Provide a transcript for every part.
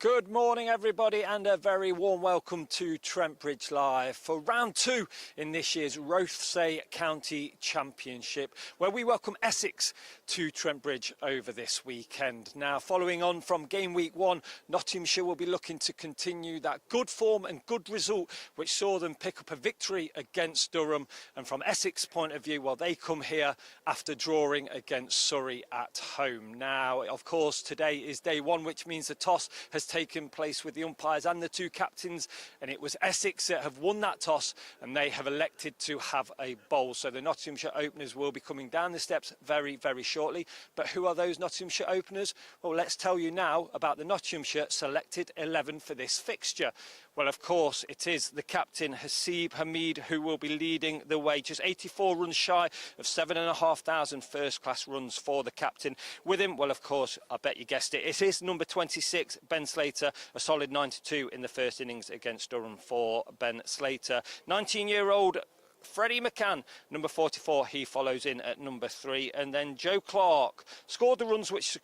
Good morning everybody, and a very warm welcome to Trent Bridge Live for round 2 in this year's Rothesay County Championship, where we welcome Essex to Trent Bridge over this weekend. Now, following on from game week 1, Nottinghamshire will be looking to continue that good form and good result which saw them pick up a victory against Durham, and from Essex point of view, well, they come here after drawing against Surrey at home. Now, of course, today is day 1, which means the toss has taken place with the umpires and the two captains, and it was Essex that have won that toss and they have elected to have a bowl. So the Nottinghamshire openers will be coming down the steps very shortly. But who are those Nottinghamshire openers? Well, let's tell you now about the Nottinghamshire selected 11 for this fixture. Well, of course, it is the captain, Hasib Hamid, who will be leading the way. Just 84 runs shy of 7,500 first-class runs for the captain. With him, well, of course, I bet you guessed it, it is number 26, Ben Slater, a solid 92 in the first innings against Durham for Ben Slater. 19-year-old Freddie McCann, number 44, he follows in at number 3. And then Joe Clark scored the runs which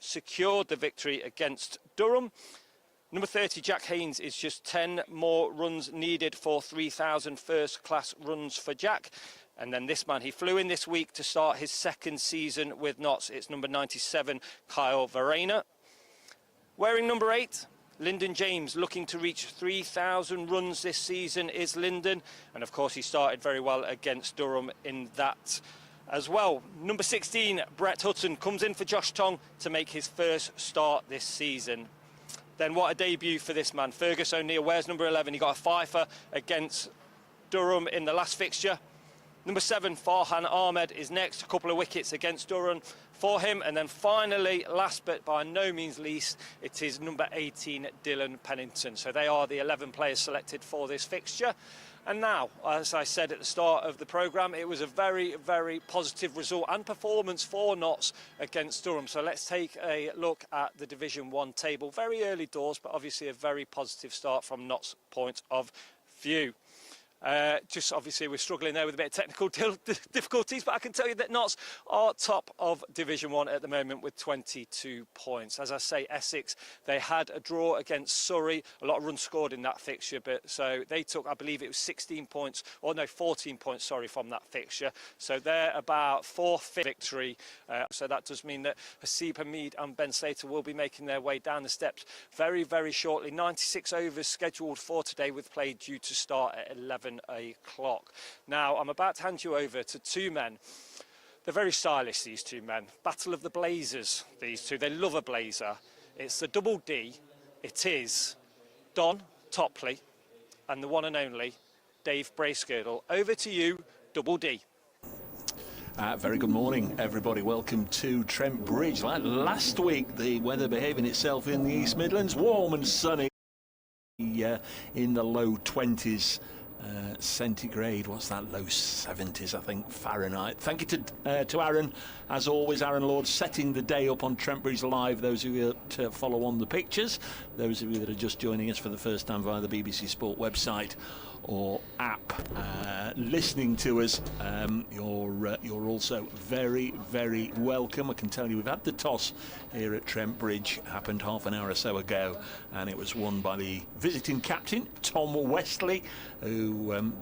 secured the victory against Durham. Number 30, Jack Haynes, is just 10 more runs needed for 3,000 first-class runs for Jack. And then this man, he flew in this week to start his second season with Notts. It's number 97, Kyle Verena. Wearing number 8, Lyndon James, looking to reach 3,000 runs this season is Lyndon. And of course, he started very well against Durham in that as well. Number 16, Brett Hutton, comes in for Josh Tong to make his first start this season. Then what a debut for this man. Fergus O'Neill wears number 11. He got a fifer against Durham in the last fixture. Number 7, Farhan Ahmed, is next. A couple of wickets against Durham for him. And then finally, last but by no means least, it is number 18, Dylan Pennington. So they are the 11 players selected for this fixture. And now, as I said at the start of the programme, it was a very positive result and performance for Notts against Durham. So let's take a look at the Division 1 table. Very early doors, but obviously a very positive start from Notts' point of view. Just obviously we're struggling there with a bit of technical difficulties, but I can tell you that Notts are top of Division 1 at the moment with 22 points. As I say, Essex, they had a draw against Surrey, a lot of runs scored in that fixture, but so they took, I believe it was 16 points, or no, 14 points, sorry, from that fixture. So they're about 4th victory. So that does mean that Hasib Hamid and Ben Slater will be making their way down the steps very shortly. 96 overs scheduled for today, with play due to start at 11 o'clock. Now, I'm about to hand you over to two men. They're very stylish, these two men. Battle of the Blazers, these two. They love a blazer. It's the double D. It is Don Topley and the one and only Dave Bracegirdle. Over to you, Double D. Very good morning, everybody. Welcome to Trent Bridge. Like last week, the weather behaving itself in the East Midlands. Warm and sunny in the low 20s. Centigrade, what's that, low 70s I think, Fahrenheit. Thank you to Aaron, as always, Aaron Lord, setting the day up on Trent Bridge Live. Those of you that follow on the pictures, those of you that are just joining us for the first time via the BBC Sport website or app, listening to us, you're also very welcome. I can tell you we've had the toss here at Trent Bridge, happened half an hour or so ago, and it was won by the visiting captain, Tom Westley, who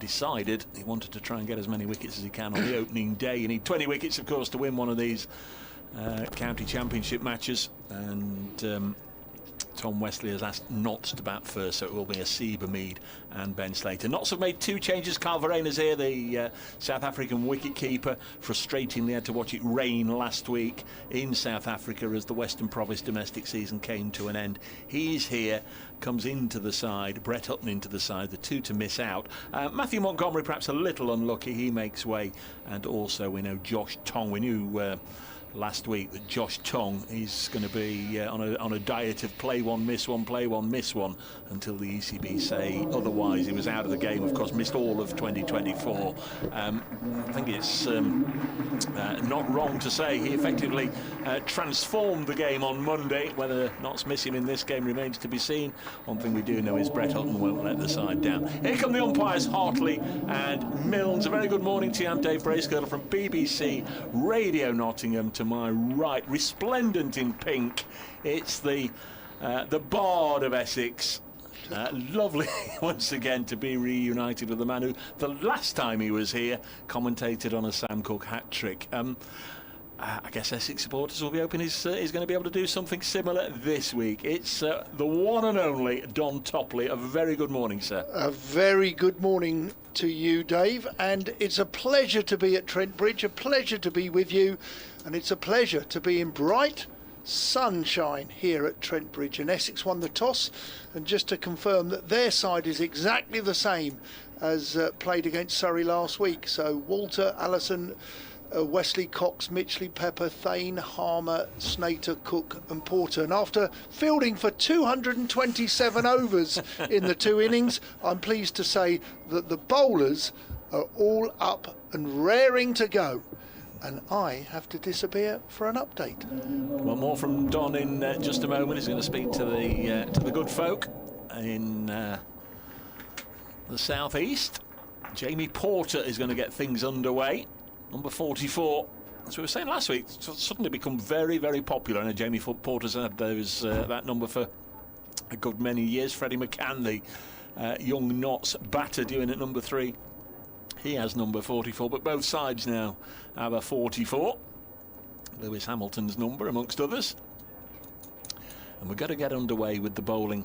decided he wanted to try and get as many wickets as he can on the opening day. You need 20 wickets, of course, to win one of these county championship matches, and Tom Westley has asked Notts to bat first, so it will be Hasib Hamid and Ben Slater. Notts have made 2 changes. Kyle Verena's here, the South African wicket-keeper. Frustratingly had to watch it rain last week in South Africa as the Western Province domestic season came to an end. He's here, comes into the side, Brett Hutton into the side, the 2 to miss out. Matthew Montgomery perhaps a little unlucky, he makes way, and also we know Josh Tong. We knew last week that Josh Tong is going to be on a diet of play one, miss one, play one, miss one, until the ECB say otherwise. He was out of the game, of course, missed all of 2024. I think it's not wrong to say he effectively transformed the game on Monday. Whether Notts miss him in this game remains to be seen. One thing we do know is Brett Hutton won't let the side down. Here come the umpires, Hartley and Milnes. A very good morning to you. I'm Dave Bracegirdle from BBC Radio Nottingham. To my right, resplendent in pink, it's the the Bard of Essex. Lovely once again to be reunited with the man who, the last time he was here, commentated on a Sam Cooke hat-trick. I guess Essex supporters will be hoping he's going to be able to do something similar this week. It's the one and only Don Topley. A very good morning, sir. A very good morning to you, Dave, and it's a pleasure to be at Trent Bridge, a pleasure to be with you, and it's a pleasure to be in bright sunshine here at Trent Bridge. And Essex won the toss, and just to confirm that their side is exactly the same as played against Surrey last week. So Walter, Allison, Wesley, Cox, Mitchley, Pepper, Thane, Harmer, Snater, Cook and Porter. And after fielding for 227 overs in the two innings, I'm pleased to say that the bowlers are all up and raring to go. And I have to disappear for an update. Well, more from Don in just a moment. He's going to speak to the good folk in the southeast. Jamie Porter is going to get things underway. Number 44. As we were saying last week, it's suddenly become very, very popular. And Jamie Porter's had that number for a good many years. Freddie McCann, the young Notts batter, doing at number 3. He has number 44, but both sides now have a 44. Lewis Hamilton's number, amongst others. And we're going to get underway with the bowling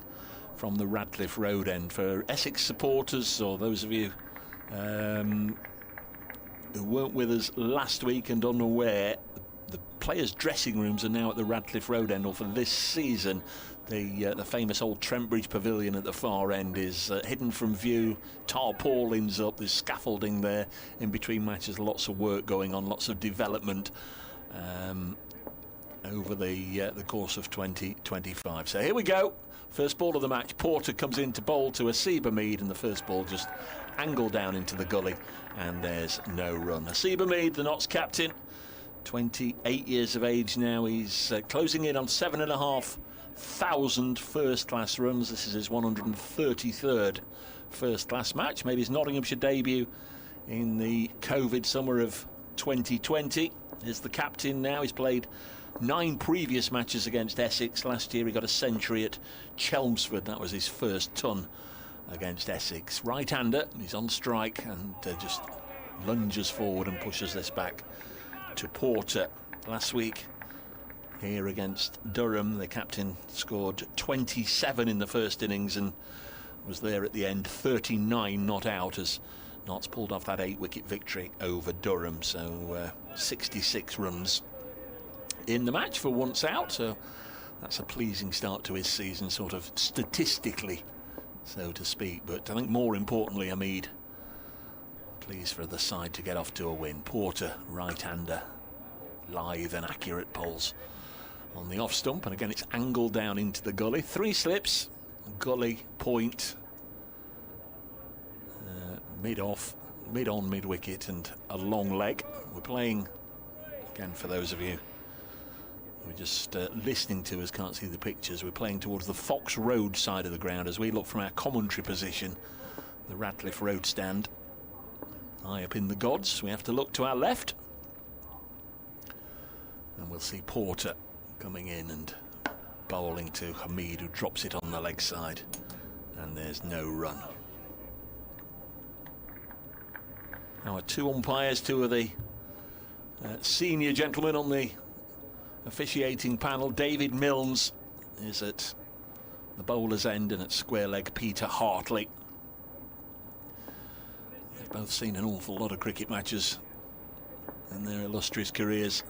from the Radcliffe Road end. For Essex supporters, or those of you who weren't with us last week and unaware, the players' dressing rooms are now at the Radcliffe Road end, or for this season. The famous old Trent Bridge pavilion at the far end is hidden from view, tarpaulins up, there's scaffolding there in between matches, lots of work going on, lots of development over the course of 2025. So here we go, first ball of the match. Porter comes in to bowl to Asiba Mead, and the first ball just angled down into the gully, and there's no run. Asiba Mead, the Notts captain, 28 years of age now. He's closing in on 7,500 first-class runs. This is his 133rd first-class match, made his Nottinghamshire debut in the COVID summer of 2020. He's the captain now. He's played 9 previous matches against Essex. Last year he got a century at Chelmsford. That was his first ton against Essex. Right-hander, he's on strike and just lunges forward and pushes this back to Porter. Last week here against Durham, the captain scored 27 in the first innings and was there at the end, 39 not out, as Notts pulled off that 8-wicket victory over Durham. So 66 runs in the match for once out, so that's a pleasing start to his season, sort of statistically, so to speak. But I think more importantly, Hamid, pleased for the side to get off to a win. Porter, right-hander, lithe and accurate pulls on the off stump, and again it's angled down into the gully. 3 slips, gully, point, mid-off, mid-on, mid-wicket, and a long leg. We're playing, again for those of you who are just listening to us, can't see the pictures, we're playing towards the Fox Road side of the ground as we look from our commentary position, the Radcliffe Road stand. High up in the gods, we have to look to our left, and we'll see Porter coming in and bowling to Hamid, who drops it on the leg side, and there's no run. Our 2 umpires, 2 of the senior gentlemen on the officiating panel. David Milnes is at the bowler's end, and at square leg Peter Hartley. They've both seen an awful lot of cricket matches in their illustrious careers.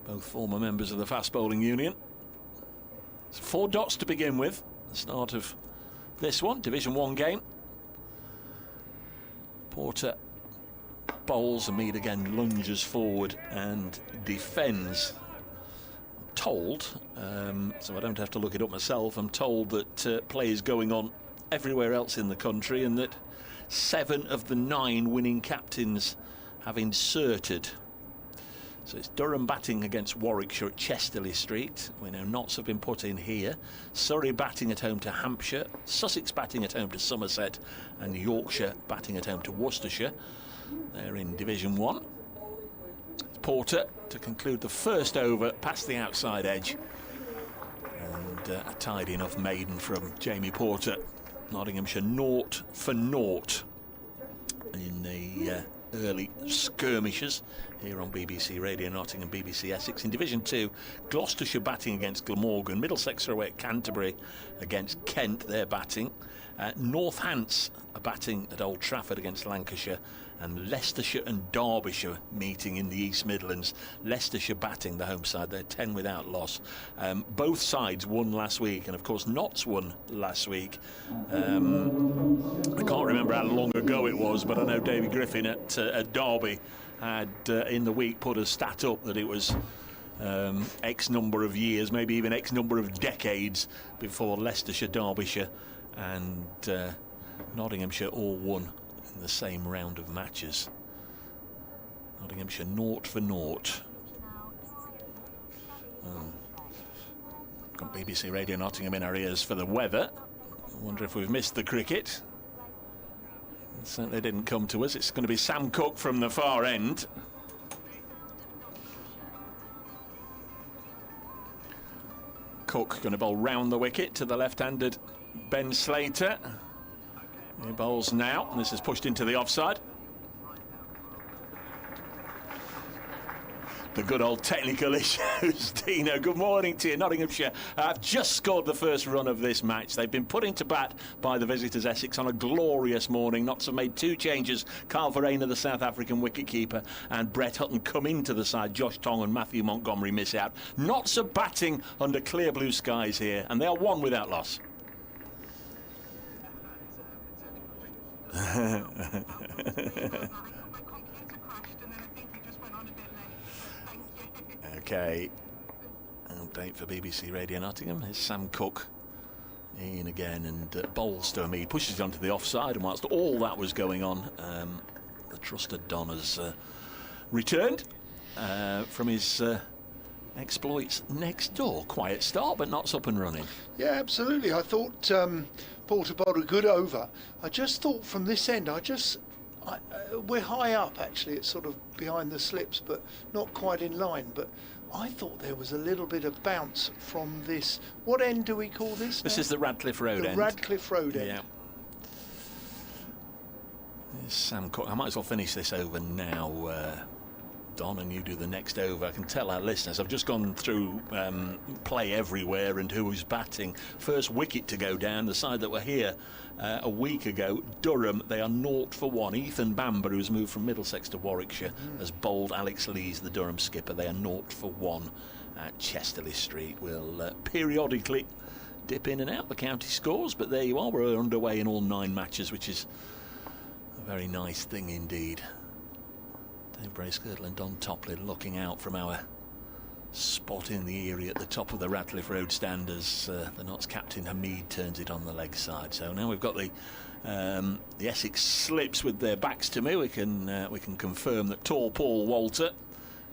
Both former members of the Fast Bowling Union. It's 4 dots to begin with, the start of this one, Division 1 game. Porter bowls, and Mead again lunges forward and defends. I'm told, so I don't have to look it up myself, I'm told that play is going on everywhere else in the country, and that 7 of the 9 winning captains have inserted. So it's Durham batting against Warwickshire at Chesterley Street. We know Notts have been put in here. Surrey batting at home to Hampshire. Sussex batting at home to Somerset. And Yorkshire batting at home to Worcestershire. They're in Division 1. Porter to conclude the first over past the outside edge. a tidy enough maiden from Jamie Porter. Nottinghamshire 0-0 in the early skirmishes here on BBC Radio Nottingham, BBC Essex. In Division 2, Gloucestershire batting against Glamorgan, Middlesex are away at Canterbury against Kent, they're batting. Northants are batting at Old Trafford against Lancashire, and Leicestershire and Derbyshire meeting in the East Midlands. Leicestershire batting the home side, they're 10 without loss. Both sides won last week, and of course Notts won last week. I can't remember how long ago it was, but I know David Griffin at Derby had in the week put a stat up that it was X number of years, maybe even X number of decades before Leicestershire, Derbyshire and Nottinghamshire all won in the same round of matches. Nottinghamshire 0-0. Got BBC Radio Nottingham in our ears for the weather. I wonder if we've missed the cricket. It certainly didn't come to us. It's going to be Sam Cook from the far end. Cook going to bowl round the wicket to the left-handed Ben Slater. He bowls now, and this is pushed into the offside. The good old technical issues. Dino, good morning to you. Nottinghamshire have just scored the first run of this match. They've been put into bat by the visitors Essex on a glorious morning. Notts have made 2 changes. Carl Verreynne, the South African wicketkeeper, and Brett Hutton come into the side. Josh Tong and Matthew Montgomery miss out. Notts are batting under clear blue skies here, and they are 1 without loss. Okay, update for BBC Radio Nottingham. Here's Sam Cook in again, and bowls to him. He pushes it onto the offside, and whilst all that was going on, the trusted Don has returned from his exploits next door. Quiet start, but Notts up and running. Yeah, absolutely. I thought Porter bowled a good over. I just thought from this end, we're high up actually. It's sort of behind the slips, but not quite in line. But I thought there was a little bit of bounce from this. What end do we call this? This now? is the Radcliffe Road end. The Radcliffe Road end. Yeah. There's Sam Cook. I might as well finish this over now, Don, and you do the next over. I can tell our listeners, I've just gone through play everywhere and who was batting. First wicket to go down, the side that were here a week ago, Durham, they are 0-1. Ethan Bamber, who's moved from Middlesex to Warwickshire, has bowled Alex Lees, the Durham skipper. They are 0-1 at Chesterley Street. We'll periodically dip in and out the county scores, but there you are. We're underway in all 9 matches, which is a very nice thing indeed. Dave Bracegirdle and Don Toplin looking out from our spot in the Erie at the top of the Radcliffe Road stand as the Notts captain Hamid turns it on the leg side. So now we've got the Essex slips with their backs to me. We can confirm that tall Paul Walter,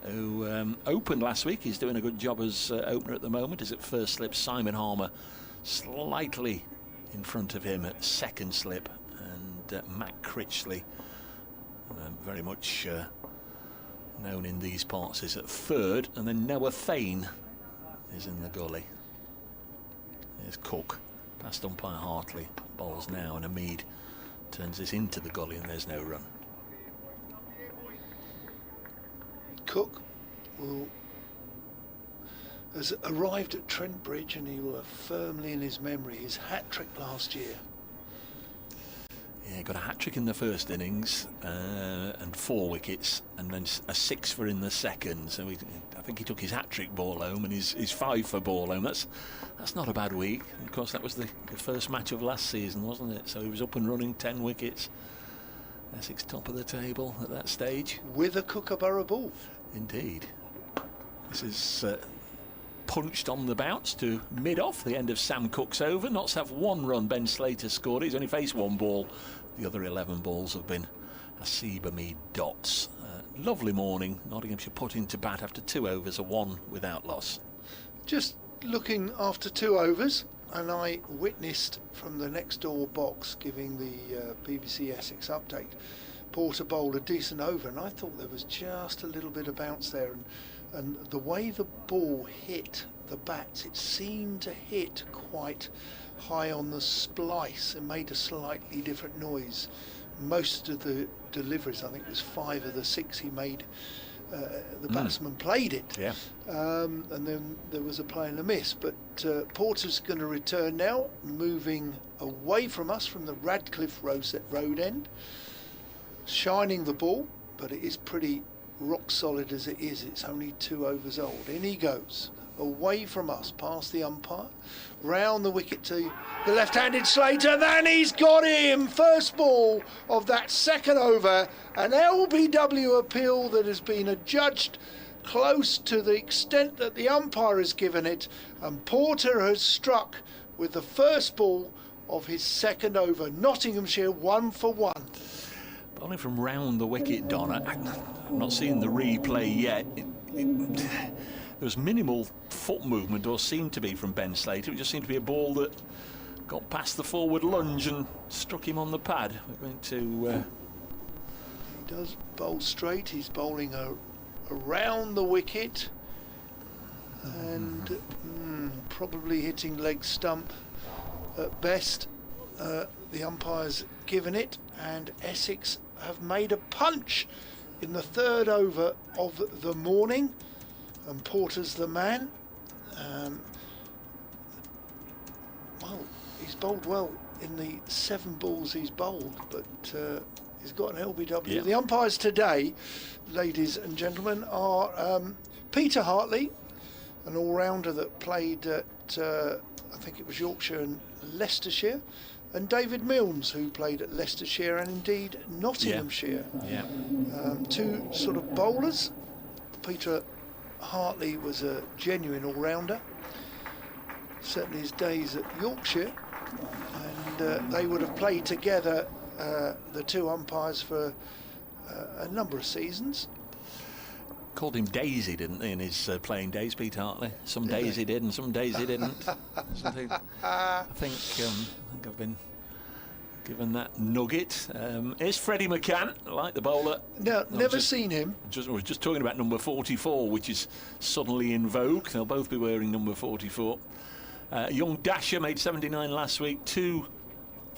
who opened last week, he's doing a good job as opener at the moment. Is at first slip. Simon Harmer slightly in front of him at second slip, and Matt Critchley, very much known in these parts, is at third, and then Noah Fain is in the gully. There's Cook, past umpire Hartley, bowls now, and Hamid turns this into the gully, and there's no run. Cook has arrived at Trent Bridge, and he will have firmly in his memory his hat-trick last year. Yeah, he got a hat-trick in the first innings and 4 wickets, and then a 6 for in the second. So I think he took his hat-trick ball home and his 5 for ball home. That's not a bad week. And of course, that was the first match of last season, wasn't it? So he was up and running, 10 wickets. Essex top of the table at that stage. With a Kookaburra ball. Indeed. This is punched on the bounce to mid-off, the end of Sam Cook's over. Notts have 1 run. Ben Slater scored. He's only faced 1 ball. The other 11 balls have been Asiba Mead dots. Lovely morning. Nottinghamshire put into bat after 2 overs, a 1 without loss. Just looking after 2 overs, and I witnessed from the next door box giving the BBC Essex update, Porter bowled a decent over, and I thought there was just a little bit of bounce there, and the way the ball hit the bats, it seemed to hit quite high on the splice and made a slightly different noise. Most of the deliveries, I think it was 5 of the 6 he made, the batsman played it. Yeah. And then there was a play and a miss. But Porter's going to return now, moving away from us from the Radcliffe road end, shining the ball, but it is pretty rock solid as it is. It's only 2 overs old. In he goes, away from us, past the umpire, round the wicket to the left-handed Slater, then he's got him! First ball of that second over, an LBW appeal that has been adjudged close to the extent that the umpire has given it, and Porter has struck with the first ball of his second over. Nottinghamshire 1 for 1. Bowling from round the wicket, Don. I've not seen the replay yet. There was minimal foot movement, or seemed to be, from Ben Slater. It just seemed to be a ball that got past the forward lunge and struck him on the pad. We're going to... He does bowl straight. He's bowling around the wicket and probably hitting leg stump at best. The umpire's given it, and Essex have made a punch in the 3rd over of the morning, and Porter's the man. Well, he's bowled well in the 7 balls he's bowled, but he's got an LBW. Yeah. The umpires today, ladies and gentlemen, are Peter Hartley, an all-rounder that played at I think it was Yorkshire and Leicestershire, and David Milnes, who played at Leicestershire and indeed Nottinghamshire. Yeah. 2 sort of bowlers. Peter Hartley was a genuine all-rounder, certainly his days at Yorkshire, and they would have played together, the 2 umpires, for a number of seasons. Called him Daisy, didn't they, in his playing days, Peter Hartley? Some days he did and some days he didn't. I think I've been given that nugget. Here's Freddie McCann, like the bowler. No, never seen him. I was just talking about number 44, which is suddenly in vogue. They'll both be wearing number 44. Young Dasher made 79 last week, 2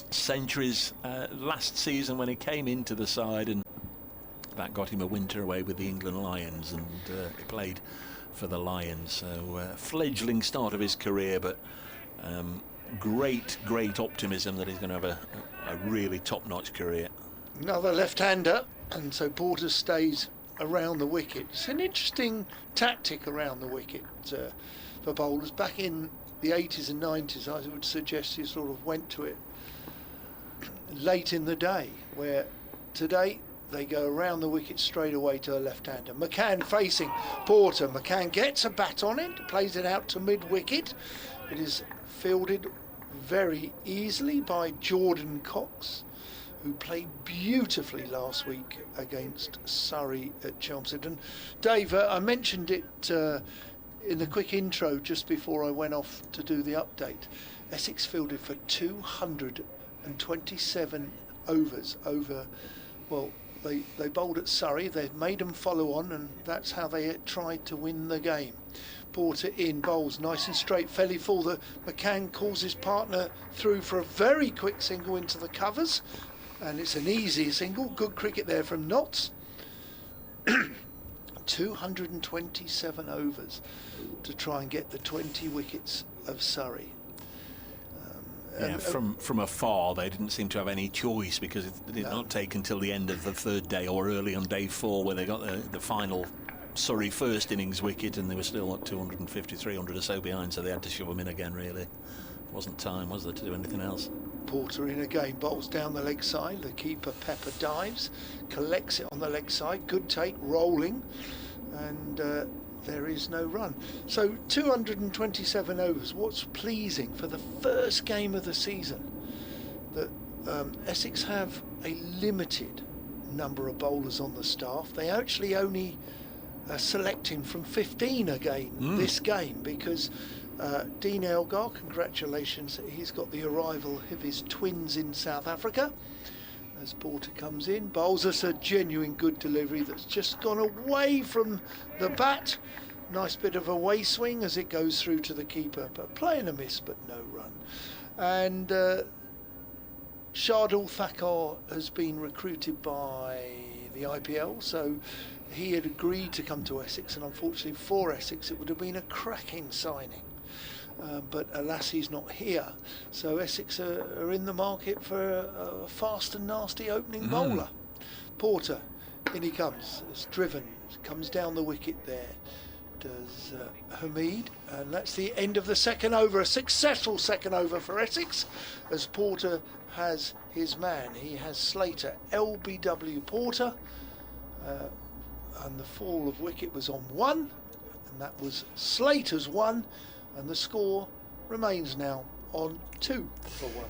centuries last season when he came into the side, and that got him a winter away with the England Lions, and he played for the Lions. So fledgling start of his career, but great optimism that he's going to have a really top-notch career. Another left-hander, and so Porter stays around the wicket. It's an interesting tactic around the wicket for bowlers. Back in the 80s and 90s, I would suggest you sort of went to it late in the day, where today they go around the wicket straight away to a left-hander. McCann facing Porter. McCann gets a bat on it, plays it out to mid-wicket. It is fielded very easily by Jordan Cox, who played beautifully last week against Surrey at Chelmsford. And Dave, I mentioned it in the quick intro just before I went off to do the update. Essex fielded for 227 overs over, well, they bowled at Surrey, they made them follow on, and that's how they tried to win the game. Porter in, bowls nice and straight, fairly full. McCann calls his partner through for a very quick single into the covers, and it's an easy single. Good cricket there from Notts. 227 overs to try and get the 20 wickets of Surrey. Yeah, from afar they didn't seem to have any choice, because it did not take until the end of the 3rd day or early on day 4 where they got the final Surrey first innings wicket, and they were still at 250, 300 or so behind, so they had to shove them in again, really. Wasn't time, was there, to do anything else? Porter in again, bowls down the leg side. The keeper Pepper dives, collects it on the leg side. Good take, rolling, and there is no run. So 227 overs. What's pleasing for the first game of the season, that Essex have a limited number of bowlers on the staff. They actually only selecting from 15 again this game, because Dean Elgar, congratulations, he's got the arrival of his twins in South Africa. As Porter comes in, bowls us a genuine good delivery that's just gone away from the bat, Nice bit of away swing as it goes through to the keeper, but play and a miss, but no run. And Shardul Thakkar has been recruited by the IPL, so he had agreed to come to Essex, and unfortunately for Essex it would have been a cracking signing. But alas, he's not here. So Essex are in the market for a fast and nasty opening bowler. Porter, in he comes, is driven, comes down the wicket there. Does Hamid, and that's the end of the second over. A successful second over for Essex, as Porter has his man. He has Slater, LBW Porter, and the fall of wicket was on 1, and that was Slater's 1, and the score remains now on 2 for 1.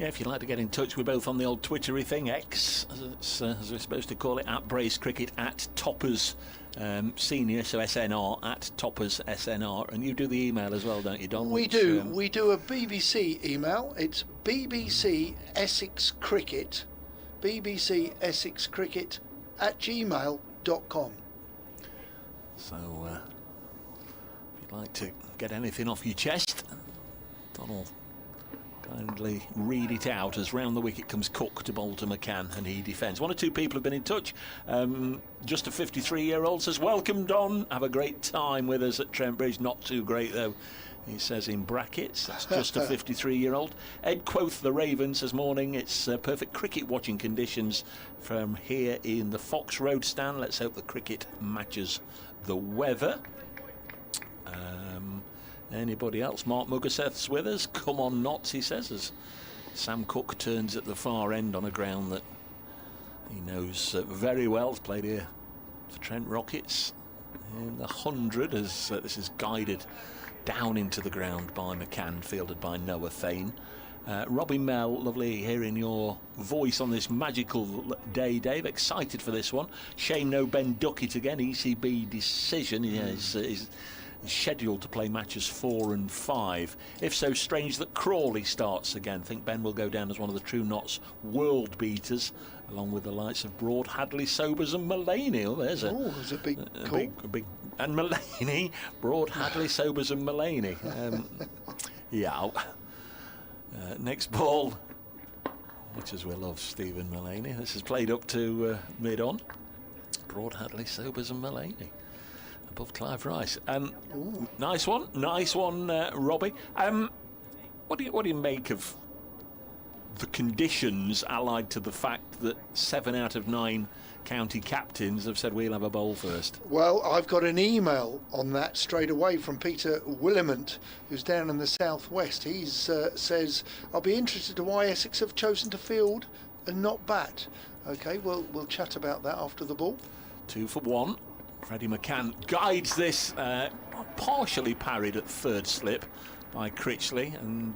Yeah, if you'd like to get in touch, we're both on the old Twittery thing, X, as we're supposed to call it, at Brace Cricket, at Toppers Senior, so SNR, at Toppers SNR, and you do the email as well, don't you, Don? We do. We do a BBC email. It's BBC Essex Cricket, BBC Essex Cricket at gmail.com. So, if you'd like to get anything off your chest, Donald, kindly read it out as round the wicket comes Cook to bowl to McCann, and he defends. 1 or 2 people have been in touch. Just a 53-year-old says, welcome Don, have a great time with us at Trent Bridge. Not too great though, he says in brackets. That's just a 53-year-old. Ed Quoth the Raven says, morning, it's perfect cricket watching conditions from here in the Fox Road stand. Let's hope the cricket matches the weather. Anybody else? Mark Muggerseth's with us. Come on, Notts, he says, as Sam Cook turns at the far end on a ground that he knows very well. He's played here for Trent Rockets in the 100, as this is guided down into the ground by McCann, fielded by Noah Thane. Robbie Mell, lovely hearing your voice on this magical day, Dave. Excited for this one. Shame no Ben Duckett again. ECB decision. Yeah, he's scheduled to play matches 4 and 5. If so, strange that Crawley starts again. Think Ben will go down as one of the true Notts world beaters, along with the likes of Broad, Hadley, Sobers and Mullaney. Oh, there's a big call. Big, and Mullaney, Broad, Hadley, Sobers and Mullaney. Yeah. Next ball, much as we love Stephen Mullaney, this is played up to mid-on. Broad, Hadley, Sobers and Mullaney above Clive Rice. Nice one, Robbie. What do you make of the conditions allied to the fact that 7 out of 9 county captains have said we'll have a bowl first? Well, I've got an email on that straight away from Peter Willimont, who's down in the southwest. He says, I'll be interested to why Essex have chosen to field and not bat. Okay, well, we'll chat about that after the ball. 2 for 1. Freddie McCann guides this, partially parried at third slip by Critchley, and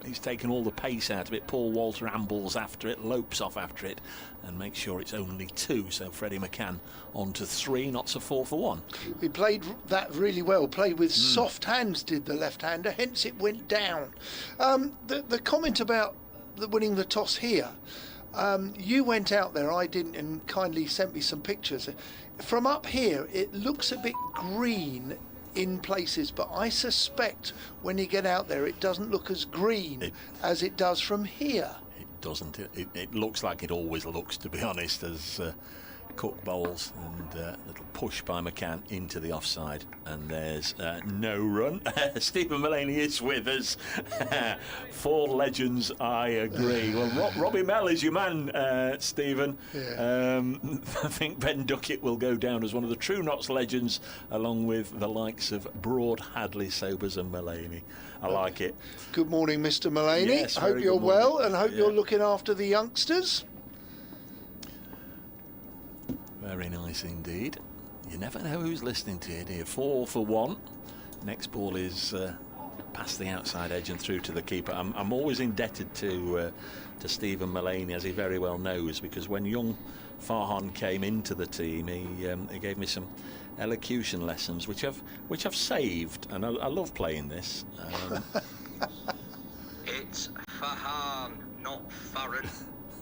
he's taken all the pace out of it. Paul Walter ambles after it, lopes off after it, and makes sure it's only 2. So Freddie McCann on to 3, not so 4 for 1. He played that really well, played with soft hands, did the left-hander, hence it went down. The comment about winning the toss here, you went out there, I didn't, and kindly sent me some pictures. From up here, it looks a bit green in places, but I suspect when you get out there, it doesn't look as green as it does from here. It doesn't. It looks like it always looks, to be honest, as Cook bowls, and little push by McCann into the offside, and there's no run. Stephen Mullaney is with us. 4 legends, I agree. Well, Robbie Mell is your man, Stephen. Yeah. I think Ben Duckett will go down as one of the true Notts legends, along with the likes of Broad, Hadley, Sobers and Mullaney. I like it. Good morning, Mr. Mullaney. Yes, hope you're well, and hope you're looking after the youngsters. Very nice indeed. You never know who's listening to it here. 4 for 1. Next ball is past the outside edge and through to the keeper. I'm always indebted to Stephen Mullaney, as he very well knows, because when young Farhan came into the team, he gave me some elocution lessons, which I've saved, and I love playing this. It's Farhan, not Farron.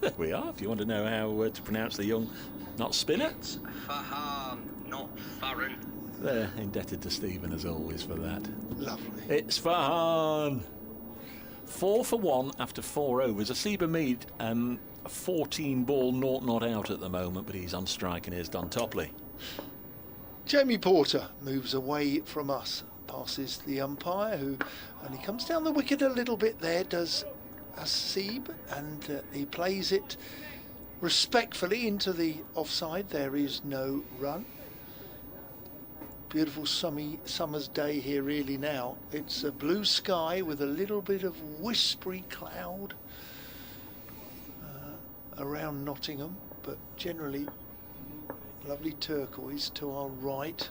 There we are. If you want to know how to pronounce the young Notts spinner. It's Farhan, not Farron. They're indebted to Stephen as always for that. Lovely. It's fun. 4 for 1 after 4 overs. Asiba Mead, 14 ball, not out at the moment, but he's on strike, and here's Don Topley. Jamie Porter moves away from us, passes the umpire, and he comes down the wicket a little bit there, does Asib, and he plays it respectfully into the offside. There is no run. Beautiful summer's day here really now. It's a blue sky with a little bit of whispery cloud around Nottingham, but generally lovely turquoise to our right,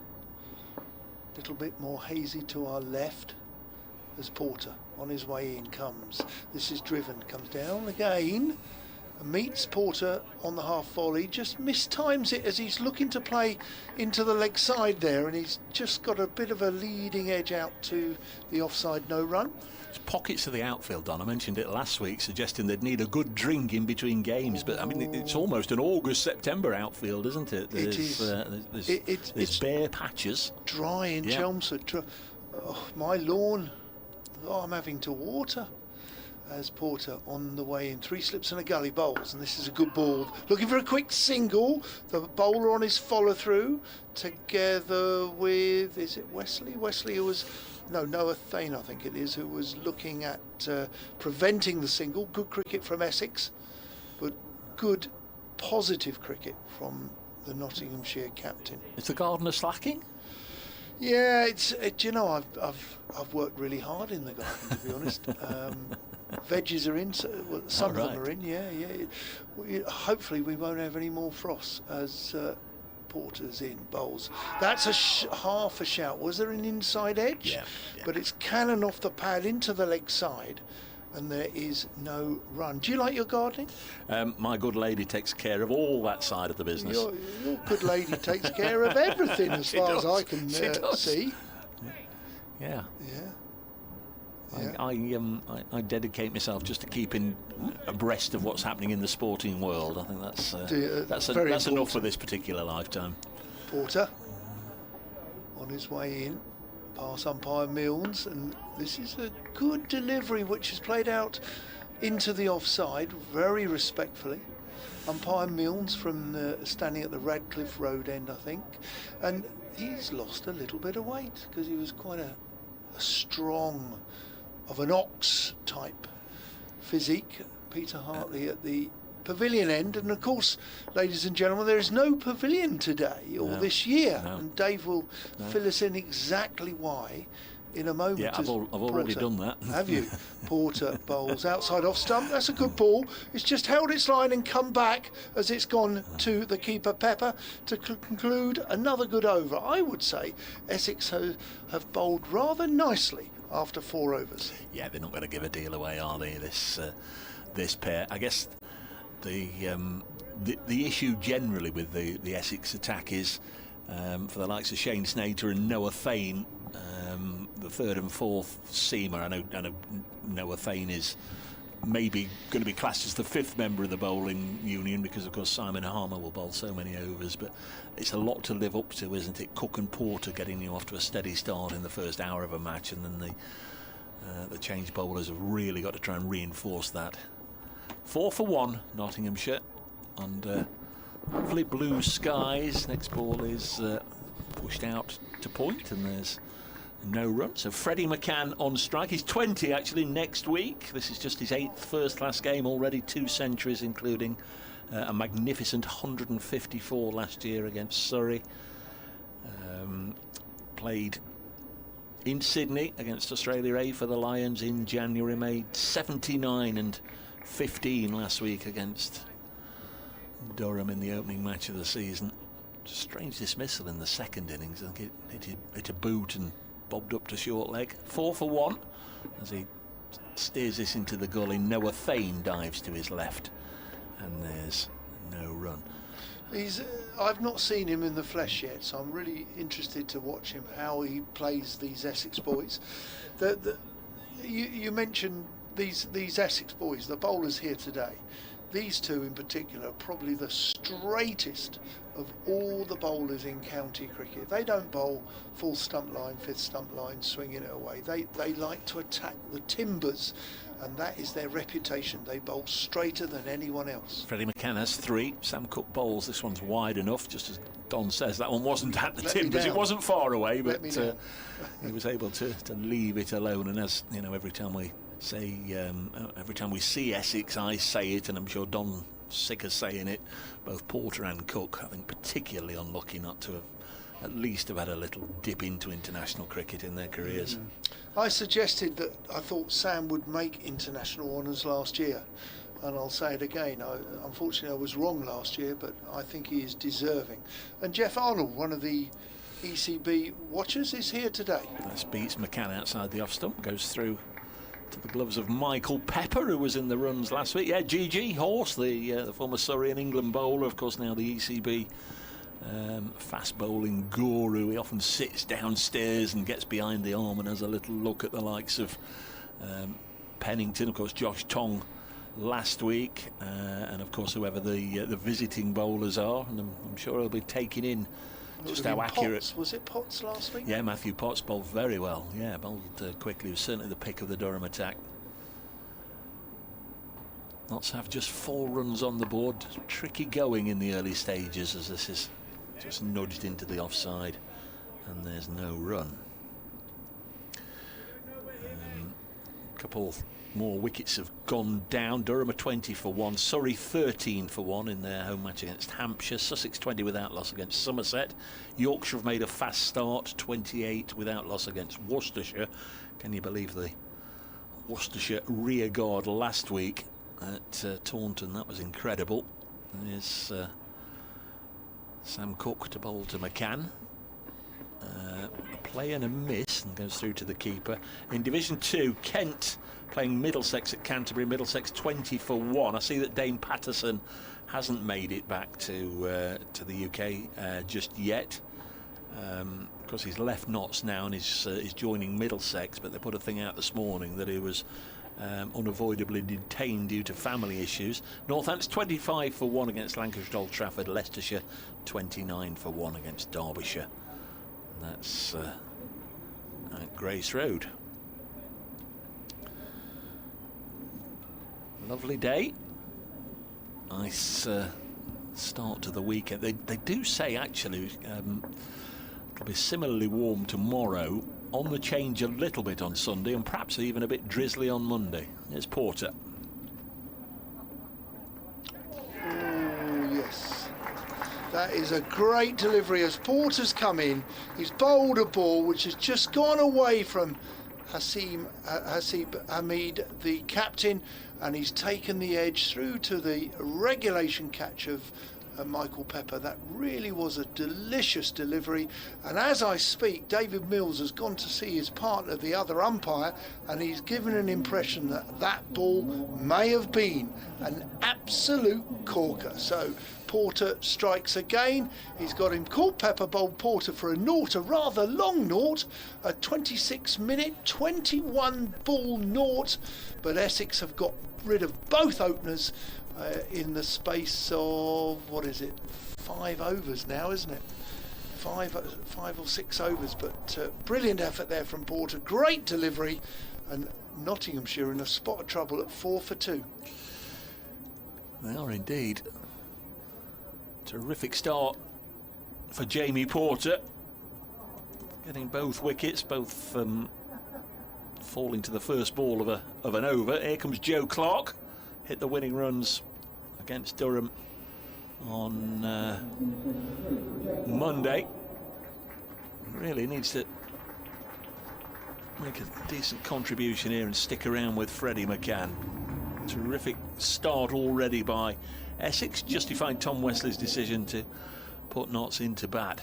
a little bit more hazy to our left as Porter on his way in comes. This is driven, comes down again, meets Porter on the half volley, just mistimes it as he's looking to play into the leg side there, and he's just got a bit of a leading edge out to the offside no run. There's pockets of the outfield, Don. I mentioned it last week, suggesting they'd need a good drink in between games, but I mean it's almost an August-September outfield, isn't it? It is. There's bare patches. Dry in Chelmsford. Oh, my lawn, I'm having to water. As Porter on the way in, 3 slips and a gully bowls, and this is a good ball. Looking for a quick single. The bowler on his follow through, together with, is it Wesley? Wesley, who was, no, Noah Thane, I think it is, who was looking at preventing the single. Good cricket from Essex, but good positive cricket from the Nottinghamshire captain. Is the gardener slacking? Yeah, you know, I've worked really hard in the garden, to be honest. Veggies are in, some of them are in, yeah. Hopefully we won't have any more frosts as Porter's in bowls. That's half a shout. Was there an inside edge? Yeah. But it's cannon off the pad into the leg side, and there is no run. Do you like your gardening? My good lady takes care of all that side of the business. Your good lady takes care of everything as far as I can see. Yeah. Yeah. I dedicate myself just to keeping abreast of what's happening in the sporting world. I think that's enough for this particular lifetime. Porter on his way in, past umpire Milnes, and this is a good delivery which is played out into the offside very respectfully. Umpire Milnes from standing at the Radcliffe Road end, I think, and he's lost a little bit of weight because he was quite a strong, of an ox type physique. Peter Hartley at the pavilion end, and of course, ladies and gentlemen, there is no pavilion today or this year, and Dave will fill us in exactly why in a moment. Yeah, I've already done that. Have you? Porter bowls outside off stump. That's a good ball. It's just held its line and come back as it's gone to the keeper Pepper to conclude another good over. I would say Essex have bowled rather nicely after 4 overs. Yeah, they're not going to give a deal away, are they? This pair. I guess the issue generally with the Essex attack is for the likes of Shane Snater and Noah Thane, the 3rd and 4th seamer. I know Noah Thane is maybe going to be classed as the 5th member of the bowling union because of course Simon Harmer will bowl so many overs, but it's a lot to live up to, isn't it? Cook and Porter getting you off to a steady start in the first hour of a match, and then the change bowlers have really got to try and reinforce that. 4 for 1 Nottinghamshire under lovely blue skies. Next ball is pushed out to point, and there's no run. So Freddie McCann on strike. He's 20 actually next week. This is just his 8th first-class game already. 2 centuries, including a magnificent 154 last year against Surrey. Played in Sydney against Australia A for the Lions in January. Made 79 and 15 last week against Durham in the opening match of the season. Strange dismissal in the second innings. I think it hit a boot and bobbed up to short leg. 4 for 1 as he steers this into the gully. Noah Thane dives to his left, and there's no run. I've not seen him in the flesh yet, so I'm really interested to watch him, how he plays these Essex boys. You mentioned these Essex boys, the bowlers here today. these two in particular are probably the straightest of all the bowlers in county cricket. They don't bowl full stump line, fifth stump line, swinging it away. They like to attack the timbers, and that is their reputation. They bowl straighter than anyone else. Freddie McCann has 3. Sam Cook bowls. This one's wide enough, just as Don says. That one wasn't at the timbers. It wasn't far away, but he was able to leave it alone. And as you know, every time we see Essex, I say it, and I'm sure Don sick of saying it. Both Porter and Cook, I think, particularly unlucky not to have at least have had a little dip into international cricket in their careers. I suggested that I thought Sam would make international honours last year, and I'll say it again. Unfortunately, I was wrong last year, but I think he is deserving. And Jeff Arnold, one of the ECB watchers, is here today. That beats McCann outside the off stump, goes through to the gloves of Michael Pepper, who was in the runs last week. Yeah, GG Horse, the former Surrey and England bowler, of course now the ECB fast bowling guru. He often sits downstairs and gets behind the arm and has a little look at the likes of Pennington, of course Josh Tong last week, and of course whoever the visiting bowlers are, and I'm sure he'll be taking in just how accurate. Potts. Was it Potts last week? Yeah, Matthew Potts bowled very well. Yeah, bowled quickly. He was certainly the pick of the Durham attack. Notts have just 4 runs on the board. Tricky going in the early stages as this is just nudged into the offside, and there's no run. A couple more wickets have gone down. Durham are 20 for 1, Surrey 13 for 1 in their home match against Hampshire, Sussex 20 without loss against Somerset, Yorkshire have made a fast start, 28 without loss against Worcestershire. Can you believe the Worcestershire rear guard last week at Taunton? That was incredible. There's Sam Cook to bowl to McCann. A play and a miss, and goes through to the keeper. In Division 2, Kent playing Middlesex at Canterbury. Middlesex 20 for 1. I see that Dane Patterson hasn't made it back to the UK just yet. Of course, he's left Notts now and is joining Middlesex, but they put a thing out this morning that he was unavoidably detained due to family issues. Northants 25 for 1 against Lancashire at Old Trafford. Leicestershire 29 for 1 against Derbyshire. And that's at Grace Road. Lovely day. Nice start to the weekend. They do say actually it'll be similarly warm tomorrow, on the change a little bit on Sunday, and perhaps even a bit drizzly on Monday. Here's Porter. Oh, yes. That is a great delivery as Porter's come in. He's bowled a ball which has just gone away from Hasib Hamid, the captain, and he's taken the edge through to the regulation catch of Michael Pepper. That really was a delicious delivery, and as I speak, David Mills has gone to see his partner, the other umpire, and he's given an impression that that ball may have been an absolute corker. So Porter strikes again. He's got him caught. Pepper bowled Porter for a naught, a rather long naught, a 26-minute, 21-ball naught, but Essex have got rid of both openers in the space of, what is it, 5 overs now, isn't it? 5 or 6 overs, but brilliant effort there from Porter. Great delivery, and Nottinghamshire in a spot of trouble at 4 for 2. They are indeed. Terrific start for Jamie Porter, getting both wickets, both falling to the first ball of an over. Here comes Joe Clark, hit the winning runs against Durham on Monday. Really needs to make a decent contribution here and stick around with Freddie McCann. Terrific start already by Essex, justified Tom Wesley's decision to put Notts into bat.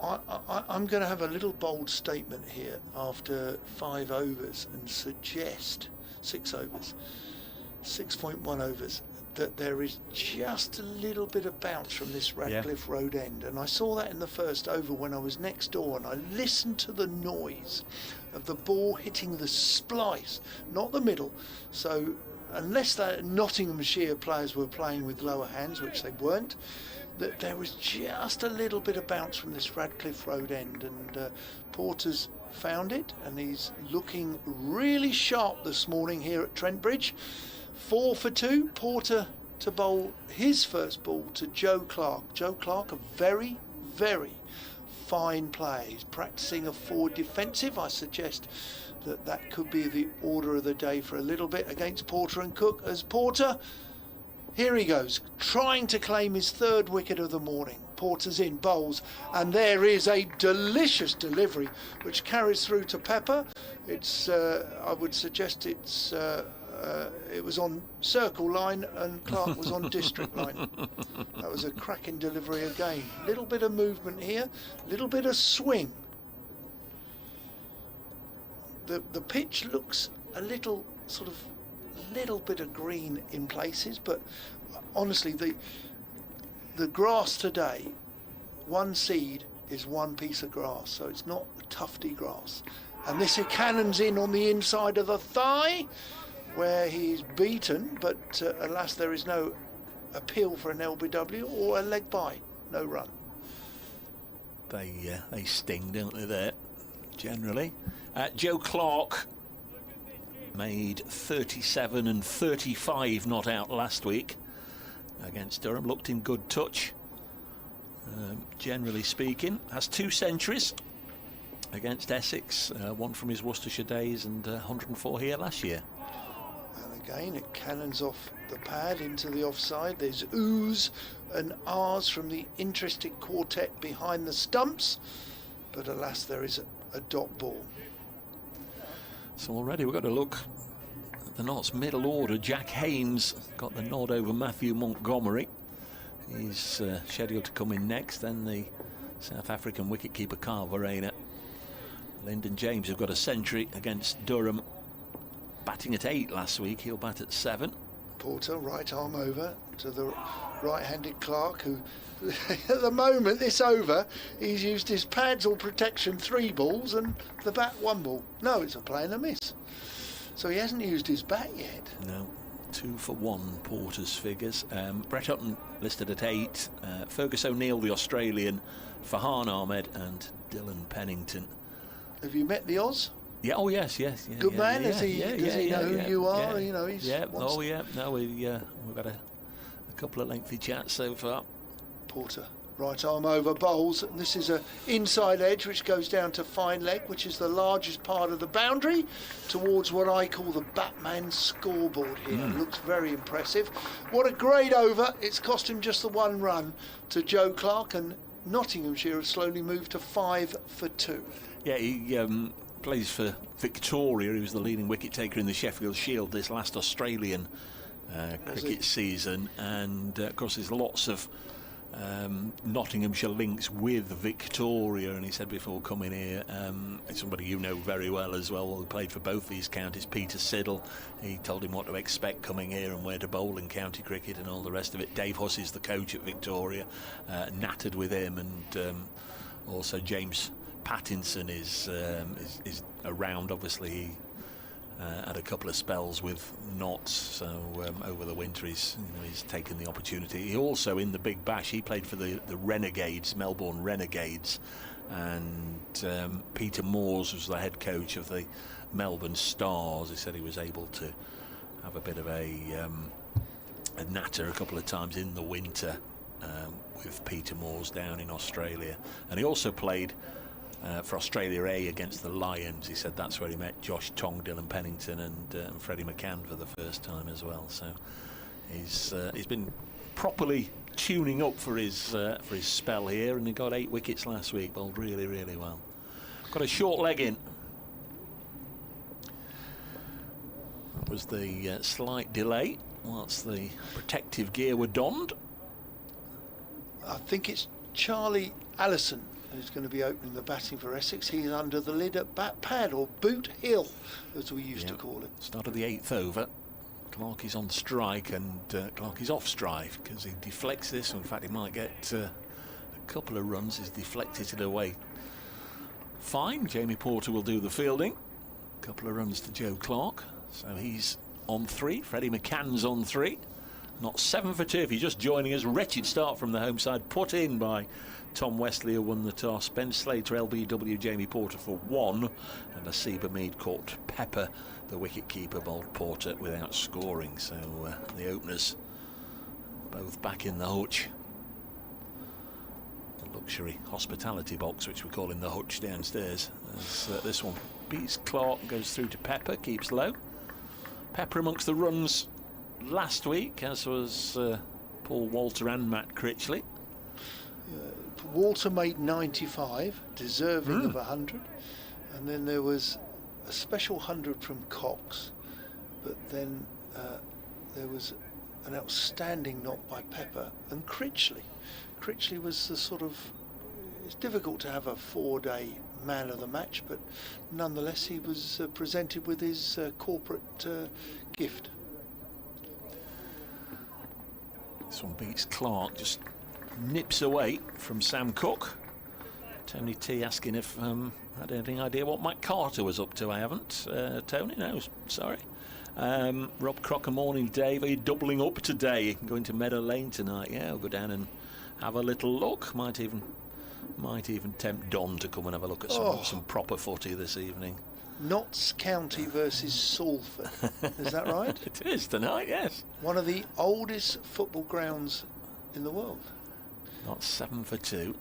I'm going to have a little bold statement here after 5 overs and suggest 6 overs, 6.1 overs, that there is just a little bit of bounce from this Radcliffe Road end. And I saw that in the first over when I was next door, and I listened to the noise of the ball hitting the splice, not the middle. So unless the Nottinghamshire players were playing with lower hands, which they weren't, that there was just a little bit of bounce from this Radcliffe Road end, and Porter's found it, and he's looking really sharp this morning here at Trent Bridge. 4 for 2. Porter to bowl his first ball to Joe Clark. Joe Clark, a very, very fine player. He's practicing a forward defensive. I suggest that that could be the order of the day for a little bit against Porter and Cook, as Porter, here he goes, trying to claim his third wicket of the morning. Porter's in, bowls, and there is a delicious delivery which carries through to Pepper. It's I would suggest it's it was on circle line and Clark was on district line. That was a cracking delivery again. Little bit of movement here, little bit of swing. The pitch looks a little sort of little bit of green in places, but honestly the grass today, one seed is one piece of grass, so it's not tufty grass. And this here cannons in on the inside of the thigh, where he's beaten, but alas, there is no appeal for an LBW or a leg by, no run. They sting, don't they, there, generally. Joe Clark made 37 and 35 not out last week against Durham. Looked in good touch, generally speaking. Has 2 centuries against Essex, one from his Worcestershire days and 104 here last year. And again, it cannons off the pad into the offside. There's oohs and ahs from the interesting quartet behind the stumps, but alas, there is a dot ball. So already we've got to look at the Notts middle order. Jack Haynes got the nod over Matthew Montgomery. He's scheduled to come in next. Then the South African wicketkeeper Carl Verena. Lyndon James, who got a century against Durham, batting at 8 last week. He'll bat at 7. Porter, right arm over to the right-handed Clark, who at the moment, this over, he's used his pads or protection 3 balls and the bat 1 ball. No, it's a play and a miss. So he hasn't used his bat yet. No, 2 for 1, Porter's figures. Brett Hutton listed at 8. Fergus O'Neill, the Australian, Farhan Ahmed and Dylan Pennington. Have you met the Oz? Yeah, oh yes, yes. Yeah, Good man, does he know who you are? Yeah. You know, he's... Yeah, oh yeah, no, we've had a couple of lengthy chats so far. Porter, right arm over, bowls, and this is a inside edge which goes down to fine leg, which is the largest part of the boundary, towards what I call the Batman scoreboard here. Looks very impressive. What a great over. It's cost him just the 1 run to Joe Clark, and Nottinghamshire have slowly moved to 5 for 2. Yeah, he plays for Victoria. He was the leading wicket taker in the Sheffield Shield this last Australian cricket season, and of course there's lots of Nottinghamshire links with Victoria, and he said before coming here, somebody you know very well as well, who played for both these counties, Peter Siddle. He told him what to expect coming here and where to bowl in county cricket and all the rest of it. Dave Huss is the coach at Victoria, nattered with him, and also James Pattinson is around. Obviously he had a couple of spells with Notts, so over the winter he's taken the opportunity. He also, in the Big Bash, he played for the Renegades, Melbourne Renegades, and Peter Moores was the head coach of the Melbourne Stars. He said he was able to have a bit of a natter a couple of times in the winter with Peter Moores down in Australia, and he also played for Australia A against the Lions. He said that's where he met Josh Tong, Dylan Pennington and Freddie McCann for the first time as well. So he's been properly tuning up for his spell here, and he got 8 wickets last week. Bowled really, really well. Got a short leg in. That was the slight delay whilst the protective gear were donned. I think it's Charlie Allison who's going to be opening the batting for Essex. He's under the lid at bat pad, or boot hill, as we used to call it. Start of the 8th over. Clark is on strike, and Clark is off strike because he deflects this. In fact, he might get a couple of runs. He's deflected it away. Fine. Jamie Porter will do the fielding. A couple of runs to Joe Clark. So he's on 3. Freddie McCann's on 3. Not 7 for 2 if you're just joining us. Wretched start from the home side, put in by Tom Wesley, who won the toss. Ben Slater, LBW, Jamie Porter for 1. And Asiba Mead caught Pepper, the wicket keeper, bowled Porter without scoring. So the openers both back in the hutch. The luxury hospitality box, which we're calling the hutch downstairs. As this one beats Clark, goes through to Pepper, keeps low. Pepper amongst the runs last week, as was Paul Walter and Matt Critchley. Walter made 95, deserving of 100, and then there was a special 100 from Cox, but then there was an outstanding knock by Pepper and Critchley. Critchley was the sort of, it's difficult to have a 4-day man of the match, but nonetheless he was presented with his corporate gift. This one beats Clark, just nips away from Sam Cook. Tony T asking if I had any idea what Mike Carter was up to. I haven't. Tony, no, sorry. Rob Crocker, morning, Dave. Are you doubling up today? Going to Meadow Lane tonight? Yeah, I'll go down and have a little look. Might even tempt Don to come and have a look at some proper footy this evening. Notts County versus Salford. Is that right? It is tonight, yes. One of the oldest football grounds in the world. Not 7 for 2.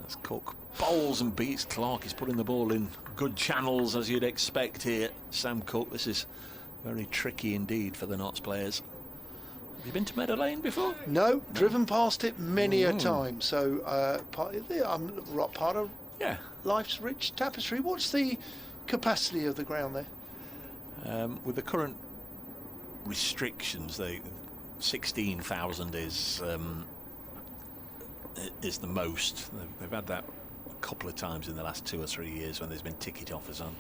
That's Cook. Bowls and beats Clark. He's putting the ball in good channels, as you'd expect here. Sam Cook, this is very tricky indeed for the Notts players. Have you been to Meadow Lane before? No, driven past it many a time. So I'm part of life's rich tapestry. What's the capacity of the ground there? With the current restrictions, 16,000 is the most. They've had that a couple of times in the last 2 or 3 years when there's been ticket offers on.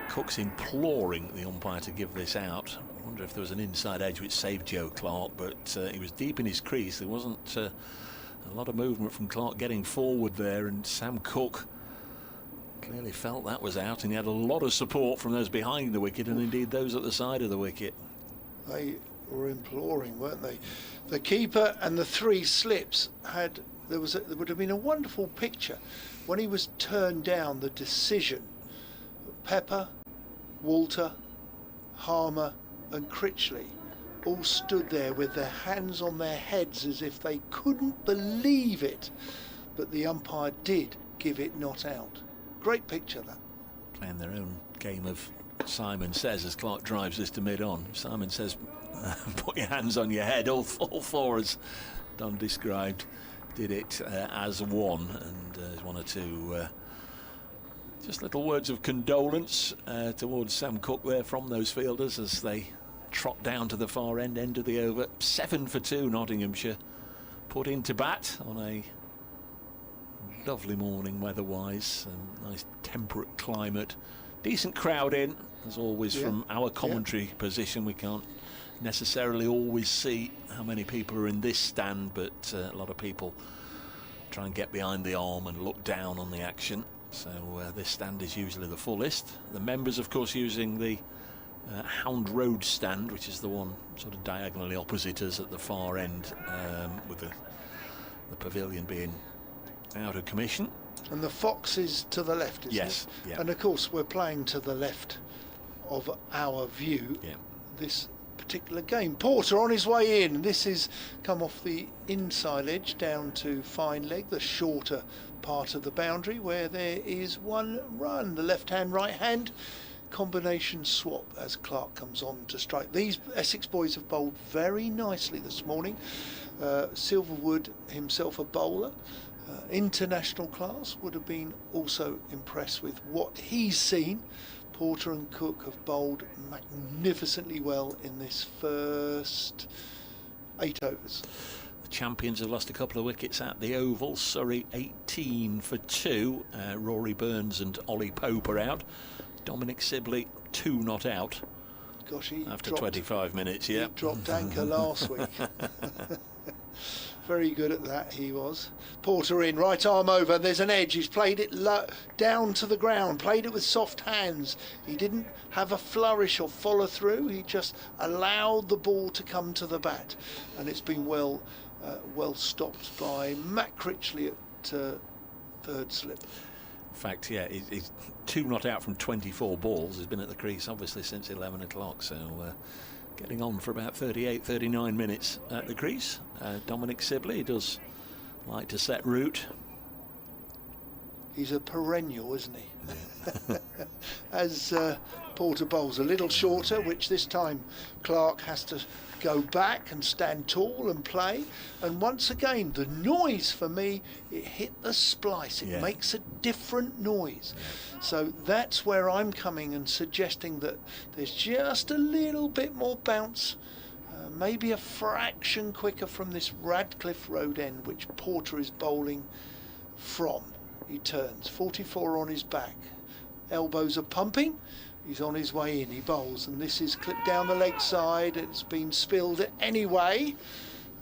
Cook's imploring the umpire to give this out. I wonder if there was an inside edge which saved Joe Clark, but he was deep in his crease. There wasn't a lot of movement from Clark getting forward there, and Sam Cook clearly felt that was out, and he had a lot of support from those behind the wicket and indeed those at the side of the wicket. They were imploring, weren't they? The keeper and the 3 slips had, there would have been a wonderful picture when he was turned down the decision. Pepper, Walter, Harmer and Critchley all stood there with their hands on their heads as if they couldn't believe it, but the umpire did give it not out. Great picture, that. Playing their own game of Simon Says as Clark drives this to mid-on. Simon Says, put your hands on your head. All 4 as Don described did it as one, and there's 1 or 2 just little words of condolence towards Sam Cook there from those fielders as they trot down to the far end of the over. 7 for 2 Nottinghamshire put into bat on a lovely morning weather-wise, nice temperate climate, decent crowd in as always. From our commentary position we can't necessarily always see how many people are in this stand, but a lot of people try and get behind the arm and look down on the action. So this stand is usually the fullest. The members, of course, using the Hound Road stand, which is the one sort of diagonally opposite us at the far end, with the pavilion being out of commission. And the Fox is to the left, isn't it? Yeah. And of course we're playing to the left of our view this particular game. Porter on his way in. This is come off the inside edge down to fine leg, the shorter part of the boundary, where there is 1 run. The left hand, right hand combination swap as Clark comes on to strike. These Essex boys have bowled very nicely this morning. Silverwood himself a bowler, international class, would have been also impressed with what he's seen. Porter and Cook have bowled magnificently well in this first 8 overs. The champions have lost a couple of wickets at the Oval. Surrey 18 for 2. Rory Burns and Ollie Pope are out. Dominic Sibley 2 not out. Gosh, he after dropped, 25 minutes. He dropped anchor last week. Very good at that, he was. Porter in, right arm over, there's an edge. He's played it low, down to the ground, played it with soft hands. He didn't have a flourish or follow through. He just allowed the ball to come to the bat. And it's been well stopped by Matt Critchley at third slip. In fact, yeah, he's 2 not out from 24 balls. He's been at the crease, obviously, since 11 o'clock. So getting on for about 38, 39 minutes at the crease. Dominic Sibley does like to set route. He's a perennial, isn't he? Yeah. As Porter bowls a little shorter, which this time Clark has to go back and stand tall and play. And once again, the noise for me, it hit the splice. It makes a different noise. Yeah. So that's where I'm coming and suggesting that there's just a little bit more bounce, maybe a fraction quicker from this Radcliffe Road end, which Porter is bowling from. He turns, 44 on his back, elbows are pumping, he's on his way in, he bowls, and this is clipped down the leg side. It's been spilled anyway.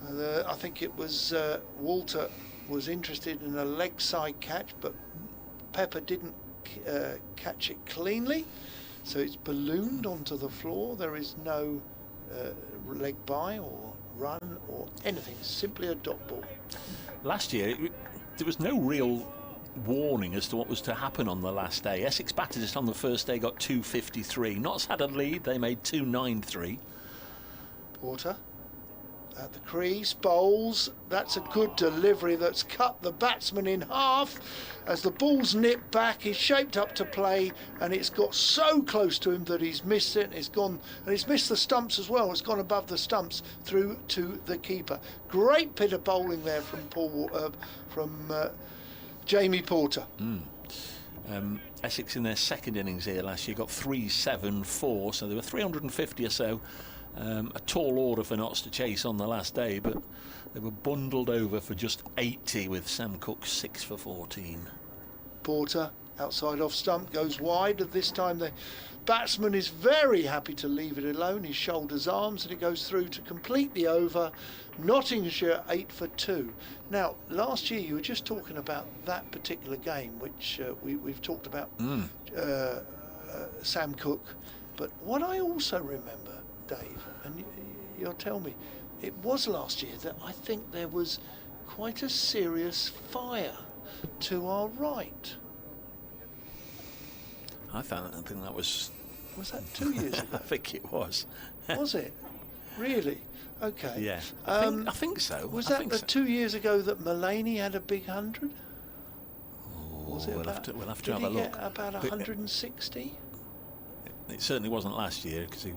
I think it was Walter was interested in a leg side catch, but Pepper didn't catch it cleanly, so it's ballooned onto the floor. There is no leg by or run or anything, simply a dot ball. Last year there was no real warning as to what was to happen on the last day. Essex batted just on the first day, got 253. Notts had a lead, they made 293. Porter at the crease, bowls. That's a good delivery that's cut the batsman in half. As the ball's nipped back, he's shaped up to play, and it's got so close to him that he's missed it. It's gone, and he's missed the stumps as well. It's gone above the stumps through to the keeper. Great bit of bowling there from Jamie Porter. Essex in their second innings here last year got 374, so there were 350 or so. A tall order for Notts to chase on the last day, but they were bundled over for just 80 with Sam Cook 6 for 14. Porter outside off stump goes wide. At this time the batsman is very happy to leave it alone. He shoulders arms and it goes through to complete the over. Nottinghamshire 8 for 2. Now last year you were just talking about that particular game, which we've talked about Sam Cook, but what I also remember, Dave, and you'll tell me, it was last year that I think there was quite a serious fire to our right. I think that was... Was that 2 years ago? I think it was. Was it? Really? Okay. Yeah. I think so. Was that 2 years ago that Mulaney had a big 100? Was it we'll have to have a look. Did he get about 160? It certainly wasn't last year because he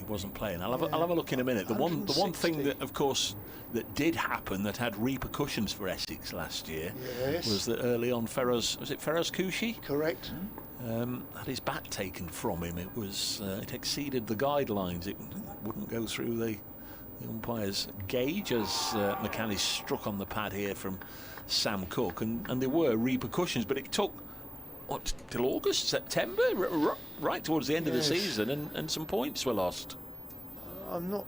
wasn't playing. I'll have a look in a minute. The one thing that, of course, that did happen that had repercussions for Essex last year was that early on Feroz Koushi? Correct. Had his bat taken from him. It exceeded the guidelines. It wouldn't go through the umpire's gauge as McCann is struck on the pad here from Sam Cook, and there were repercussions, but it took till August, September, right towards the end of the season, and some points were lost. I'm not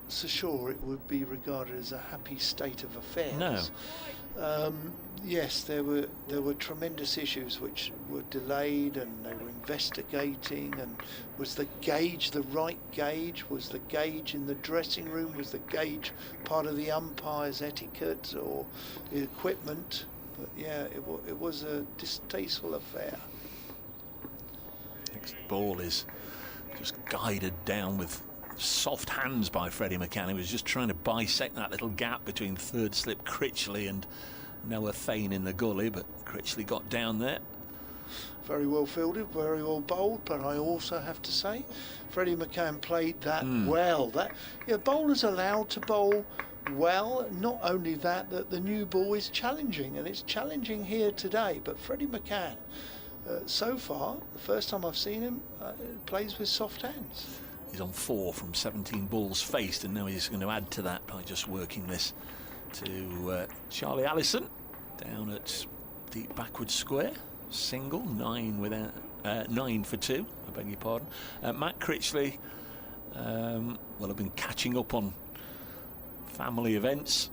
so sure it would be regarded as a happy state of affairs. No. Yes, there were tremendous issues which were delayed, and they were investigating. And was the gauge the right gauge? Was the gauge in the dressing room? Was the gauge part of the umpire's etiquette or the equipment? But yeah, it was a distasteful affair. Next ball is just guided down with soft hands by Freddie McCann. He was just trying to bisect that little gap between third slip Critchley and Noah Fane in the gully, but Critchley got down there. Very well fielded, very well bowled, but I also have to say Freddie McCann played that well. Bowlers allowed to bowl well. Not only that the new ball is challenging, and it's challenging here today, but Freddie McCann so far, the first time I've seen him, plays with soft hands. He's on 4 from 17 balls faced, and now he's going to add to that by just working this to Charlie Allison down at deep backward square, single, 9 for 2, I beg your pardon. Matt Critchley will have been catching up on family events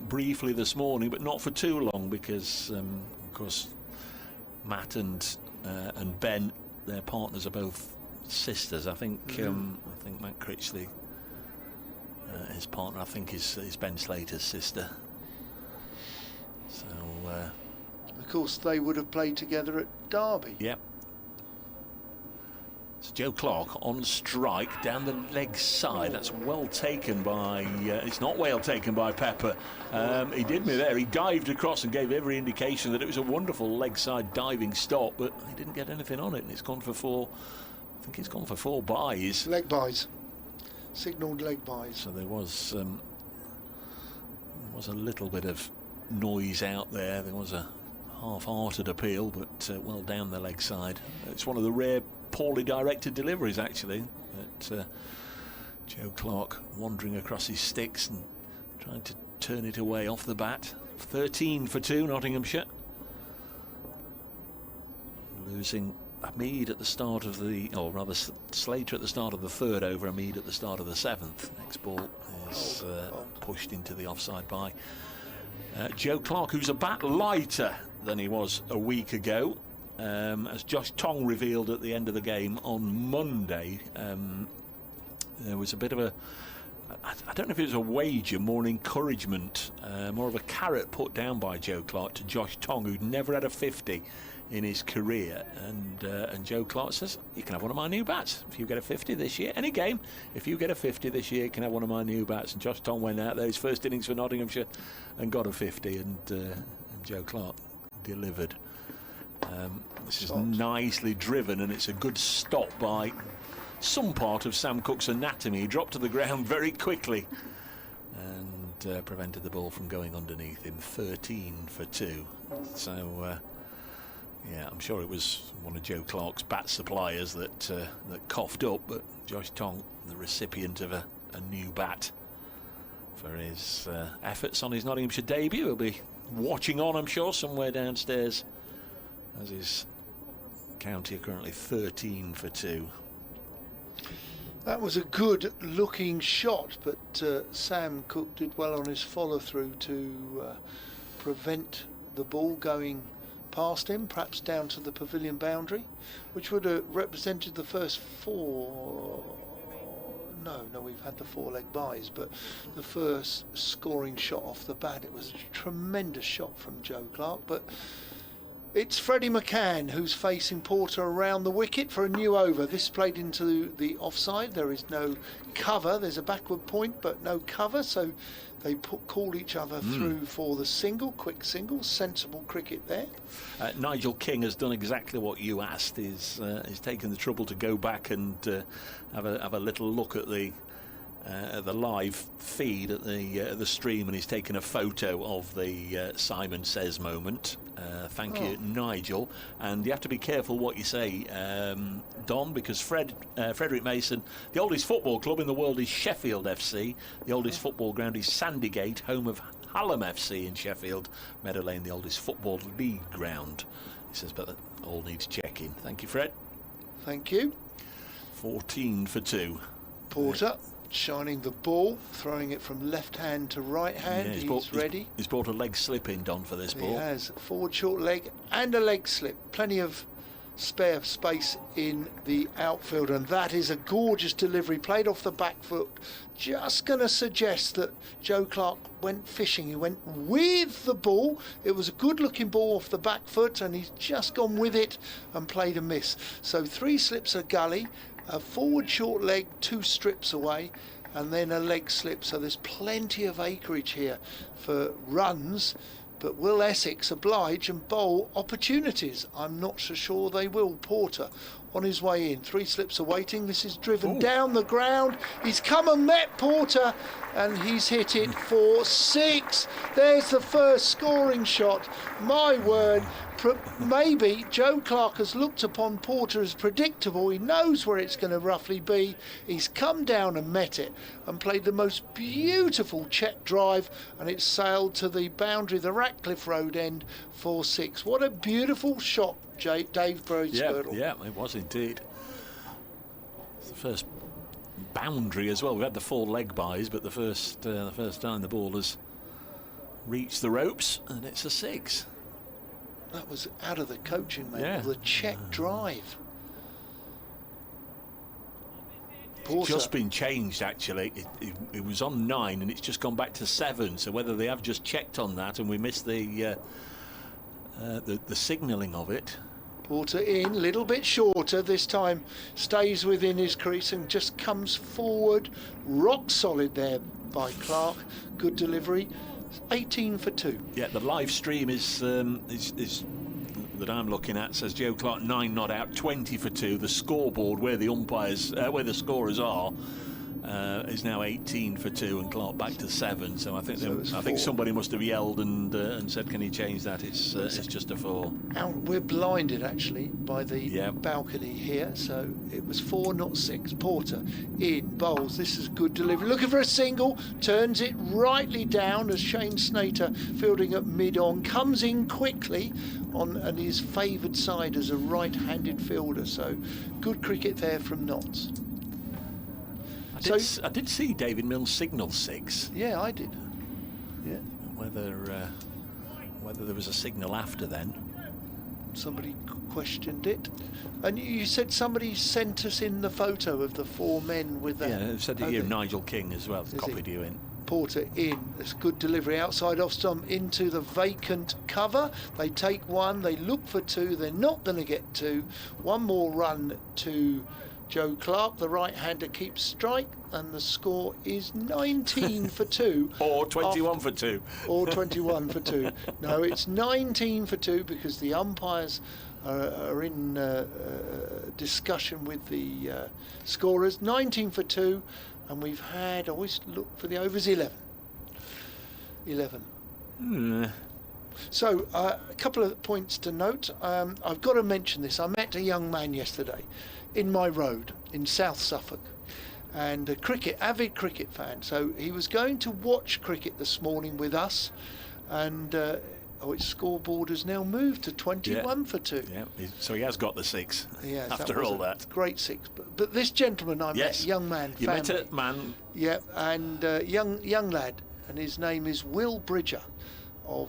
briefly this morning, but not for too long, because of course Matt and Ben, their partners, are both sisters. I think Matt Critchley, his partner, I think is Ben Slater's sister. So of course they would have played together at Derby. Yep. So Joe Clark on strike down the leg side. That's well taken by. It's not well taken by Pepper. He did me there. He dived across and gave every indication that it was a wonderful leg side diving stop, but he didn't get anything on it, and it's gone for 4. I think it's gone for 4 buys. Leg buys. Signalled leg buys. So there was a little bit of noise out there. There was a half-hearted appeal, but well down the leg side. It's one of the rare poorly directed deliveries, actually, that Joe Clark wandering across his sticks and trying to turn it away off the bat. 13 for 2, Nottinghamshire. Losing Mead at the start of the, or rather Slater at the start of the 3rd over, Mead at the start of the 7th. Next ball is pushed into the offside by Joe Clark, who's a bat lighter than he was a week ago. As Josh Tong revealed at the end of the game on Monday, there was a bit of a, I don't know if it was a wager, more an encouragement, more of a carrot put down by Joe Clark to Josh Tong, who'd never had a 50 in his career, and Joe Clark says, you can have one of my new bats if you get a 50 this year, any game, if you get a 50 this year, you can have one of my new bats. And Josh Tong went out there, his first innings for Nottinghamshire, and got a 50, and Joe Clark delivered. This is nicely driven, and it's a good stop by some part of Sam Cook's anatomy. He dropped to the ground very quickly and prevented the ball from going underneath him. 13 for 2. So yeah, I'm sure it was one of Joe Clark's bat suppliers that coughed up, but Josh Tong, the recipient of a new bat for his efforts on his Nottinghamshire debut, will be watching on, I'm sure, somewhere downstairs, as his county are currently 13 for 2. That was a good looking shot, but Sam Cook did well on his follow through to prevent the ball going past him, perhaps down to the pavilion boundary, which would have represented the first 4. No, we've had the 4 leg buys, but the first scoring shot off the bat. It was a tremendous shot from Joe Clark, but it's Freddie McCann who's facing Porter around the wicket for a new over. This played into the offside. There is no cover. There's a backward point, but no cover, so they call each other through for the single, quick single. Sensible cricket there. Nigel King has done exactly what you asked. He's taken the trouble to go back and have a little look at the live feed at the stream, and he's taken a photo of the Simon Says moment. Thank you, Nigel. And you have to be careful what you say, Don, because Frederick Mason, the oldest football club in the world is Sheffield FC. The oldest football ground is Sandygate, home of Hallam FC in Sheffield. Meadow Lane, the oldest football league ground. He says, but that all needs checking. Thank you, Fred. Thank you. 14 for 2. Porter shining the ball, throwing it from left hand to right hand. Yeah, he's ready. He's brought a leg slip in, Don, for this ball. He has. Forward short leg and a leg slip. Plenty of spare space in the outfield, and that is a gorgeous delivery, played off the back foot. Just going to suggest that Joe Clark went fishing. He went with the ball. It was a good looking ball off the back foot, and he's just gone with it and played a miss. So 3 slips a gully, a forward short leg 2 strips away, and then a leg slip. So there's plenty of acreage here for runs, but will Essex oblige and bowl opportunities? I'm not so sure they will. Porter on his way in, 3 slips awaiting. This is driven down the ground. He's come and met Porter, and he's hit it for 6. There's the first scoring shot. My word. Maybe Joe Clark has looked upon Porter as predictable. He knows where it's going to roughly be. He's come down and met it and played the most beautiful check drive, and it's sailed to the boundary, the Ratcliffe Road end for 6. What a beautiful shot, Dave Bracegirdle. Yeah, it was indeed. It's the first boundary as well. We've had the 4 leg buys, but the first time the ball has reached the ropes, and it's a 6. That was out of the coaching manual. Yeah. The check drive. It's Porter. just been changed, actually. It was on 9, and it's just gone back to 7. So whether they have just checked on that, and we missed the signalling of it. Porter in, a little bit shorter this time, stays within his crease and just comes forward. Rock solid there by Clark. Good delivery. 18 for 2. Yeah, the live stream is that I'm looking at says Joe Clark 9 not out, 20 for 2. The scoreboard where the umpires, where the scorers are, is now 18 for 2, and Clark back to 7. So I think somebody must have yelled and said, "Can you change that? It's just a 4." We're blinded actually by the balcony here, so it was 4, not 6. Porter in, bowls. This is good delivery. Looking for a single, turns it rightly down as Shane Snater, fielding at mid-on, comes in quickly on and is favoured side as a right-handed fielder. So good cricket there from Notts. I did see David Mills signal 6. Yeah, I did. Yeah. Whether there was a signal after then. Somebody questioned it. And you said somebody sent us in the photo of the 4 men with the... Yeah, they said that you, Nigel King as well, copied you in. Porter in. It's good delivery outside off stump into the vacant cover. They take 1, they look for 2, they're not going to get 2. 1 more run to Joe Clark, the right-hander, keeps strike, and the score is 19 for 2. Or 21 for 2. Or 21 for 2. No, it's 19 for 2 because the umpires are in discussion with the scorers. 19 for 2, and we've had, always look for the overs, 11. 11. So, a couple of points to note. I've got to mention this. I met a young man yesterday in my road in South Suffolk, and a avid cricket fan. So he was going to watch cricket this morning with us, and its scoreboard has now moved to 21 for 2. Yeah, so he has got the 6 after that all that. Great 6. But this gentleman I met, young man, you family, met a man. Yeah, and young lad, and his name is Will Bridger of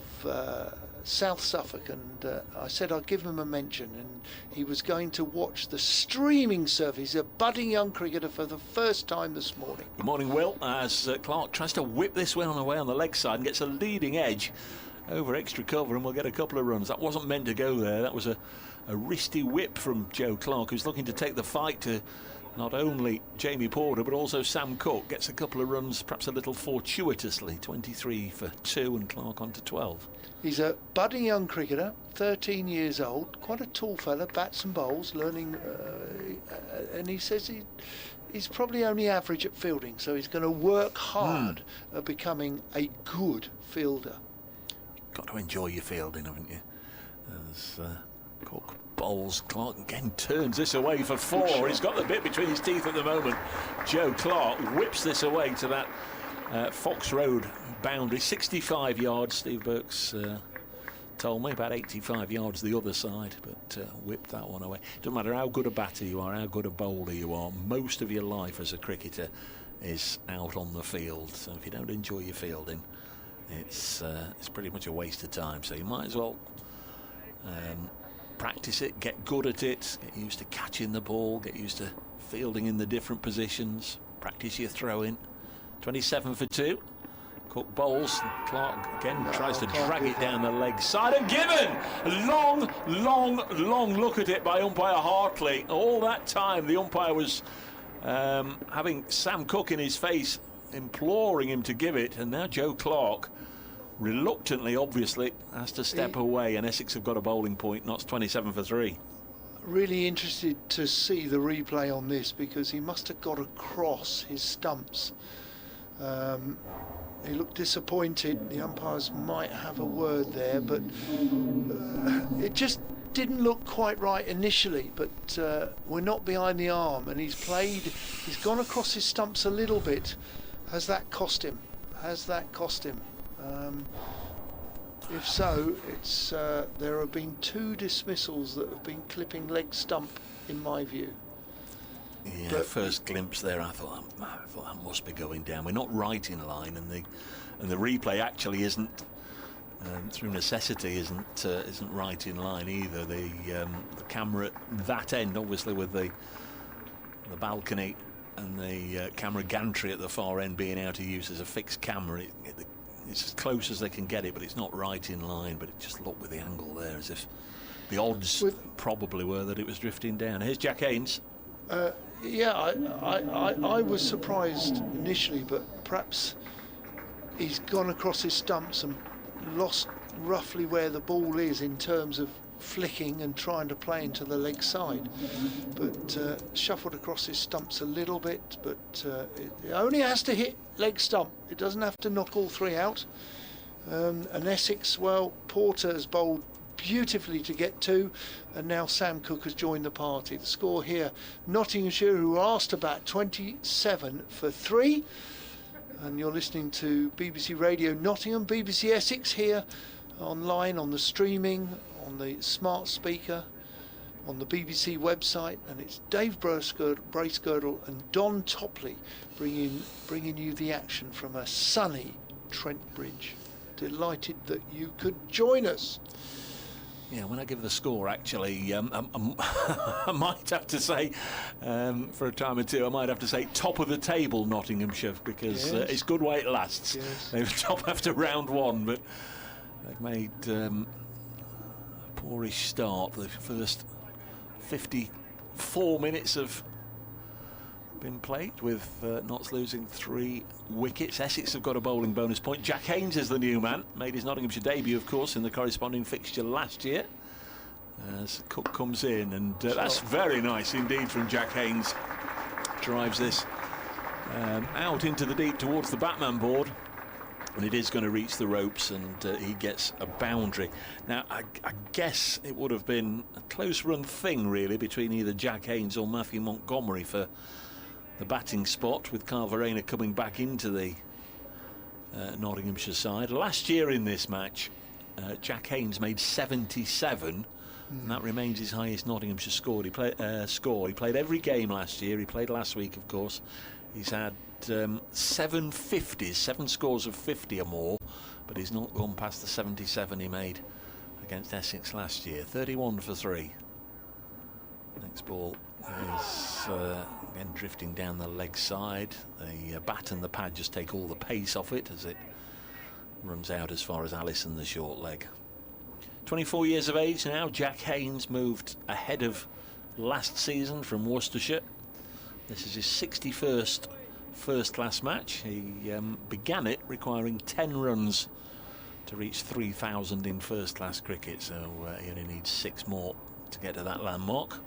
South Suffolk, and I said I'd give him a mention, and he was going to watch the streaming service. He's a budding young cricketer for the first time this morning. Good morning, Will, as Clark tries to whip this one away on the leg side and gets a leading edge over extra cover, and we'll get a couple of runs. That wasn't meant to go there. That was a wristy whip from Joe Clark, who's looking to take the fight to not only Jamie Porter but also Sam Cook. Gets a couple of runs, perhaps a little fortuitously. 23 for 2, and Clark on to 12. He's a budding young cricketer, 13 years old, quite a tall fella, bats and bowls, learning, and he says he's probably only average at fielding, so he's going to work hard at becoming a good fielder. Got to enjoy your fielding, haven't you? As Cook bowls, Clark again turns this away for 4. He's got the bit between his teeth at the moment. Joe Clark whips this away to that Fox Road boundary, 65 yards. Steve Burke's told me about 85 yards the other side, but whipped that one away. Doesn't matter how good a batter you are, how good a bowler you are, most of your life as a cricketer is out on the field. So if you don't enjoy your fielding, it's pretty much a waste of time. So you might as well practice it, get good at it, get used to catching the ball, get used to fielding in the different positions, practice your throwing. 27 for 2. Cook bowls. Clark again tries to drag it down the leg side, and given long look at it by umpire Hartley. All that time the umpire was having Sam Cook in his face, imploring him to give it, and now Joe Clark reluctantly, obviously, has to step away, and Essex have got a bowling point. Notts 27 for 3. Really interested to see the replay on this, because he must have got across his stumps. He looked disappointed. The umpires might have a word there, but it just didn't look quite right initially. But we're not behind the arm, and he's gone across his stumps a little bit. Has that cost him? If so, it's there have been 2 dismissals that have been clipping leg stump, in my view. Yeah, but first glimpse there, I thought that must be going down. We're not right in line, and the replay actually isn't through necessity isn't right in line either. The camera at that end, obviously with the balcony and the camera gantry at the far end being out of use as a fixed camera, it's as close as they can get it, but it's not right in line. But it just looked with the angle there as if the odds probably were that it was drifting down. Here's Jack Haynes. Yeah, I was surprised initially, but perhaps he's gone across his stumps and lost roughly where the ball is in terms of flicking and trying to play into the leg side, but shuffled across his stumps a little bit, but it only has to hit leg stump, it doesn't have to knock all three out. And Essex, well, Porter has bowled beautifully to get two, and now Sam Cook has joined the party. The score here, Nottinghamshire, who are asked to bat 27 for 3, and you're listening to BBC Radio Nottingham, BBC Essex here online, on the streaming, on the smart speaker, on the BBC website, and it's Dave Bracegirdle and Don Topley bringing you the action from a sunny Trent Bridge. Delighted that you could join us. Yeah, when I give the score, actually, I might have to say, for a time or two, I might have to say top of the table Nottinghamshire, because it's good while it lasts. Yes. They were top after round one, but they've made a poorish start. The first 54 minutes have been played with Notts losing 3 wickets. Essex have got a bowling bonus point. Jack Haynes is the new man, made his Nottinghamshire debut, of course, in the corresponding fixture last year, as Cook comes in, and that's very nice indeed from Jack Haynes. Drives this out into the deep towards the batman board, and it is going to reach the ropes, and he gets a boundary. Now, I guess it would have been a close run thing really between either Jack Haynes or Matthew Montgomery for the batting spot, with Carl Verena coming back into the Nottinghamshire side. Last year in this match, Jack Haynes made 77, and that remains his highest Nottinghamshire score. He played every game last year. He played last week, of course. He's had 7 50s, 7 scores of 50 or more, but he's not gone past the 77 he made against Essex last year. 31 for 3. Next ball is again drifting down the leg side. The bat and the pad just take all the pace off it as it runs out as far as Allison, the short leg. 24 years of age now. Jack Haynes moved ahead of last season from Worcestershire. This is his 61st first-class match. He began it requiring 10 runs to reach 3,000 in first-class cricket, so he only needs 6 more to get to that landmark.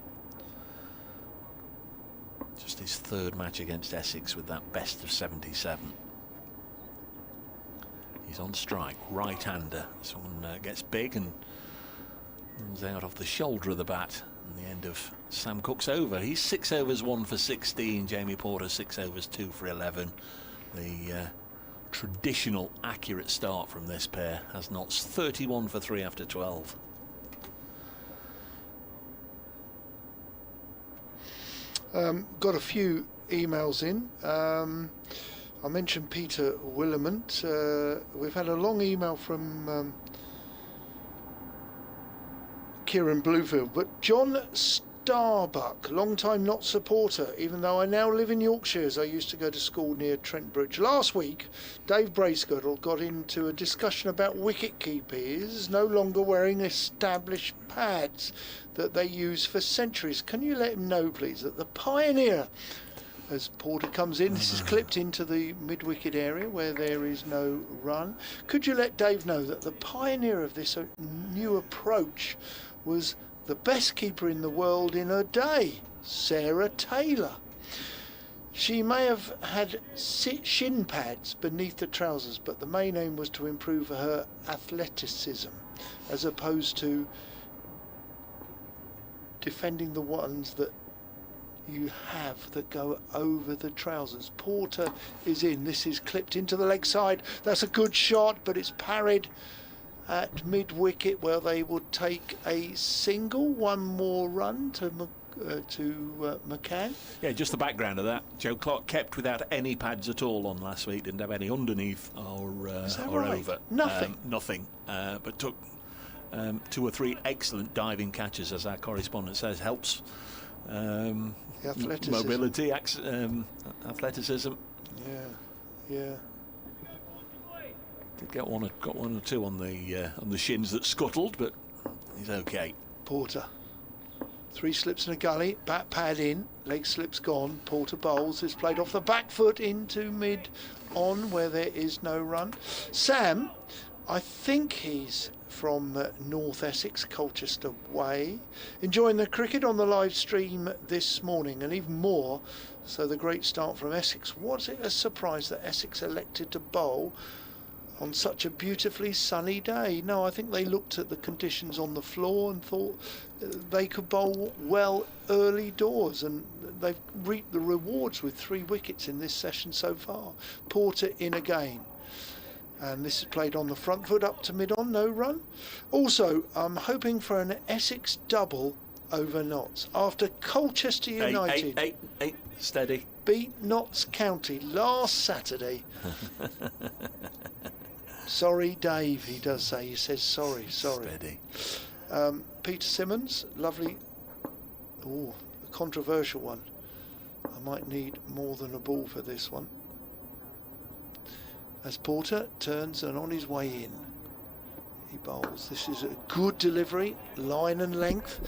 Just his 3rd match against Essex with that best of 77. He's on strike, right-hander. This one gets big and runs out off the shoulder of the bat. And the end of Sam Cook's over. He's 6 overs 1 for 16. Jamie Porter 6 overs 2 for 11. The traditional accurate start from this pair has Notts 31 for 3 after 12. Got a few emails in. I mentioned Peter Willamant. We've had a long email from Kieran Bluefield, but John Starbuck, long-time Notts supporter, even though I now live in Yorkshire, as I used to go to school near Trent Bridge. Last week, Dave Bracegirdle got into a discussion about wicket keepers no longer wearing established pads that they use for centuries. Can you let him know, please, that the pioneer, as Porter comes in, this is clipped into the mid-wicket area where there is no run. Could you let Dave know that the pioneer of this new approach was the best keeper in the world in her day, Sarah Taylor? She may have had shin pads beneath the trousers, but the main aim was to improve her athleticism, as opposed to defending the ones that you have that go over the trousers. Porter is in. This is clipped into the leg side. That's a good shot, but it's parried at mid-wicket, where they would take a single. One more run to McCann. Yeah, just the background of that. Joe Clark kept without any pads at all on last week. Didn't have any underneath or right? over. Nothing. Nothing. But took 2 or 3 excellent diving catches, as our correspondent says. Helps The athleticism. mobility, athleticism. Yeah. Did got one or two on the shins that scuttled, but he's okay. Porter. 3 slips in a gully, back pad in, leg slips gone. Porter bowls. It's played off the back foot into mid-on where there is no run. Sam, I think he's from North Essex, Colchester way, enjoying the cricket on the live stream this morning, and even more so the great start from Essex. Was it a surprise that Essex elected to bowl on such a beautifully sunny day? No, I think they looked at the conditions on the floor and thought they could bowl well early doors, and they've reaped the rewards with 3 wickets in this session so far. Porter in again. And this is played on the front foot up to mid-on, no run. Also, I'm hoping for an Essex double over Notts. After Colchester United Eight, steady. beat Notts County last Saturday. Sorry, Dave, he does say. He says sorry. Steady. Peter Simmons, lovely. Oh, a controversial one. I might need more than a ball for this one. As Porter turns and on his way in, he bowls. This is a good delivery, line and length.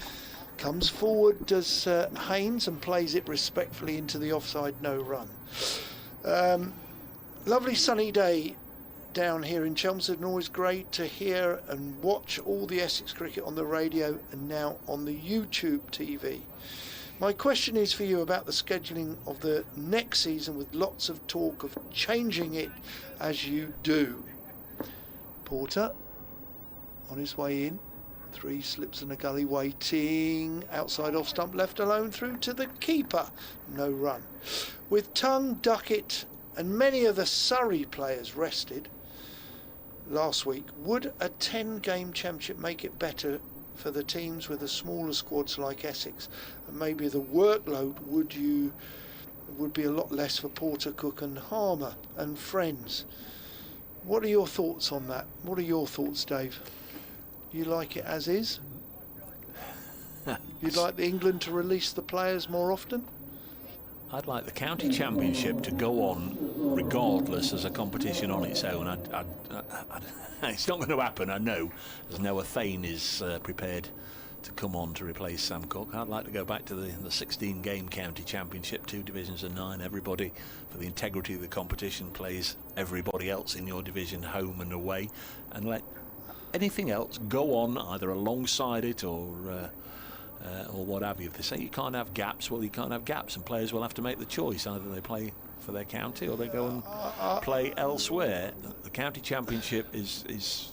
Comes forward, does Haynes, and plays it respectfully into the offside, no run. Lovely sunny day down here in Chelmsford, and always great to hear and watch all the Essex cricket on the radio and now on the YouTube TV. My question is for you about the scheduling of the next season, with lots of talk of changing it as you do. Porter on his way in, 3 slips in a gully waiting, outside off stump left alone through to the keeper, no run. With Tongue, Duckett and many of the Surrey players rested last week, would a 10-game championship make it better for the teams with the smaller squads like Essex, and maybe the workload would be a lot less for Porter, Cook and Harmer and friends? What are your thoughts on that? What are your thoughts, Dave? You like it as is? You'd like England to release the players more often? I'd like the county championship to go on regardless as a competition on its own. It's not going to happen, I know, as Noah Thane is prepared to come on to replace Sam Cook. I'd like to go back to the 16-game county championship, 2 divisions of 9. Everybody, for the integrity of the competition, plays everybody else in your division home and away, and let anything else go on either alongside it or what have you. If they say you can't have gaps, well, you can't have gaps, and players will have to make the choice. Either they play for their county or they go and play elsewhere. The county championship is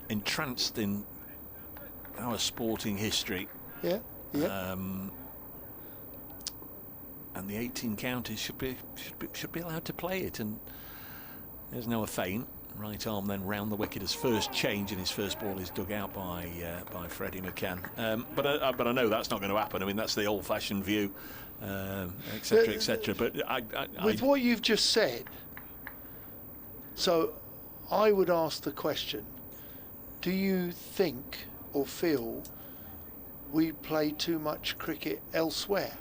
entranced in our sporting history. Yeah. And the 18 counties should be allowed to play it. And there's Noah Thane. Right arm then round the wicket as first change, and his first ball is dug out by Freddie McCann. But I know that's not going to happen. I mean, that's the old-fashioned view, etc., etc. But with what you've just said, so I would ask the question: do you think or feel we play too much cricket elsewhere?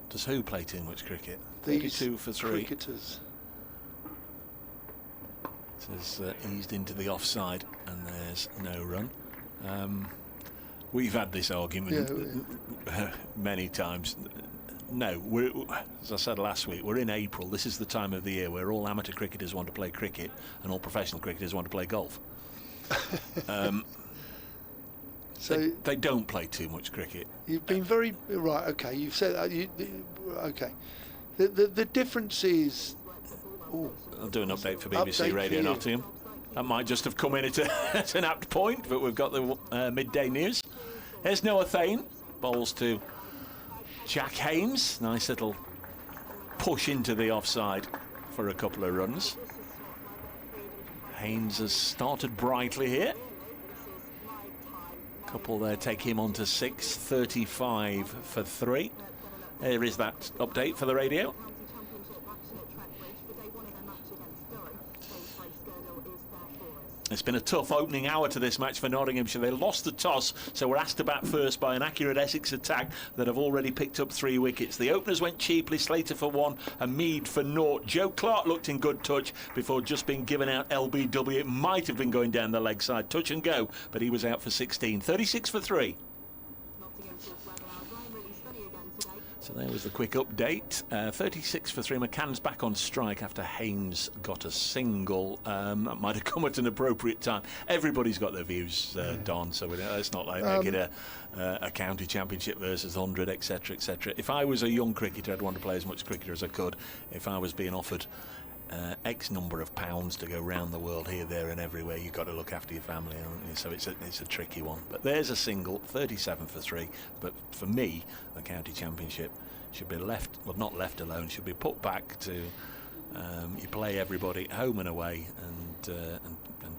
Does who play too much cricket? These 32 for 3. Cricketers. It has eased into the offside, and there's no run. We've had this argument many times. No, as I said last week, we're in April. This is the time of the year where all amateur cricketers want to play cricket and all professional cricketers want to play golf. So they don't play too much cricket. You've been very right. Okay, you've said that. Okay. The difference is. I'll do an update for BBC Radio Nottingham. That might just have come in at an apt point, but we've got the midday news. Here's Noah Thane, bowls to Jack Haynes. Nice little push into the offside for a couple of runs. Haynes has started brightly here. Couple there take him on to 6, 35 for 3. There is that update for the radio. It's been a tough opening hour to this match for Nottinghamshire. They lost the toss, so were asked to bat first by an accurate Essex attack that have already picked up 3 wickets. The openers went cheaply, Slater for 1 and Mead for 0. Joe Clark looked in good touch before just being given out LBW. It might have been going down the leg side, touch and go, but he was out for 16. 36 for 3. So there was the quick update. 36 for 3. McCann's back on strike after Haynes got a single. That might have come at an appropriate time. Everybody's got their views, Don, so it's not like they get a county championship versus 100, etc, etc. If I was a young cricketer, I'd want to play as much cricket as I could. If I was being offered X number of pounds to go round the world here, there and everywhere, you've got to look after your family, haven't you? So it's a tricky one. But there's a single, 37 for 3. But for me, the county championship should be left, well, not left alone, should be put back to you play everybody home and away and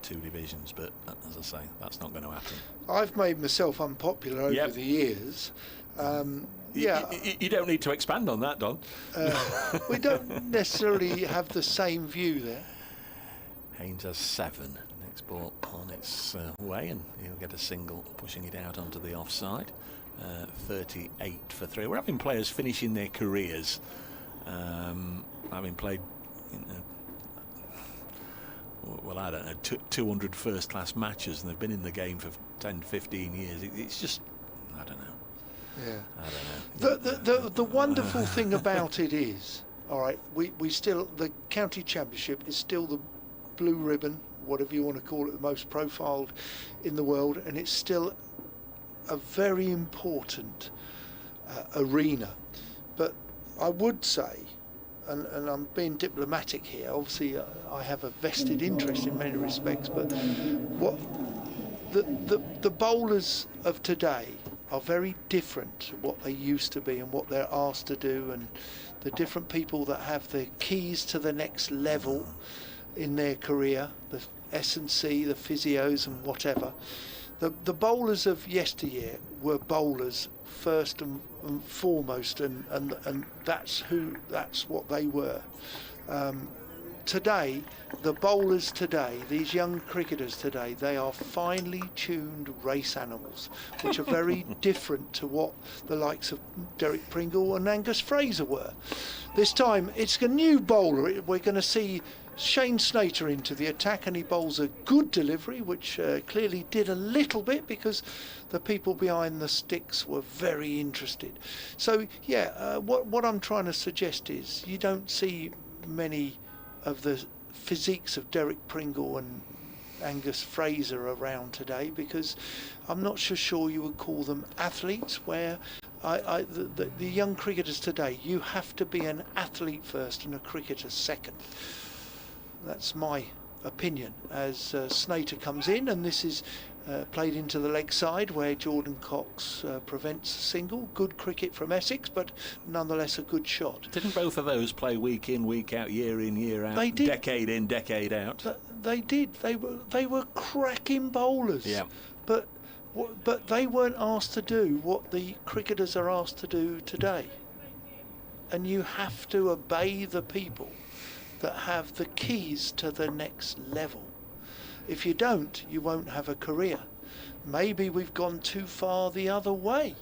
2 divisions. But as I say, that's not going to happen. I've made myself unpopular over the years. You don't need to expand on that, Don. We don't necessarily have the same view there. Haynes has 7. Next ball on its way, and he'll get a single, pushing it out onto the offside. 38 for 3. We're having players finishing their careers, having played, well, I don't know, 200 first-class matches, and they've been in the game for 10, 15 years. It's just, I don't know. Yeah. I don't know. The wonderful thing about it is, all right, we still, the county championship is still the blue ribbon, whatever you want to call it, the most profiled in the world, and it's still a very important arena. But I would say, and I'm being diplomatic here, obviously I have a vested interest in many respects, but what the bowlers of today are very different to what they used to be and what they're asked to do, and the different people that have the keys to the next level in their career, the S&C, the physios and whatever. The bowlers of yesteryear were bowlers first and foremost, and that's what they were. Today, the bowlers today, these young cricketers today, they are finely tuned race animals, which are very different to what the likes of Derek Pringle and Angus Fraser were. This time, it's a new bowler. We're going to see Shane Snater into the attack, and he bowls a good delivery, which clearly did a little bit because the people behind the sticks were very interested. So, yeah, what I'm trying to suggest is you don't see many of the physiques of Derek Pringle and Angus Fraser around today, because I'm not so sure you would call them athletes, where the young cricketers today, you have to be an athlete first and a cricketer second. That's my opinion. As Snater comes in, and this is played into the leg side where Jordan Cox prevents a single. Good cricket from Essex, but nonetheless a good shot. Didn't both of those play week in, week out, year in, year out, they did. Decade in, decade out? They did. They were cracking bowlers. Yeah. But they weren't asked to do what the cricketers are asked to do today. And you have to obey the people that have the keys to the next level. If you don't, you won't have a career. Maybe we've gone too far the other way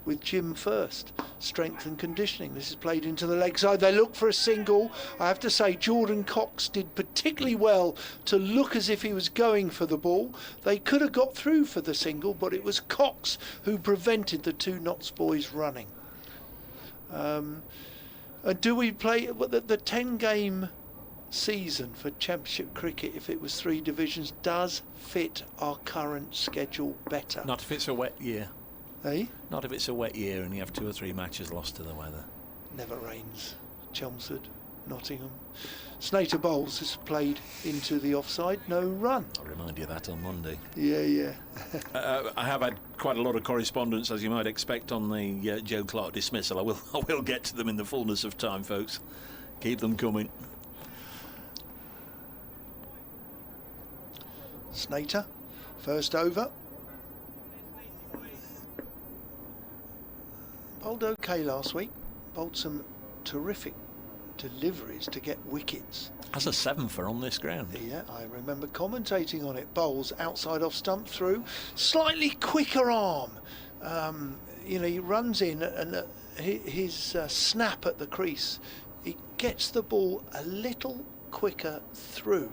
with Jim First, strength and conditioning. This is played into the leg side. They look for a single. I have to say Jordan Cox did particularly well to look as if he was going for the ball. They could have got through for the single, but it was Cox who prevented the 2 Notts boys running. Do we play the 10-game season for Championship cricket, if it was 3 divisions, does fit our current schedule better? Not if it's a wet year. Eh? Not if it's a wet year and you have 2 or 3 matches lost to the weather. Never rains. Chelmsford, Nottingham. Snater bowls is played into the offside, no run. I'll remind you of that on Monday. Yeah. I have had quite a lot of correspondence, as you might expect, on the Joe Clark dismissal. I will get to them in the fullness of time, folks. Keep them coming. Snater, first over. bowled okay last week. Bowled some terrific deliveries to get wickets. As a 7-for on this ground. Yeah, I remember commentating on it. Bowls outside off stump through, slightly quicker arm. He runs in and his snap at the crease, he gets the ball a little quicker through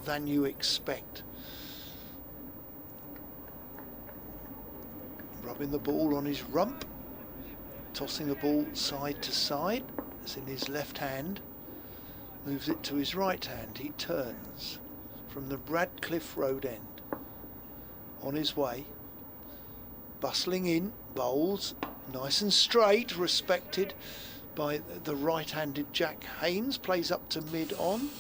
than you expect. Rubbing the ball on his rump, tossing the ball side to side. It's in his left hand, moves it to his right hand. He turns from the Radcliffe Road end, on his way, bustling in, bowls nice and straight, respected by the right-handed Jack Haynes, plays up to mid-on.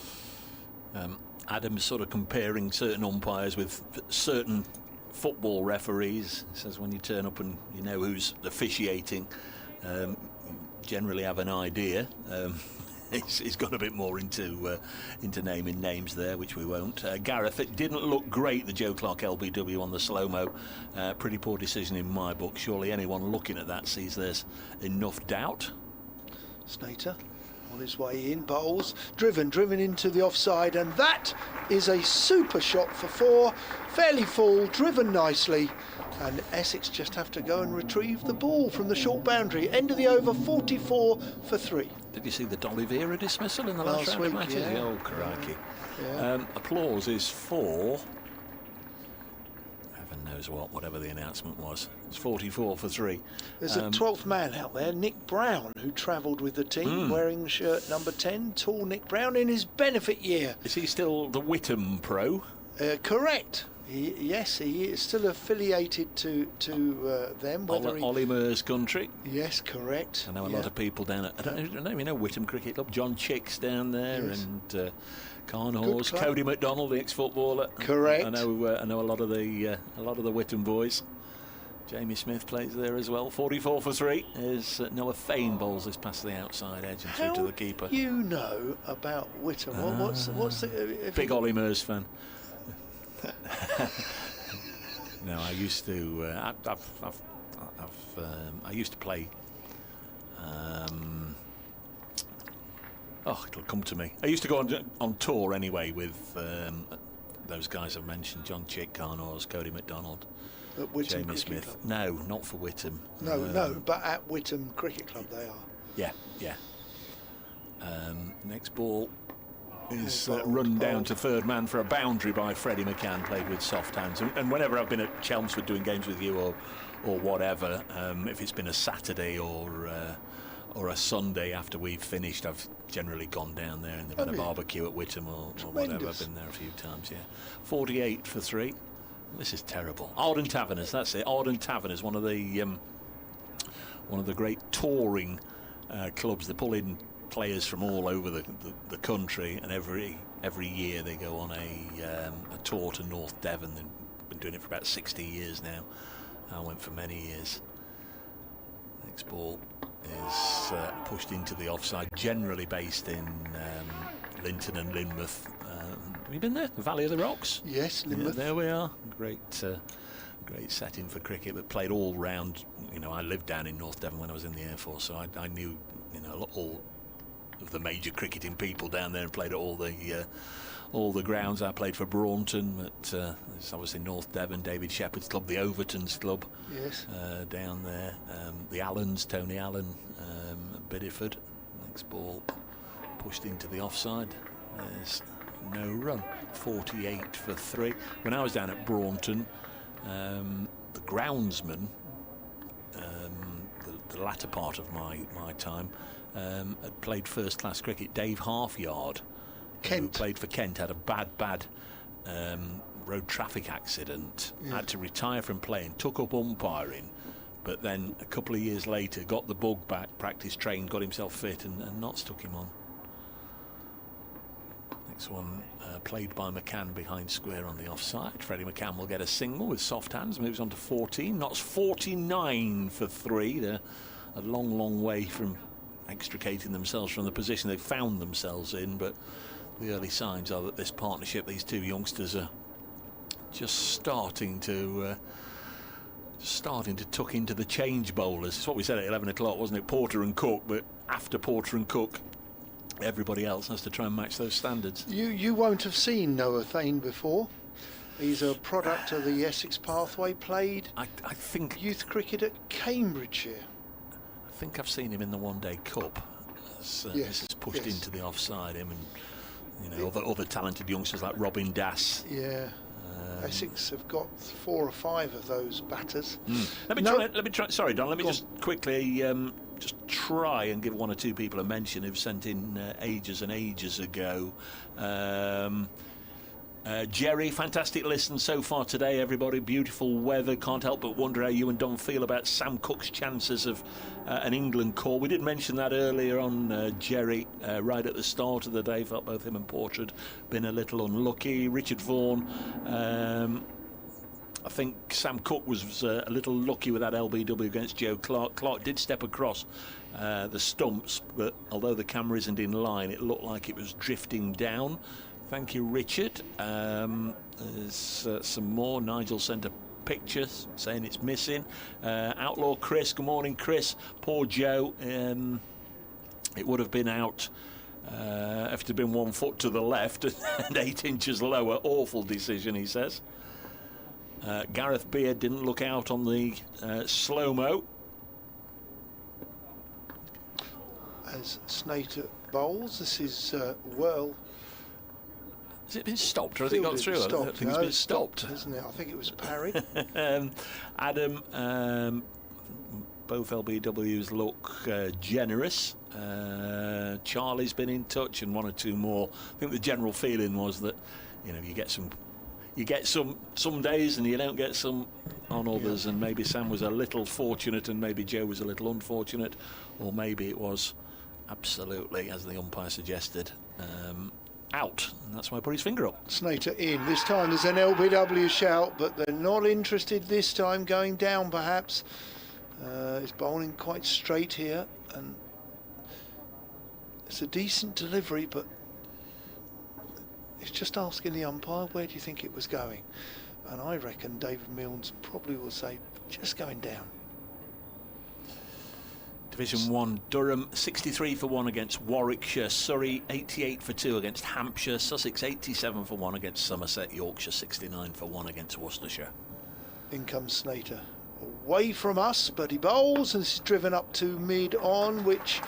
Adam's sort of comparing certain umpires with certain football referees. He says when you turn up and you know who's officiating, you generally have an idea. He's got a bit more into naming names there, which we won't. Gareth, it didn't look great, the Joe Clark LBW on the slow-mo. Pretty poor decision in my book. Surely anyone looking at that sees there's enough doubt. Snater on his way in, bowls, driven into the offside, and that is a super shot for 4, fairly full, driven nicely, and Essex just have to go and retrieve the ball from the short boundary. End of the over, 44 for 3. Did you see the D'Oliveira dismissal in the last round week, of matches? yeah. Oh, crikey. Yeah. Applause is for heaven knows whatever the announcement was. It's 44 for 3. There's a 12th man out there, Nick Brown, who travelled with the team, wearing shirt number 10, tall Nick Brown, in his benefit year. Is he still the Whittam pro? Correct. Yes, he is still affiliated to them. Ollie Murr's country. Yes, correct. I know a lot of people down at, I don't even know Whittam Cricket Club. John Chick's down there, yes. And Carnhorse, Cody McDonald, the ex-footballer. Correct. I know a lot of the Whittam boys. Jamie Smith plays there as well. 44 for 3 is Noah Fane bowls this past the outside edge and through to the keeper. How do you know about Whittam? What's the big Ollie Murrs fan? No, I used to. I used to play. It'll come to me. I used to go on tour anyway with those guys I've mentioned: John Chick, Carnors, Cody McDonald, Jamie Smith. Club. No, not for Whittam. No, but at Whittam Cricket Club they are. Yeah. Next ball is run down to third man for a boundary by Freddie McCann, played with soft hands. And whenever I've been at Chelmsford doing games with you or whatever, if it's been a Saturday or a Sunday after we've finished, I've generally gone down there and they've had a barbecue at Whittam or whatever. I've been there a few times, yeah. 48 for 3. This is terrible. Arden Taverners, that's it. Arden Taverners, one of the great touring clubs. They pull in players from all over the country, and every year they go on a tour to North Devon. They've been doing it for about 60 years now. I went for many years. Next ball is pushed into the offside, generally based in Linton and Lynmouth. Have you been there? The Valley of the Rocks? Yes, Lynmouth. Yeah, there we are. Great setting for cricket, but played all round. I lived down in North Devon when I was in the Air Force, so I knew all of the major cricketing people down there and played at all the grounds. I played for Braunton, at obviously North Devon, David Shepherd's club, the Overton's club, yes, down there, the Allens, Tony Allen, at Bideford. Next ball pushed into the offside. There's no run. 48 for 3. When I was down at Braunton, the groundsman, the latter part of my time, had played first-class cricket. Dave Halfyard, who played for Kent, had a bad road traffic accident, had to retire from playing, took up umpiring, but then a couple of years later got the bug back, practice trained, got himself fit, and not stuck him on. Next one played by McCann behind square on the offside. Freddie McCann will get a single with soft hands, moves on to 14, knots 49 for 3. They're a long way from extricating themselves from the position they found themselves in, but the early signs are that this partnership, these two youngsters, are just starting to starting to tuck into the change bowlers. It's what we said at 11 o'clock, wasn't it? Porter and Cook, but after Porter and Cook, everybody else has to try and match those standards. You won't have seen Noah Thane before. He's a product of the Essex pathway, played I think youth cricket at Cambridgeshire. I think I've seen him in the One Day Cup. As, Yes, this is pushed yes. into the offside, him and other talented youngsters like Robin Das. Yeah. Essex have got 4 or 5 of those batters. Let me try. Sorry, Don. Let me just quickly just try and give 1 or 2 people a mention who've sent in ages and ages ago. Jerry, fantastic listen so far today, everybody. Beautiful weather. Can't help but wonder how you and Don feel about Sam Cook's chances of an England call. We did mention that earlier on, Jerry, right at the start of the day. Felt both him and Porter had been a little unlucky. Richard Vaughan, I think Sam Cook was a little lucky with that LBW against Joe Clark. Clark did step across the stumps, but although the camera isn't in line, it looked like it was drifting down. Thank you, Richard. There's some more. Nigel sent a picture saying it's missing. Outlaw Chris, good morning, Chris. Poor Joe. It would have been out if it had been 1 foot to the left and 8 inches lower. Awful decision, he says. Gareth Beard didn't look out on the slow-mo. As Snater bowls, this is well. Has it been stopped or has it got through? I think it's been stopped. Isn't it? I think it was parried. Adam, both LBWs look generous. Charlie's been in touch and 1 or 2 more. I think the general feeling was that you get some days and you don't get some on others, and maybe Sam was a little fortunate and maybe Joe was a little unfortunate, or maybe it was absolutely, as the umpire suggested, out, and that's why I put his finger up. Snater in. This time there's an LBW shout, but they're not interested this time, going down perhaps. He's bowling quite straight here, and it's a decent delivery, but it's just asking the umpire, where do you think it was going? And I reckon David Milnes probably will say, just going down. Division 1, Durham 63 for 1 against Warwickshire, Surrey 88 for 2 against Hampshire, Sussex 87 for 1 against Somerset, Yorkshire 69 for 1 against Worcestershire. In comes Snater. Away from us, but he bowls and is driven up to mid-on, which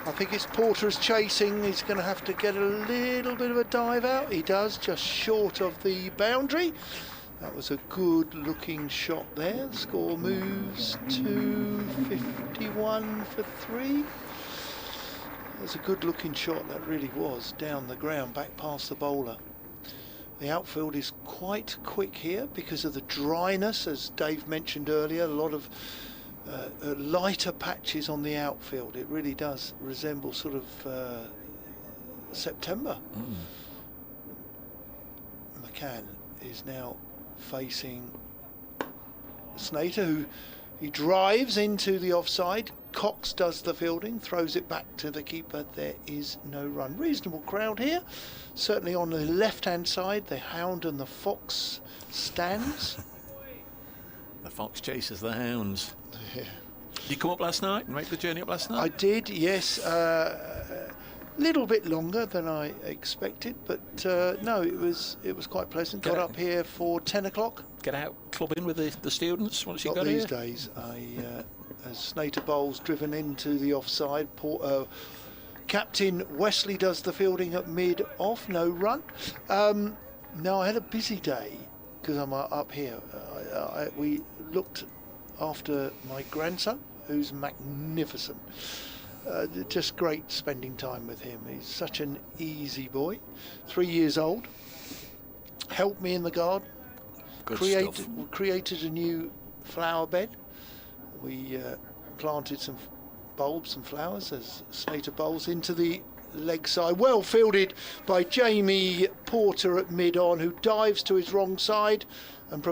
I think it's Porter is chasing. He's going to have to get a little bit of a dive out. He does, just short of the boundary. That was a good looking shot there. The score moves to 51 for 3. It was a good looking shot, that really was, down the ground, back past the bowler. The outfield is quite quick here because of the dryness, as Dave mentioned earlier. A lot of lighter patches on the outfield. It really does resemble sort of September. McCann is now facing Snater, who he drives into the offside. Cox does the fielding, throws it back to the keeper. There is no run. Reasonable crowd here. Certainly on the left-hand side, the Hound and the Fox stands. The Fox chases the Hounds. Yeah. Did you come up last night and make the journey up last night? I did, yes. Little bit longer than I expected, but no, it was quite pleasant. Got up here for 10 o'clock. Get out clubbing with the students once you Not got these here? days. As Snater bowls driven into the offside, Captain Wesley does the fielding at mid-off, no run. No, I had a busy day because I'm up here. We looked after my grandson, who's magnificent. Just great spending time with him. He's such an easy boy. 3 years old. Helped me in the garden. Created a new flower bed. We planted some bulbs and flowers as Snater bowls into the leg side. Well fielded by Jamie Porter at mid-on, who dives to his wrong side and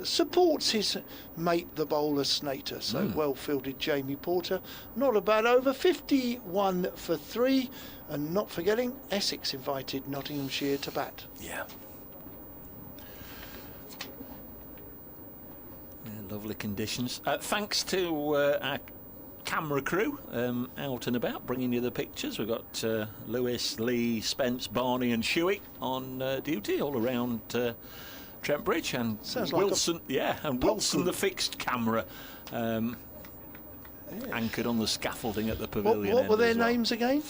supports his mate, the bowler Snater. So well fielded Jamie Porter. Not a bad over. 51 for 3. And not forgetting, Essex invited Nottinghamshire to bat. Yeah. Lovely conditions. Thanks to our camera crew out and about, bringing you the pictures. We've got Lewis, Lee, Spence, Barney and Shuey on duty all around Trent Bridge, and Sounds Wilson, like and Wilson, the fixed camera, anchored on the scaffolding at the pavilion. What were their as well. names again?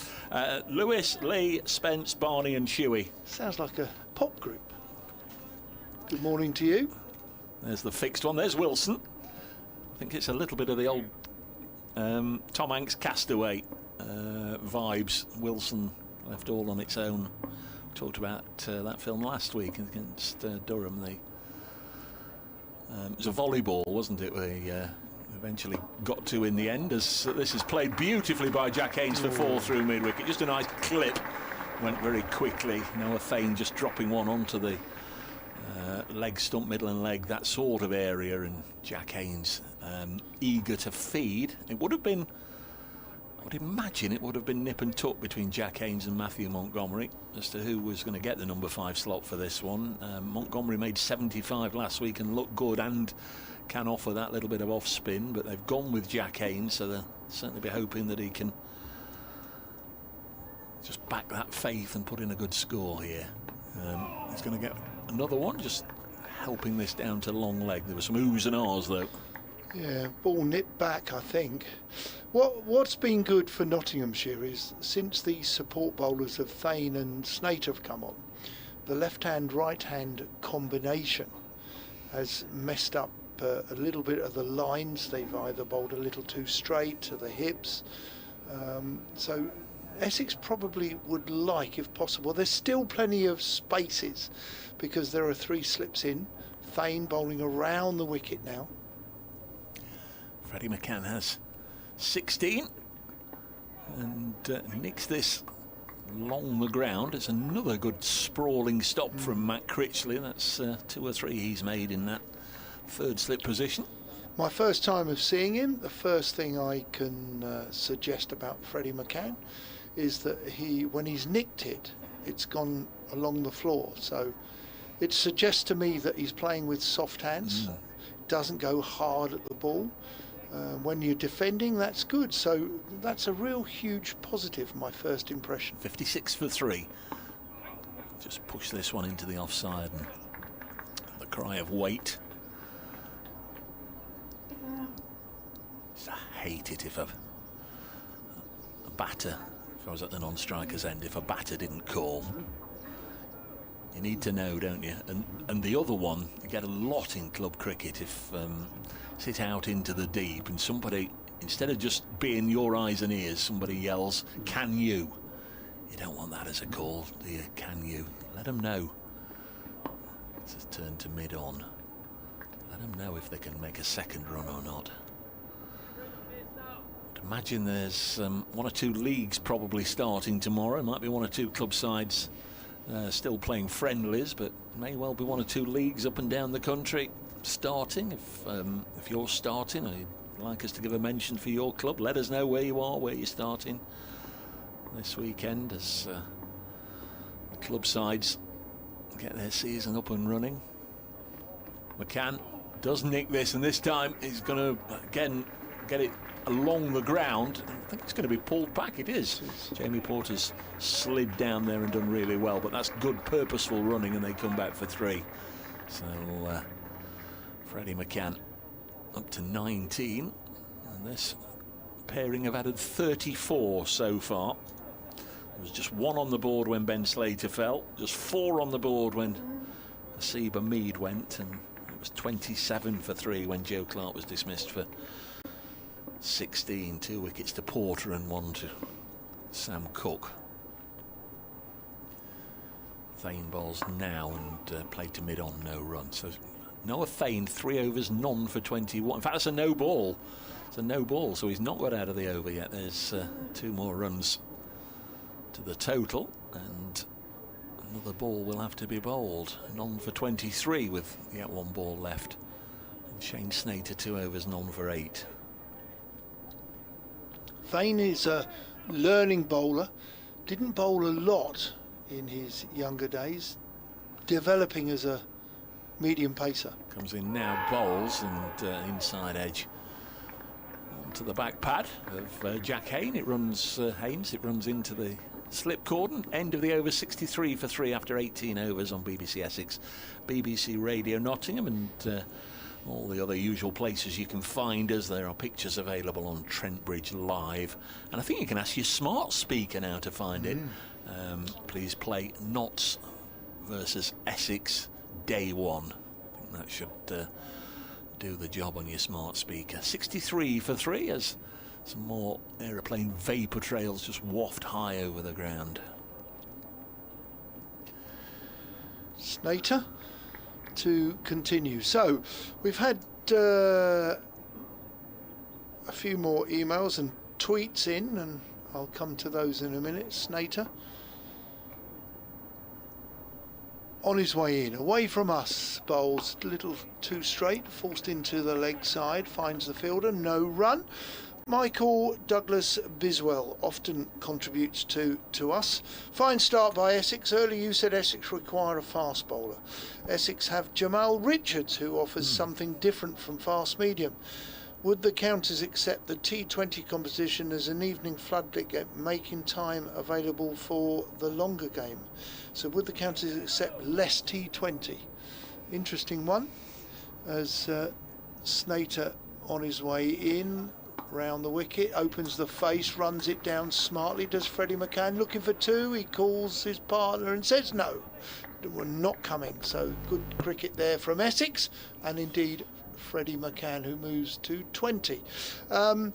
Lewis, Lee, Spence, Barney and Shuey. Sounds like a pop group. Good morning to you. There's the fixed one. There's Wilson. I think it's a little bit of the old Tom Hanks Castaway vibes. Wilson left all on its own. Talked about that film last week against Durham. It was a volleyball, wasn't it? They eventually got to in the end, as this is played beautifully by Jack Haynes for 4 through mid-wicket. Just a nice clip. Went very quickly. Noah Fain just dropping one onto the leg stump, middle and leg, that sort of area, and Jack Haynes eager to feed. It would have been, I would imagine it would have been nip and tuck between Jack Haynes and Matthew Montgomery as to who was going to get the number 5 slot for this one. Montgomery made 75 last week and looked good and can offer that little bit of off spin, but they've gone with Jack Haynes, so they'll certainly be hoping that he can just back that faith and put in a good score here. He's going to get another one, just helping this down to long leg. There were some oohs and ahs though. Yeah, ball nipped back, I think. What's been good for Nottinghamshire is since the support bowlers of Thane and Snaith have come on, the left-hand, right-hand combination has messed up a little bit of the lines. They've either bowled a little too straight to the hips. So Essex probably would like, if possible, there's still plenty of spaces because there are 3 slips in. Thane bowling around the wicket now. Freddie McCann has 16 and nicks this along the ground. It's another good sprawling stop from Matt Critchley. That's 2 or 3 he's made in that 3rd slip position. My first time of seeing him, the first thing I can suggest about Freddie McCann is that when he's nicked it, it's gone along the floor. So it suggests to me that he's playing with soft hands, doesn't go hard at the ball. When you're defending, that's good. So that's a real huge positive, my first impression. 56 for 3. Just push this one into the offside, and the cry of wait. I hate it if a batter, if I was at the non-striker's end, if a batter didn't call. You need to know, don't you? And the other one, you get a lot in club cricket if it's hit out into the deep and somebody, instead of just being your eyes and ears, somebody yells, "Can you?" You don't want that as a call, do you? Can you? Let them know. It's a turn to mid-on. Let them know if they can make a second run or not. I'd imagine there's 1 or 2 leagues probably starting tomorrow. Might be 1 or 2 club sides still playing friendlies, but may well be 1 or 2 leagues up and down the country starting. If you're starting, or you'd like us to give a mention for your club, let us know where you are, where you're starting this weekend as the club sides get their season up and running. McCann does nick this, and this time he's going to again get it along the ground. I think it's going to be pulled back. It is. Jamie Porter's slid down there and done really well, but that's good purposeful running, and they come back for 3. So Freddie McCann up to 19, and this pairing have added 34 so far. There was just 1 on the board when Ben Slater fell, just 4 on the board when Asiba Mead went, and it was 27 for 3 when Joe Clark was dismissed for 16. 2 wickets to Porter and 1 to Sam Cook. Thane bowls now and played to mid-on, no run. So Noah Fain, 3 overs, none for 21. In fact, that's a no ball. It's a no ball, so he's not got out of the over yet. There's 2 more runs to the total, and another ball will have to be bowled. None for 23 with yet 1 ball left. And Shane Snater, 2 overs, none for 8. Thane is a learning bowler, didn't bowl a lot in his younger days, developing as a medium pacer. Comes in now, bowls, and inside edge onto the back pad of Jack Haynes. It runs into the slip cordon. End of the over, 63 for 3 after 18 overs on BBC Essex, BBC Radio Nottingham, and all the other usual places you can find us. There are pictures available on Trent Bridge Live, and I think you can ask your smart speaker now to find it. Please play Notts versus Essex Day 1. I think that should do the job on your smart speaker. 63 for 3 as some more aeroplane vapour trails just waft high over the ground. Snater to continue. So we've had a few more emails and tweets in, and I'll come to those in a minute. Snater on his way in, away from us, bowls a little too straight, forced into the leg side, finds the fielder, no run. Michael Douglas Biswell often contributes to us. Fine start by Essex. Earlier you said Essex require a fast bowler. Essex have Jamal Richards, who offers something different from fast medium. Would the counties accept the T20 competition as an evening floodlit game, making time available for the longer game? So would the counties accept less T20? Interesting one, as Snater on his way in, round the wicket, opens the face, runs it down smartly. Does Freddie McCann looking for 2? He calls his partner and says no, we're not coming. So good cricket there from Essex, and indeed Freddie McCann, who moves to 20. The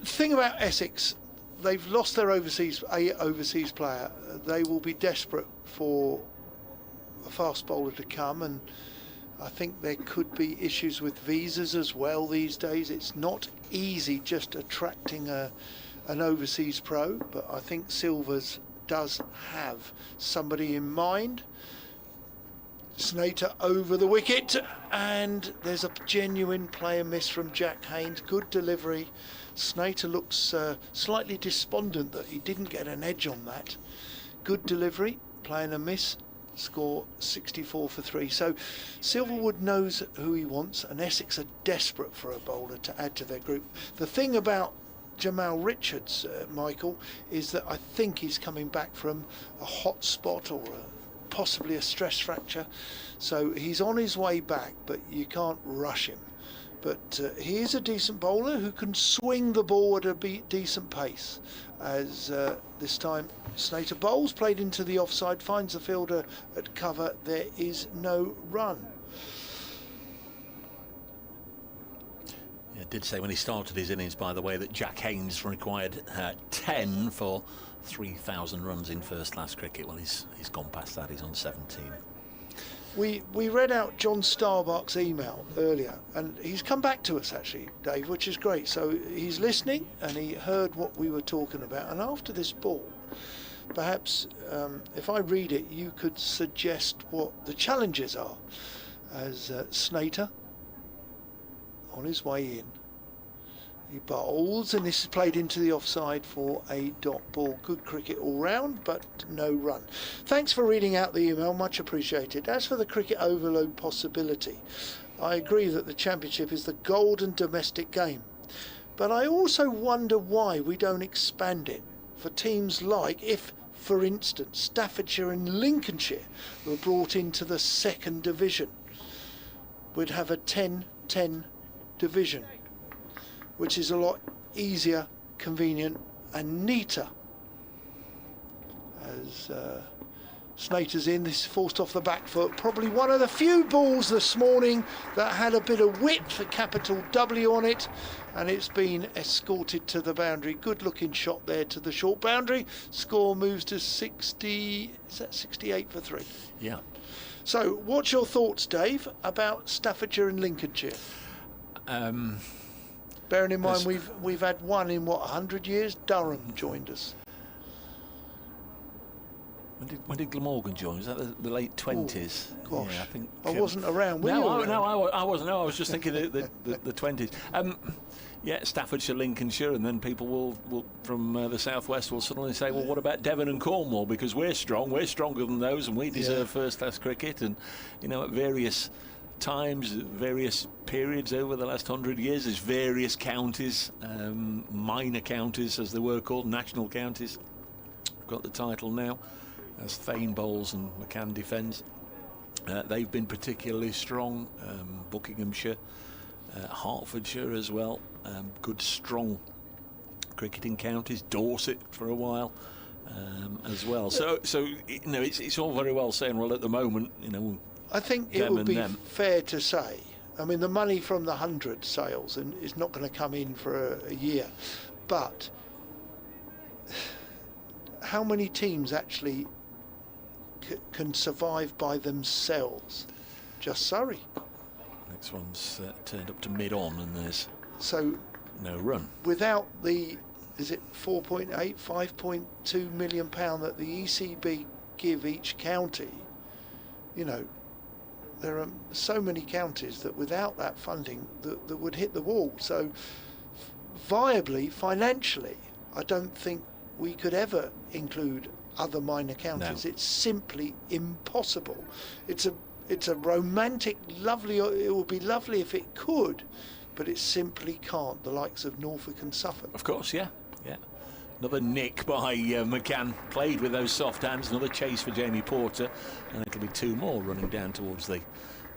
thing about Essex, they've lost their overseas player. They will be desperate for a fast bowler to come, and I think there could be issues with visas as well these days. It's not easy just attracting an overseas pro, but I think Silvers does have somebody in mind. Snater over the wicket, and there's a genuine player miss from Jack Haynes. Good delivery. Snater looks slightly despondent that he didn't get an edge on that. Good delivery, playing a miss. Score 64 for 3. So Silverwood knows who he wants, and Essex are desperate for a bowler to add to their group. The thing about Jamal Richards, Michael, is that I think he's coming back from a hot spot or possibly a stress fracture, so he's on his way back, but you can't rush him. But he is a decent bowler who can swing the ball at a decent pace, as this time Snater bowls, played into the offside, finds the fielder at cover. There is no run. I did say when he started his innings, by the way, that Jack Haynes required 10 for 3,000 runs in first-class cricket. Well, he's gone past that. He's on 17. We read out John Starbuck's email earlier, and he's come back to us actually, Dave, which is great. So he's listening, and he heard what we were talking about. And after this ball, perhaps if I read it, you could suggest what the challenges are. As Snater on his way in, he bowls, and this is played into the offside for a dot ball. Good cricket all round, but no run. Thanks for reading out the email, much appreciated. As for the cricket overload possibility, I agree that the Championship is the golden domestic game, but I also wonder why we don't expand it for teams like, if for instance Staffordshire and Lincolnshire were brought into the second division. We'd have a 10-10 division, which is a lot easier, convenient and neater. As Snater's in, this is forced off the back foot. Probably one of the few balls this morning that had a bit of width, a capital W on it, and it's been escorted to the boundary. Good looking shot there to the short boundary. Score moves to 60, is that 68 for 3? Yeah. So what's your thoughts, Dave, about Staffordshire and Lincolnshire? Bearing in mind we've had one in 100 years. Durham joined us. When did Glamorgan join? Was that the late 20s? Gosh, yeah, I think I wasn't around. Were you around? I wasn't. No, I was just thinking the 20s. Yeah, Staffordshire, Lincolnshire, and then people will from the southwest will suddenly say, well, what about Devon and Cornwall? Because we're stronger than those, and we deserve first-class cricket. And at various times, various periods over the last 100 years, there's various counties, minor counties as they were called, national counties. We've got the title now as Thane bowls and McCann defends. They've been particularly strong. Buckinghamshire, Hertfordshire as well. Good strong cricketing counties. Dorset for a while as well. So it's all very well saying, well, at the moment, I think it would be fair to say, I mean, the money from the 100 sales is not going to come in for a year, but how many teams actually can survive by themselves? Just Surrey. Next one's turned up to mid-on, and there's no run. Without the, is it 4.8, 5.2 million pound that the ECB give each county, there are so many counties that without that funding that would hit the wall. So viably, financially, I don't think we could ever include other minor counties. No. It's simply impossible. It's a romantic, lovely, it would be lovely if it could, but it simply can't, the likes of Norfolk and Suffolk. Of course, yeah. Another nick by McCann, played with those soft hands, another chase for Jamie Porter, and it'll be two more running down towards the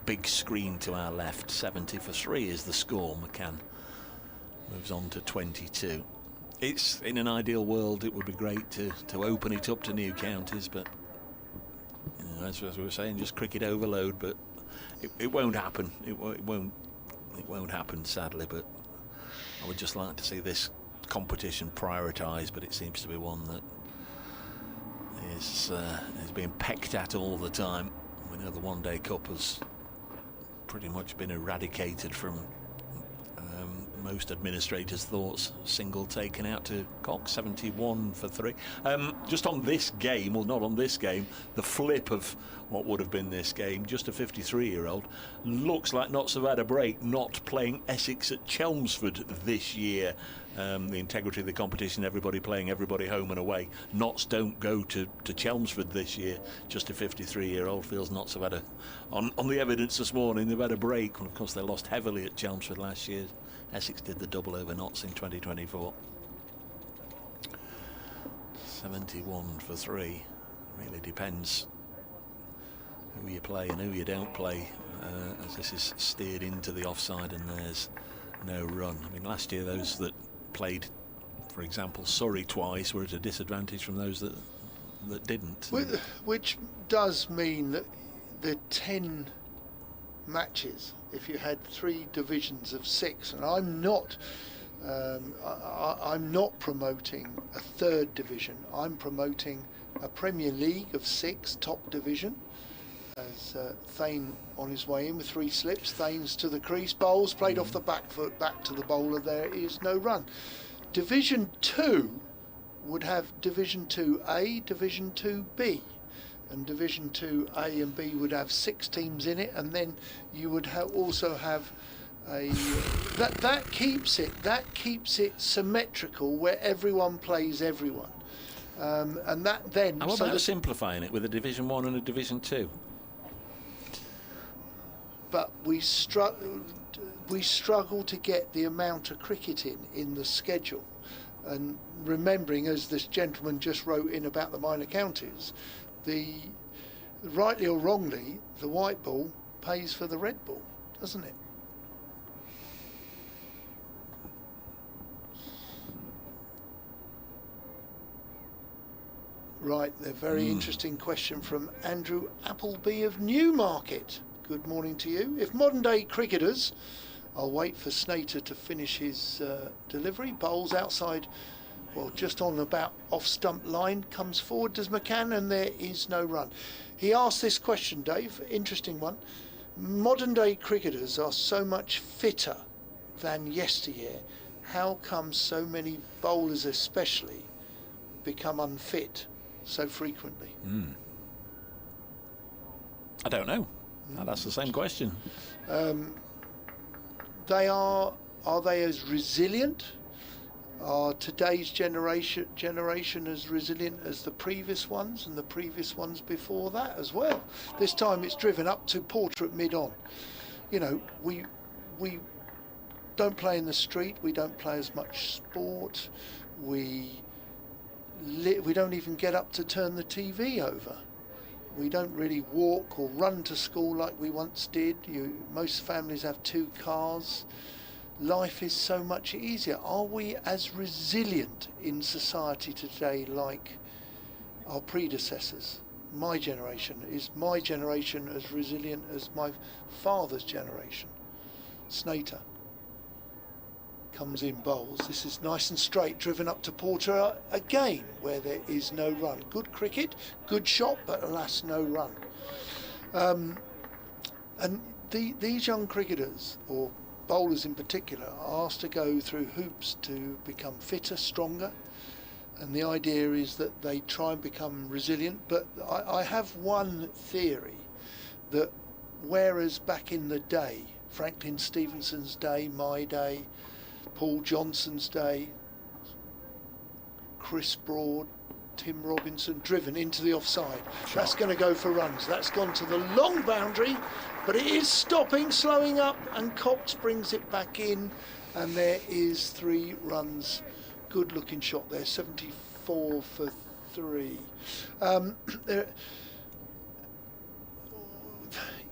big screen to our left. 70 for 3 is the score. McCann moves on to 22. It's, in an ideal world, it would be great to open it up to new counties, but as we were saying, just cricket overload. But it won't happen. It won't happen, sadly. But I would just like to see this competition prioritised. But it seems to be one that is being pecked at all the time. We know the One Day Cup has pretty much been eradicated from most administrators' thoughts. Single taken out to Cox, 71 for 3. Just on this game, well, not on this game, the flip of what would have been this game, just a 53-year-old, looks like not so bad a break, not playing Essex at Chelmsford this year. The integrity of the competition, everybody playing, everybody home and away. Notts don't go to Chelmsford this year. Just a 53-year-old feels not so bad on the evidence this morning. They've had a break, and of course they lost heavily at Chelmsford last year. Essex did the double over Notts in 2024. 71 for 3. Really depends who you play and who you don't play, as this is steered into the offside and there's no run. I mean, last year those that played, for example, Surrey twice, were at a disadvantage from those that didn't. Which does mean that the 10 matches, if you had 3 divisions of 6, and I'm not promoting a 3rd division, I'm promoting a Premier League of 6, top division, as Thane on his way in with 3 slips. Thane's to the crease, bowls, played off the back foot, back to the bowler, there is no run. Division 2 would have Division 2A, Division 2B, and Division 2A and B would have 6 teams in it, and then you would also have a that keeps it symmetrical, where everyone plays everyone, and that then. How about simplifying it with a Division 1 and a Division 2? But we struggle to get the amount of cricket in the schedule, and remembering, as this gentleman just wrote in about the minor counties, rightly or wrongly, the white ball pays for the red ball, doesn't it? Right, a very interesting question from Andrew Appleby of Newmarket. Good morning to you. If modern day cricketers, I'll wait for Snater to finish his delivery, bowls outside, well, just on about off stump line, comes forward, does McCann, and there is no run. He asked this question, Dave, interesting one. Modern day cricketers are so much fitter than yesteryear. How come so many bowlers especially become unfit so frequently? I don't know. That's the same question. Are they as resilient? Are today's generation as resilient as the previous ones and the previous ones before that as well? This time it's driven up to Porter at mid-on. You know, we don't play in the street. We don't play as much sport. We don't even get up to turn the TV over. We don't really walk or run to school like we once did. Most families have 2 cars. Life is so much easier. Are we as resilient in society today like our predecessors? My generation as resilient as my father's generation? Snater comes in, bowls. This is nice and straight, driven up to Porter again, where there is no run. Good cricket, good shot, but alas, no run. And these young cricketers, or bowlers in particular, are asked to go through hoops to become fitter, stronger, and the idea is that they try and become resilient. But I have one theory, that whereas back in the day, Franklin Stevenson's day, my day, Paul Johnson's day, Chris Broad, Tim Robinson, driven into the offside. That's going to go for runs. That's gone to the long boundary, but it is stopping, slowing up, and Cox brings it back in, and there is 3 runs. Good looking shot there, 74 for 3.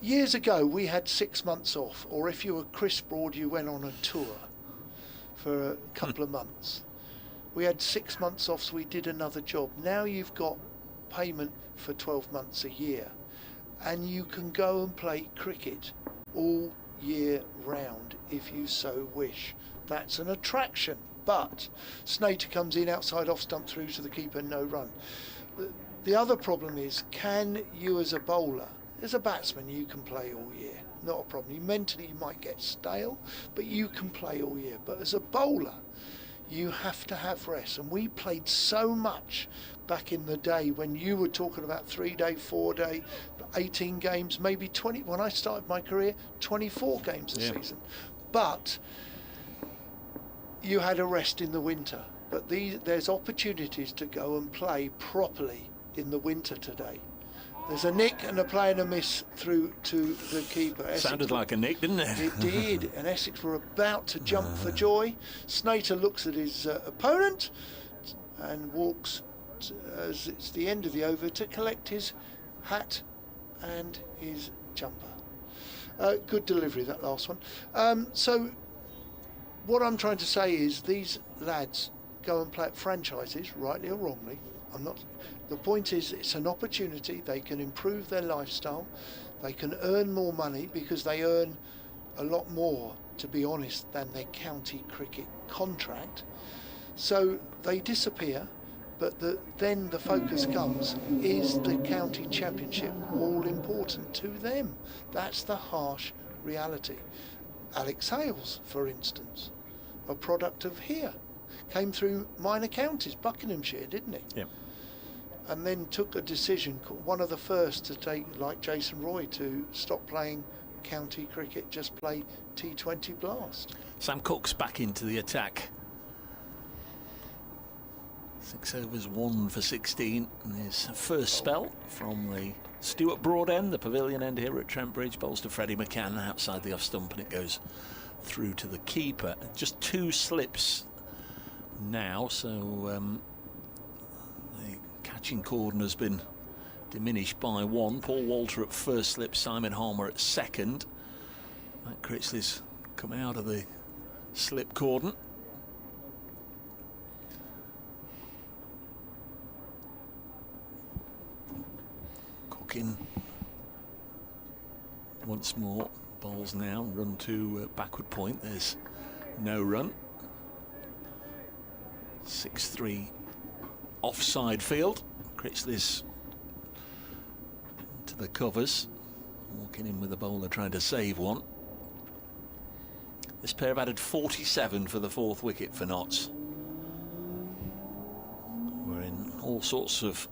Years ago we had 6 months off, or if you were Chris Broad you went on a tour for a couple of months. We had 6 months off, so we did another job. Now you've got payment for 12 months a year, and you can go and play cricket all year round if you so wish. That's an attraction. But Snater comes in outside off stump through to the keeper, no run. The other problem is, can you as a bowler, as a batsman, you can play all year, not a problem. Mentally you might get stale, but you can play all year. But as a bowler, you have to have rest. And we played so much back in the day when you were talking about 3-day, 4-day, 18 games, maybe 20. When I started my career, 24 games a season. But you had a rest in the winter. But there's opportunities to go and play properly in the winter today. There's a nick and a play and a miss through to the keeper. Essex Sounded like a nick, didn't it? It did, and Essex were about to jump for joy. Snater looks at his opponent and walks, as it's the end of the over, to collect his hat and his jumper. Good delivery, that last one. So what I'm trying to say is these lads go and play at franchises, rightly or wrongly. The point is, it's an opportunity. They can improve their lifestyle. They can earn more money, because they earn a lot more, to be honest, than their county cricket contract. So they disappear, but then the focus comes, is the county championship all important to them? That's the harsh reality. Alex Hales, for instance, a product of here, came through minor counties, Buckinghamshire, didn't he? Yeah. And then took a decision, one of the first to take, like Jason Roy, to stop playing county cricket, just play T20 Blast. Sam Cook's back into the attack. 6 overs, 1 for 16. And his first spell from the Stuart Broad end, the pavilion end here at Trent Bridge. Bowls to Freddie McCann outside the off stump, and it goes through to the keeper. Just 2 slips now, so the catching cordon has been diminished by 1. Paul Walter at first slip, Simon Harmer at second. Matt Critchley's come out of the slip cordon. Cooking once more, bowls now, run to backward point. There's no run. 6-3 offside field. Critchley's to the covers, walking in with the bowler trying to save one. This pair have added 47 for the 4th wicket for Notts. We're in all sorts of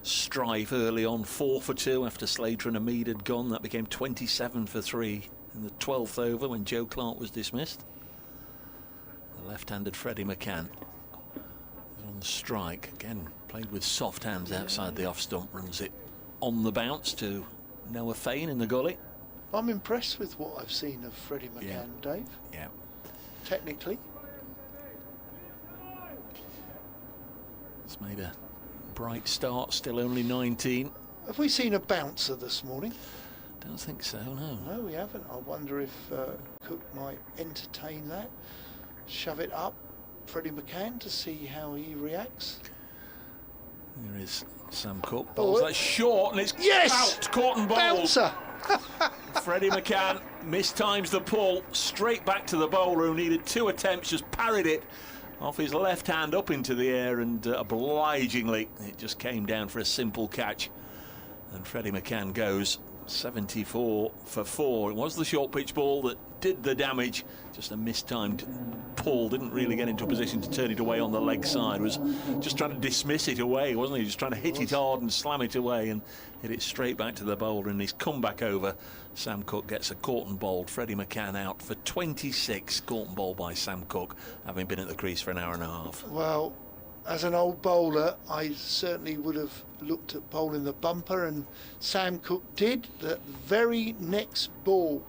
strife early on, 4 for 2 after Slater and Hamid had gone. That became 27 for 3 in the 12th over when Joe Clark was dismissed. The left-handed Freddie McCann is on the strike. Again, played with soft hands outside the off-stump, runs it on the bounce to Noah Fain in the gully. I'm impressed with what I've seen of Freddie McCann, Dave. Yeah. Technically. It's made a bright start, still only 19. Have we seen a bouncer this morning? Don't think so, no. No, we haven't. I wonder if Cook might entertain that. Shove it up Freddie McCann to see how he reacts. There is Sam Cook. Bowls that short, and it's out, caught and bowled. Bouncer! Freddie McCann mistimes the pull, straight back to the bowler who needed 2 attempts, just parried it off his left hand up into the air, and obligingly it just came down for a simple catch. And Freddie McCann goes 74 for 4. It was the short pitch ball that did the damage. Just a mistimed pull. Didn't really get into a position to turn it away on the leg side. Was just trying to dismiss it away, wasn't he? Just trying to hit it hard and slam it away, and hit it straight back to the bowler. And he's come back over. Sam Cook gets a caught and bowled. Freddie McCann out for 26. Caught and bowled by Sam Cook, having been at the crease for an hour and a half. Well, as an old bowler, I certainly would have looked at bowling the bumper, and Sam Cook did the very next ball.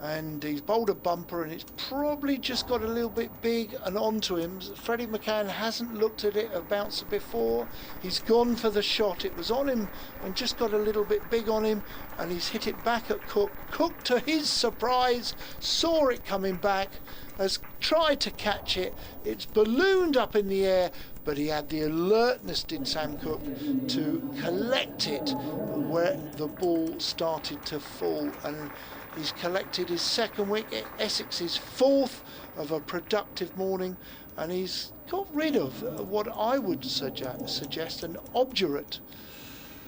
And he's bowled a bumper, and it's probably just got a little bit big and onto him. Freddie McCann hasn't looked at it, a bouncer before. He's gone for the shot. It was on him and just got a little bit big on him, and he's hit it back at Cook. Cook, to his surprise, saw it coming back, has tried to catch it. It's ballooned up in the air, but he had the alertness, did Sam Cook, to collect it where the ball started to fall. And he's collected his second wicket, Essex's 4th of a productive morning, and he's got rid of what I would suggest an obdurate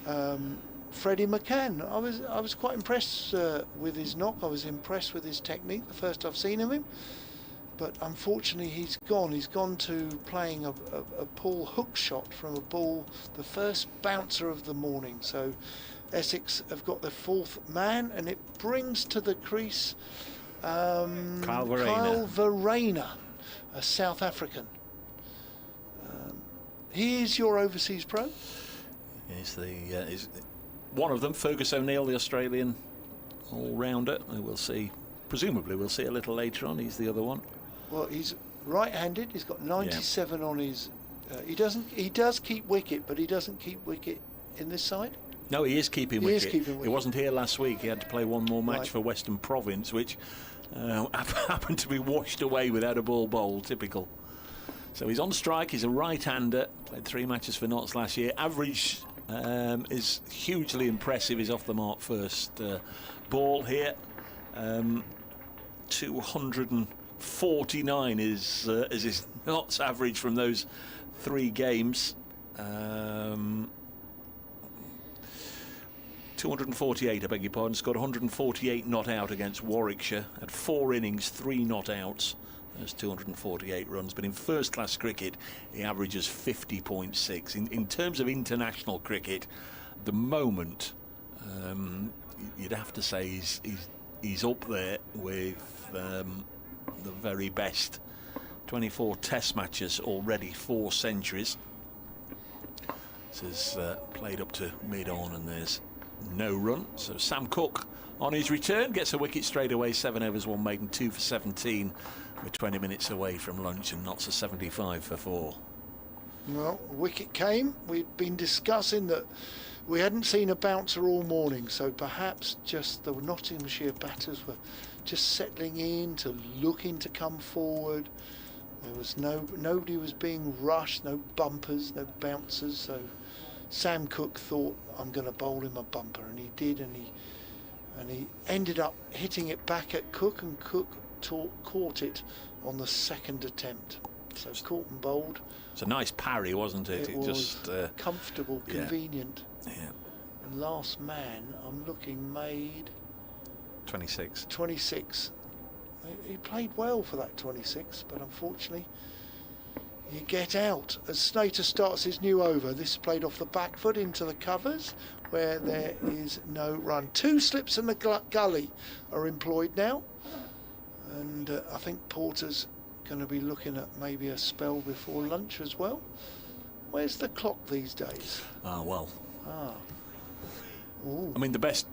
Freddie McCann. I was quite impressed with his knock. I was impressed with his technique, the first I've seen of him. But unfortunately he's gone. He's gone to playing a pull hook shot from a ball, the first bouncer of the morning. So Essex have got their 4th man, and it brings to the crease Kyle Verreynne, a South African. He is your overseas pro? He's one of them, Fergus O'Neill, the Australian all-rounder. We'll see, presumably we'll see a little later on. He's the other one. Well, he's right-handed. He's got 97 on his... He does keep wicket, but he doesn't keep wicket in this side. No, he is keeping wicket. He wasn't here last week. He had to play one more match for Western Province, which happened to be washed away without a ball bowled. Typical. So he's on strike. He's a right-hander. Played 3 matches for Notts last year. Average is hugely impressive. He's off the mark first ball here. 249 is his Notts average from those 3 games. 248, I beg your pardon. Scored 148 not out against Warwickshire. Had 4 innings, 3 not outs. There's 248 runs. But in first-class cricket, he averages 50.6. In terms of international cricket, at the moment, you'd have to say he's up there with the very best. 24 Test matches already, 4 centuries. This is played up to mid-on, and there's no run. So Sam Cook on his return gets a wicket straight away. 7 overs, 1 maiden, 2 for 17. We're 20 minutes away from lunch, and Notts a 75 for 4. Well, wicket came. We'd been discussing that we hadn't seen a bouncer all morning, so perhaps just the Nottinghamshire batters were just settling in to looking to come forward. There was nobody was being rushed, no bumpers, no bouncers. So Sam Cook thought, I'm going to bowl him a bumper, and he did, and he ended up hitting it back at Cook, and Cook caught it on the 2nd attempt. So caught and bowled. It's a nice parry, wasn't it? It was just comfortable, convenient. Yeah. And last man, I'm looking, made 26. 26. He played well for that 26, but unfortunately you get out as Snater starts his new over. This is played off the back foot into the covers where there is no run. 2 slips in the gully are employed now, and I think Porter's going to be looking at maybe a spell before lunch as well. Where's the clock these days? Well. Ooh. I mean, the best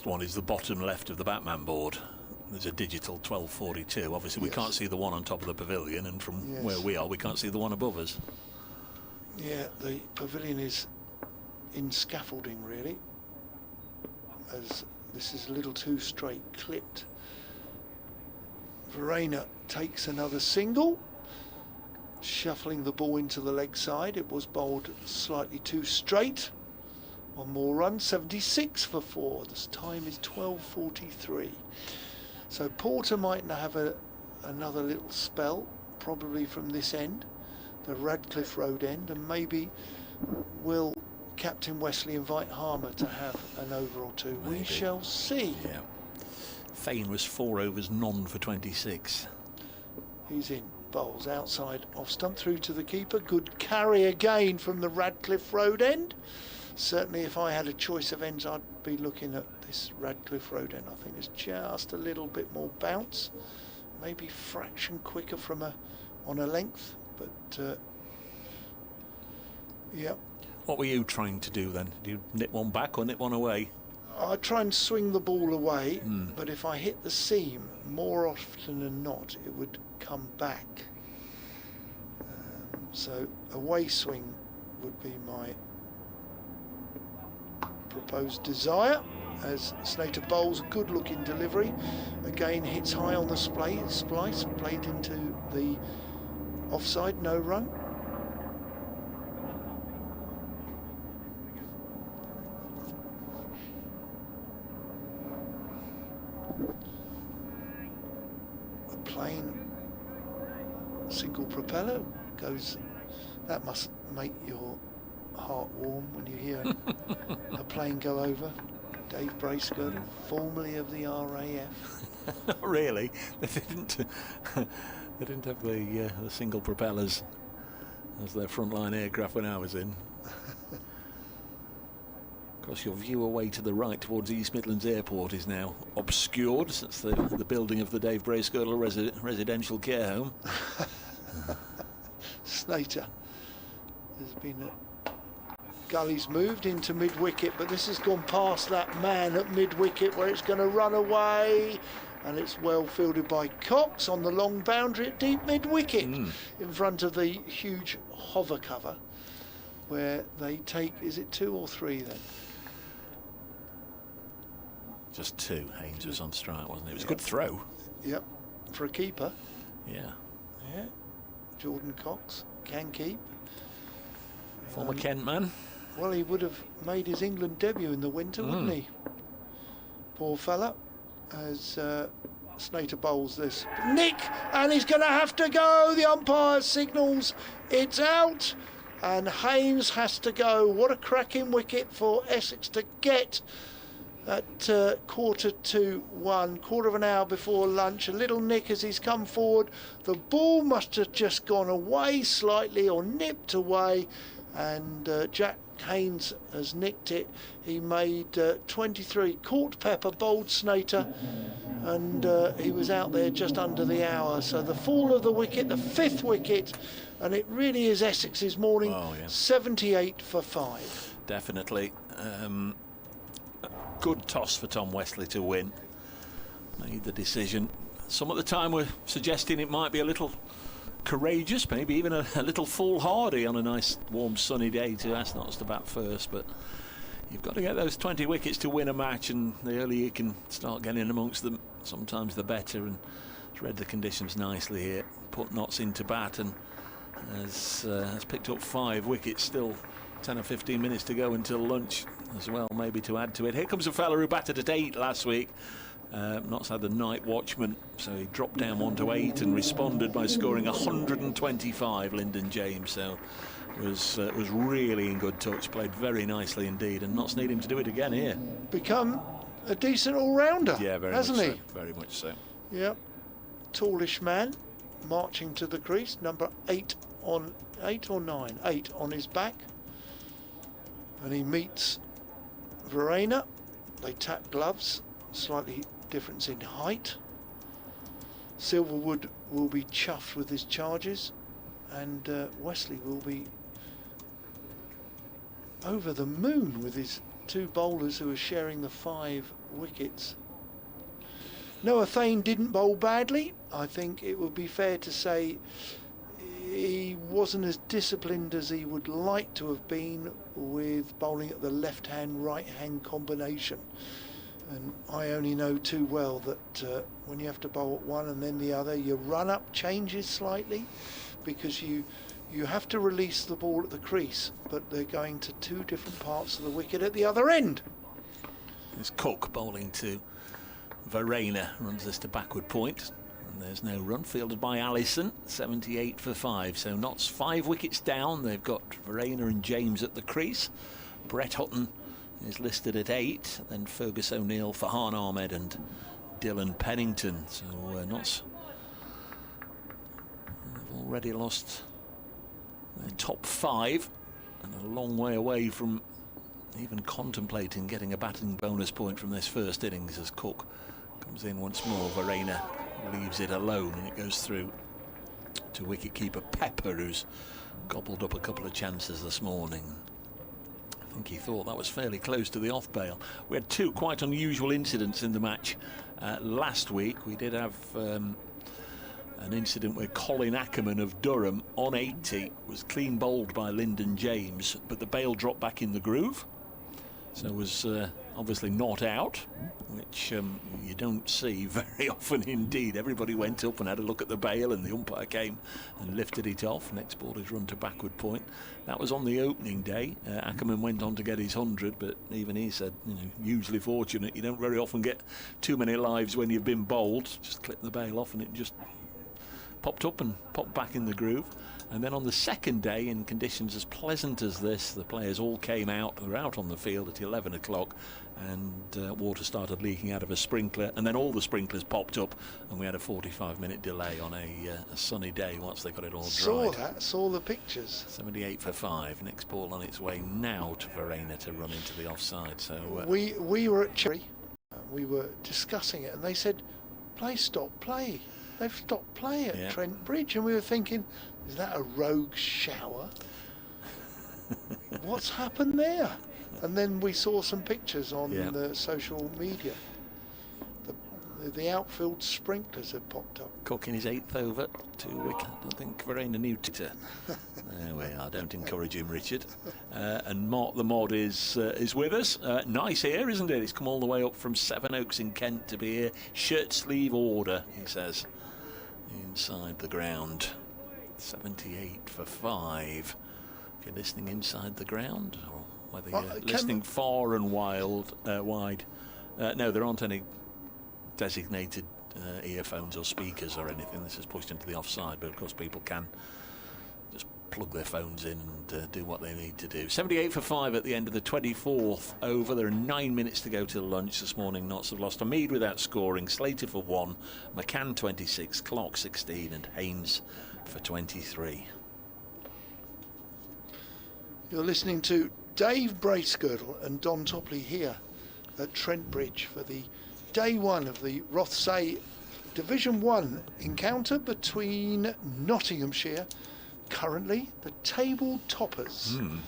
one is the bottom left of the Batman board. There's a digital 12:42. Obviously, we can't see the one on top of the pavilion, and from where we are, we can't see the one above us. Yeah, the pavilion is in scaffolding, really, as this is a little too straight clipped. Verena takes another single, shuffling the ball into the leg side. It was bowled slightly too straight. One more run, 76 for 4. This time is 12:43. So Porter might have another little spell, probably from this end, the Radcliffe Road end, and maybe will Captain Wesley invite Harmer to have an over or two. Maybe. We shall see. Yeah. Fane was 4 overs, none for 26. He's in. Bowls outside off stump through to the keeper. Good carry again from the Radcliffe Road end. Certainly if I had a choice of ends, I'd be looking at this Radcliffe Road end. I think it's just a little bit more bounce, maybe fraction quicker on a length, but yeah. What were you trying to do then? Did you nip one back or nip one away? I try and swing the ball away, but if I hit the seam, more often than not, it would come back. So away swing would be my proposed desire, as Snater bowls a good looking delivery. Again hits high on the splice, played into the offside, no run. A plain single propeller goes, that must make your heart warm when you hear a plane go over. Dave Bracegirdle, formerly of the RAF. Not really. They didn't have the single propellers as their frontline aircraft when I was in. Of course, your view away to the right towards East Midlands Airport is now obscured since the building of the Dave Bracegirdle residential care home. Snater has been Gully's moved into mid-wicket, but this has gone past that man at mid-wicket where it's going to run away, and it's well fielded by Cox on the long boundary at deep mid-wicket in front of the huge hover cover where they take, is it 2 or 3 then? Just 2. Haynes was on strike, wasn't it? It was a good throw. Yep, for a keeper. Yeah. Yeah, Jordan Cox can keep. Former Kent man. Well, he would have made his England debut in the winter, wouldn't he? Poor fella, as Snater bowls this. Nick, and he's going to have to go. The umpire signals it's out, and Haynes has to go. What a cracking wicket for Essex to get at 1:45, quarter of an hour before lunch. A little nick as he's come forward. The ball must have just gone away slightly or nipped away, and Jack Haynes has nicked it. He made 23. Caught Pepper, bowled Snater, and he was out there just under the hour. So the fall of the wicket, the 5th wicket, and it really is Essex's morning. 78 for 5. Definitely. Good toss for Tom Wesley to win. Made the decision. Some at the time were suggesting it might be a little courageous, maybe even a little foolhardy on a nice warm sunny day to ask not to bat first, but you've got to get those 20 wickets to win a match, and the earlier you can start getting amongst them, sometimes the better. And he's read the conditions nicely here, put Notts into bat, and has picked up 5 wickets. Still 10 or 15 minutes to go until lunch as well, maybe to add to it. Here comes a fella who batted at 8 last week. Notts had the night watchman, so he dropped down 1 to 8 and responded by scoring 125, Lyndon James. So was really in good touch, played very nicely indeed, and Notts need him to do it again here. Become a decent all-rounder, Yeah, very hasn't much he? So, very much so. Yep, tallish man, marching to the crease. Number 8 on 8 or 9, 8 on his back, and he meets Verena. They tap gloves, slightly difference in height. Silverwood will be chuffed with his charges, and Wesley will be over the moon with his 2 bowlers who are sharing the 5 wickets. Noah Thane didn't bowl badly. I think it would be fair to say he wasn't as disciplined as he would like to have been with bowling at the left-hand, right-hand combination. And I only know too well that when you have to bowl at one and then the other, your run-up changes slightly because you have to release the ball at the crease, but they're going to 2 different parts of the wicket at the other end. There's Cook bowling to Verena, runs this to backward point, and there's no run. Fielded by Allison, 78 for 5. So Notts 5 wickets down. They've got Verena and James at the crease. Brett Hutton is listed at 8. Then Fergus O'Neill, Farhan Ahmed and Dylan Pennington. So Notts have already lost their top 5 and a long way away from even contemplating getting a batting bonus point from this first innings as Cook comes in once more. Verena leaves it alone and it goes through to wicketkeeper Pepper, who's gobbled up a couple of chances this morning. I think he thought that was fairly close to the off bail. We had 2 quite unusual incidents in the match last week. We did have an incident where Colin Ackerman of Durham on 80 was clean bowled by Lyndon James, but the bail dropped back in the groove, so was obviously not out, which you don't see very often indeed. Everybody went up and had a look at the bail, and the umpire came and lifted it off. Next ball is run to backward point. That was on the opening day. Ackerman went on to get his 100, but even he said, you know, hugely fortunate. You don't very often get too many lives when you've been bowled. Just clip the bail off and it just popped up and popped back in the groove. And then on the second day, in conditions as pleasant as this, the players all came out. They were out on the field at 11 o'clock, and water started leaking out of a sprinkler, and then all the sprinklers popped up, and we had a 45-minute delay on a sunny day once they got it all dried. Saw the pictures. 78 for 5. Next ball on its way now to Verena to run into the offside. So we were at Cherry, we were discussing it, and they said, play, stop, play. They've stopped play at Trent Bridge, and we were thinking, is that a rogue shower? What's happened there? And then we saw some pictures on the social media. The outfield sprinklers had popped up. Cook in his 8th over, 2 wicket. I don't think Verena knew to. There we are. Don't encourage him, Richard. And Mark the Mod is with us. Nice here, isn't it? He's come all the way up from Sevenoaks in Kent to be here. Shirt sleeve order, he says, inside the ground. 78 for 5. If you're listening inside the ground, or whether you're listening far and wide. No, there aren't any designated earphones or speakers or anything. This is pushed into the offside, but of course people can just plug their phones in and do what they need to do. 78 for 5 at the end of the 24th over. There are 9 minutes to go till lunch this morning. Notts have lost to Mead without scoring, Slated for 1, McCann 26, Clark 16 and Haynes for 23. You're listening to Dave Bracegirdle and Don Topley here at Trent Bridge for the day 1 of the Rothesay Division 1 encounter between Nottinghamshire, currently the table toppers in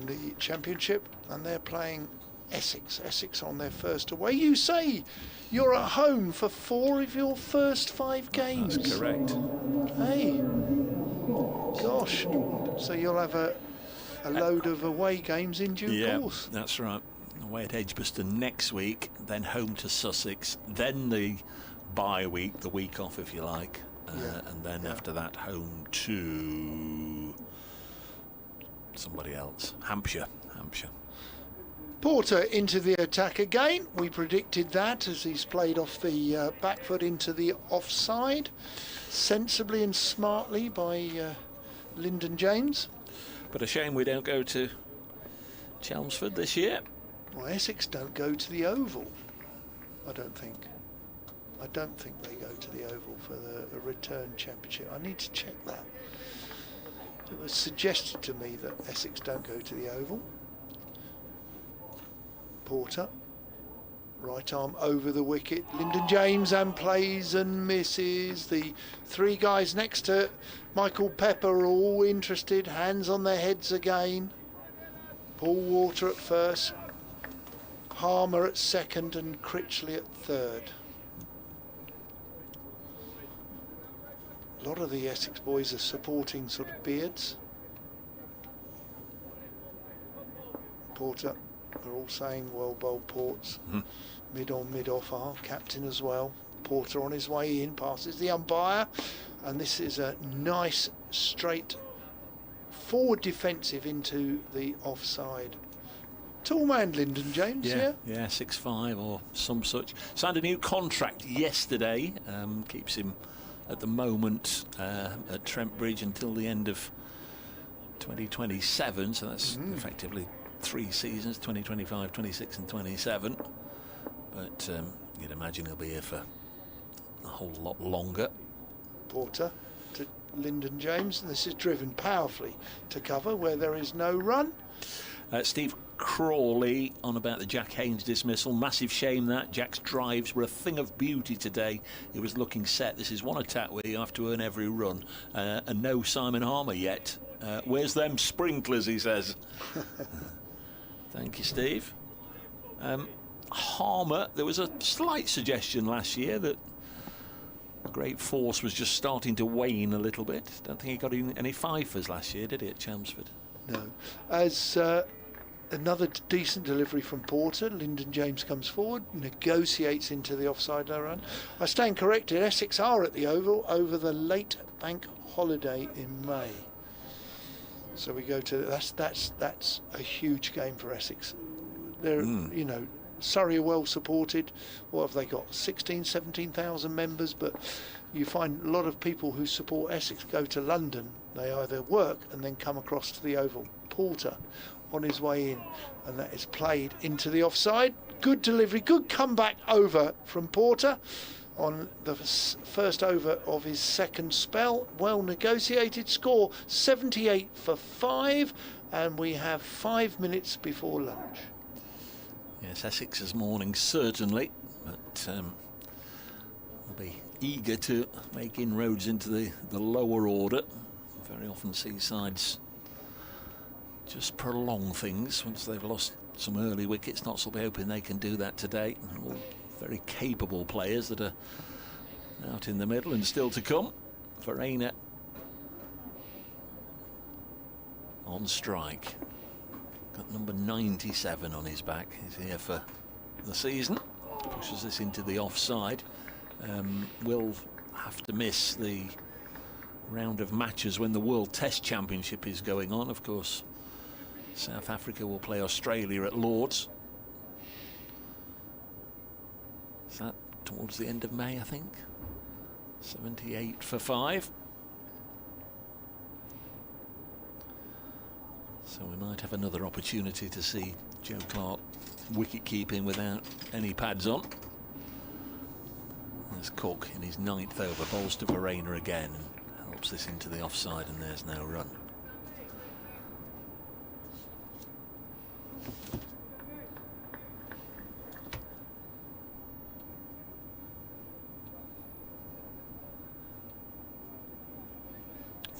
the championship, and they're playing Essex. Essex on their first away. You say you're at home for 4 of your first 5 games. That's correct. Hey, gosh. So you'll have a load of away games in due course. That's right. Away at Edgbaston next week, then home to Sussex, then the bye week, the week off if you like, and then after that home to somebody else. Hampshire. Porter into the attack again. We predicted that as he's played off the back foot into the offside, sensibly and smartly by Lyndon James. But a shame we don't go to Chelmsford this year. Well, Essex don't go to the Oval, I don't think. I don't think they go to the Oval for the return championship. I need to check that. It was suggested to me that Essex don't go to the Oval. Porter, right arm over the wicket. Lyndon James and plays and misses. The three guys next to Michael Pepper are all interested. Hands on their heads again. Paul Water at first, Harmer at second and Critchley at third. A lot of the Essex boys are supporting sort of beards. Porter, they're all saying well bowled Ports. Mid on, mid off, our captain as well. Porter on his way in, passes the umpire, and this is a nice straight forward defensive into the offside. Tall man, Lyndon James, yeah? Yeah, 6'5" or some such. Signed a new contract yesterday, keeps him at the moment at Trent Bridge until the end of 2027, so that's effectively 3 seasons, 2025, 26 and 27. But you'd imagine he'll be here for a whole lot longer. Porter to Lyndon James, and this is driven powerfully to cover where there is no run. Steve Crawley on about the Jack Haynes dismissal. Massive shame that. Jack's drives were a thing of beauty today. He was looking set. This is one attack where you have to earn every run. And no Simon Harmer yet. Where's them sprinklers, he says. Thank you, Steve. Harmer, there was a slight suggestion last year that the great force was just starting to wane a little bit. Don't think he got any fifers last year, did he, at Chelmsford? No. As another decent delivery from Porter, Lyndon James comes forward, negotiates into the offside low run. I stand corrected, Essex are at the Oval over the late bank holiday in May. So we go to that's a huge game for Essex. They're you know, Surrey are well supported. What have they got? 17,000 members, but you find a lot of people who support Essex go to London. They either work and then come across to the Oval. Porter on his way in, and that is played into the offside. Good delivery, good comeback over from Porter on the first over of his second spell. Well negotiated score, 78 for 5, and we have 5 minutes before lunch. Yes, Essex's morning certainly, but will be eager to make inroads into the lower order. Very often Seaside's just prolong things once they've lost some early wickets. Not so hoping they can do that today. All very capable players that are out in the middle and still to come. Verena on strike. Got number 97 on his back. He's here for the season. Pushes this into the offside. Will have to miss the round of matches when the World Test Championship is going on. Of course, South Africa will play Australia at Lord's. Is that towards the end of May, I think? 78 for 5. So we might have another opportunity to see Joe Clark wicket keeping without any pads on. There's Cook in his 9th over, bowls to Verena again and helps this into the offside, and there's no run.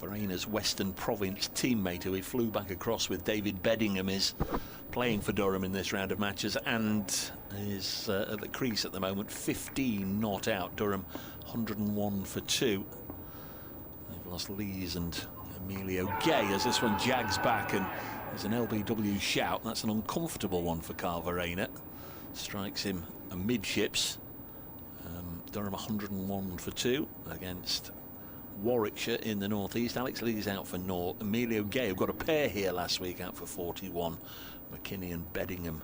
Verena's Western Province teammate, who he flew back across with, David Beddingham, is playing for Durham in this round of matches and is at the crease at the moment. 15 not out. Durham 101 for 2. They've lost Lees and Emilio Gay as this one jags back, and there's an LBW shout. That's an uncomfortable one for Carl Verena. Strikes him amidships. Durham 101 for 2 against Warwickshire in the northeast. Alex Lee's out for North. Emilio Gay, who got a pair here last week, out for 41. McKinney and Beddingham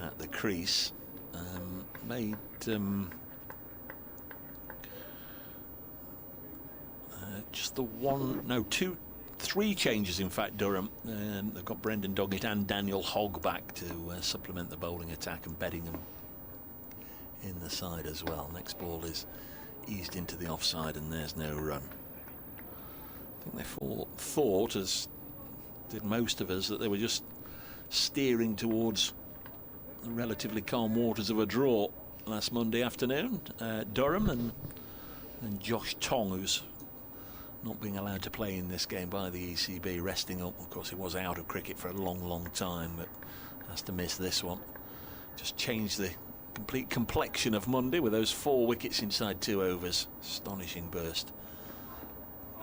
at the crease. Made just the one, no, two, 3 changes in fact, Durham. They've got Brendan Doggett and Daniel Hogg back to supplement the bowling attack, and Beddingham in the side as well. Next ball is eased into the offside, and there's no run. I think they thought, as did most of us, that they were just steering towards the relatively calm waters of a draw last Monday afternoon. Durham and Josh Tong, who's not being allowed to play in this game by the ECB, resting up. Of course, he was out of cricket for a long time, but has to miss this one. Just changed the complete complexion of Monday with those 4 wickets inside 2 overs. Astonishing burst.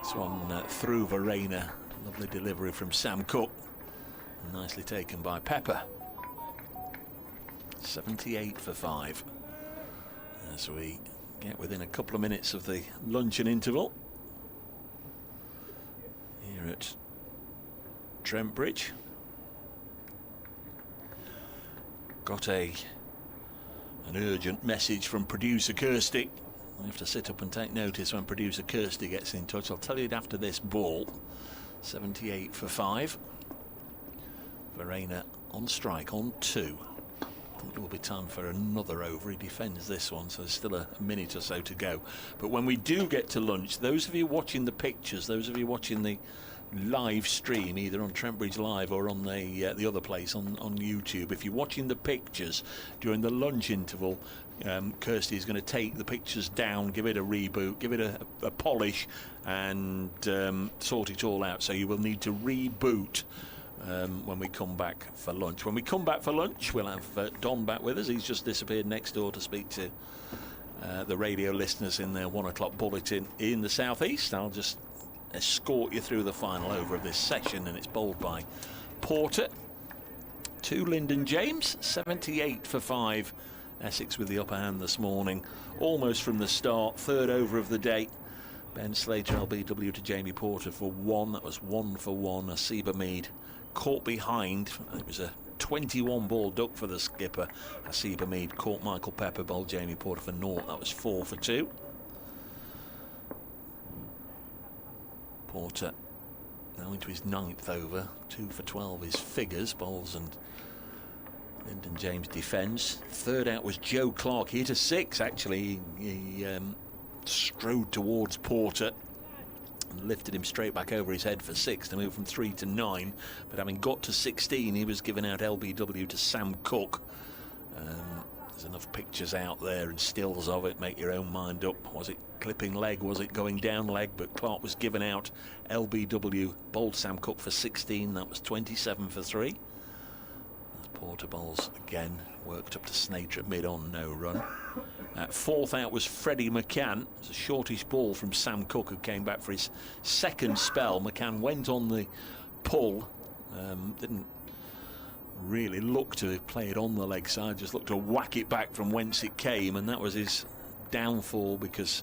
This one through Verena. Lovely delivery from Sam Cook. Nicely taken by Pepper. 78 for 5. As we get within a couple of minutes of the luncheon interval here at Trent Bridge. Got an urgent message from producer Kirsty. I have to sit up and take notice when producer Kirsty gets in touch. I'll tell you it after this ball. 78 for 5. Verena on strike on 2. I think it will be time for another over. He defends this one, so there's still a minute or so to go. But when we do get to lunch, those of you watching the pictures, those of you watching the live stream, either on Trent Bridge Live or on the other place on YouTube, if you're watching the pictures during the lunch interval, Kirsty is going to take the pictures down, give it a reboot, give it a polish, and sort it all out. So you will need to reboot when we come back for lunch. When we come back for lunch, we'll have Don back with us. He's just disappeared next door to speak to the radio listeners in their 1 o'clock bulletin in the southeast. I'll just escort you through the final over of this session, and it's bowled by Porter to Lyndon James. 78 for 5. Essex with the upper hand this morning, almost from the start. 3rd over of the day. Ben Slater LBW to Jamie Porter for 1. That was 1 for 1. Asiba Mead caught behind. It was a 21 ball duck for the skipper. Asiba Mead caught Michael Pepper, bowled Jamie Porter for 0. That was 4 for 2. Porter now into his 9th over. 2 for 12 is figures, bowls, and Lyndon James defends. 3rd out was Joe Clark. He hit a 6 actually. He strode towards Porter and lifted him straight back over his head for 6 to move from 3 to 9. But having got to 16, he was giving out LBW to Sam Cook. There's enough pictures out there and stills of it. Make your own mind up. Was it clipping leg? Was it going down leg? But Clark was given out. LBW bowled Sam Cook for 16. That was 27 for 3. As Porter bowls again, worked up to Snater at mid-on, no run. 4th out was Freddie McCann. It was a shortish ball from Sam Cook, who came back for his 2nd spell. McCann went on the pull. Didn't really look to play it on the leg side, just looked to whack it back from whence it came, and that was his downfall, because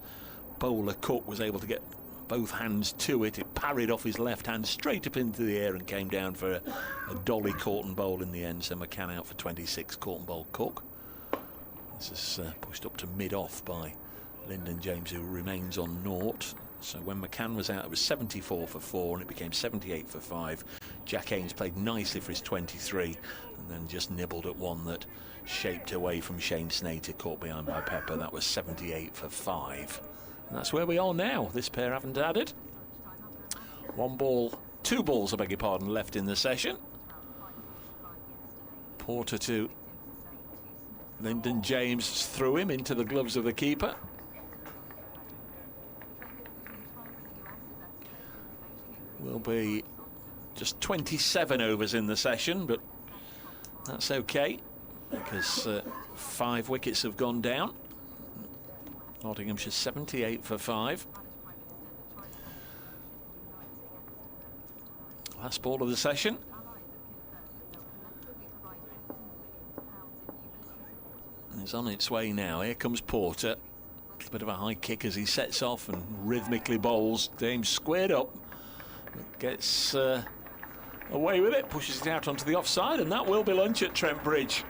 bowler Cook was able to get both hands to it. It parried off his left hand straight up into the air and came down for a dolly caught and bowl in the end. So McCann out for 26, caught and bowled Cook. This is pushed up to mid-off by Lyndon James, who remains on 0. So when McCann was out, it was 74 for 4, and it became 78 for 5. Jack Haynes played nicely for his 23, and then just nibbled at one that shaped away from Shane Snater, caught behind by Pepper. That was 78 for 5. And that's where we are now. This pair haven't added. 2 balls, I beg your pardon, left in the session. Porter to Lyndon James, threw him into the gloves of the keeper. Will be just 27 overs in the session, but that's okay, because 5 wickets have gone down. Nottinghamshire 78 for 5. Last ball of the session. It's on its way now. Here comes Porter. A bit of a high kick as he sets off and rhythmically bowls. James squared up. Gets away with it, pushes it out onto the offside, and that will be lunch at Trent Bridge.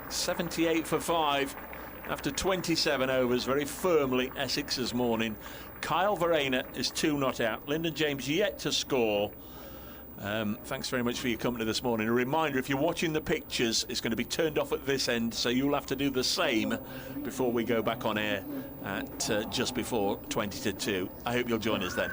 78 for 5 after 27 overs, very firmly Essex this morning. Kyle Verena is 2 not out. Lyndon James yet to score, Thanks very much for your company this morning. A reminder, if you're watching the pictures, it's going to be turned off at this end, so you'll have to do the same before we go back on air at just before 20 to 2. I hope you'll join us then.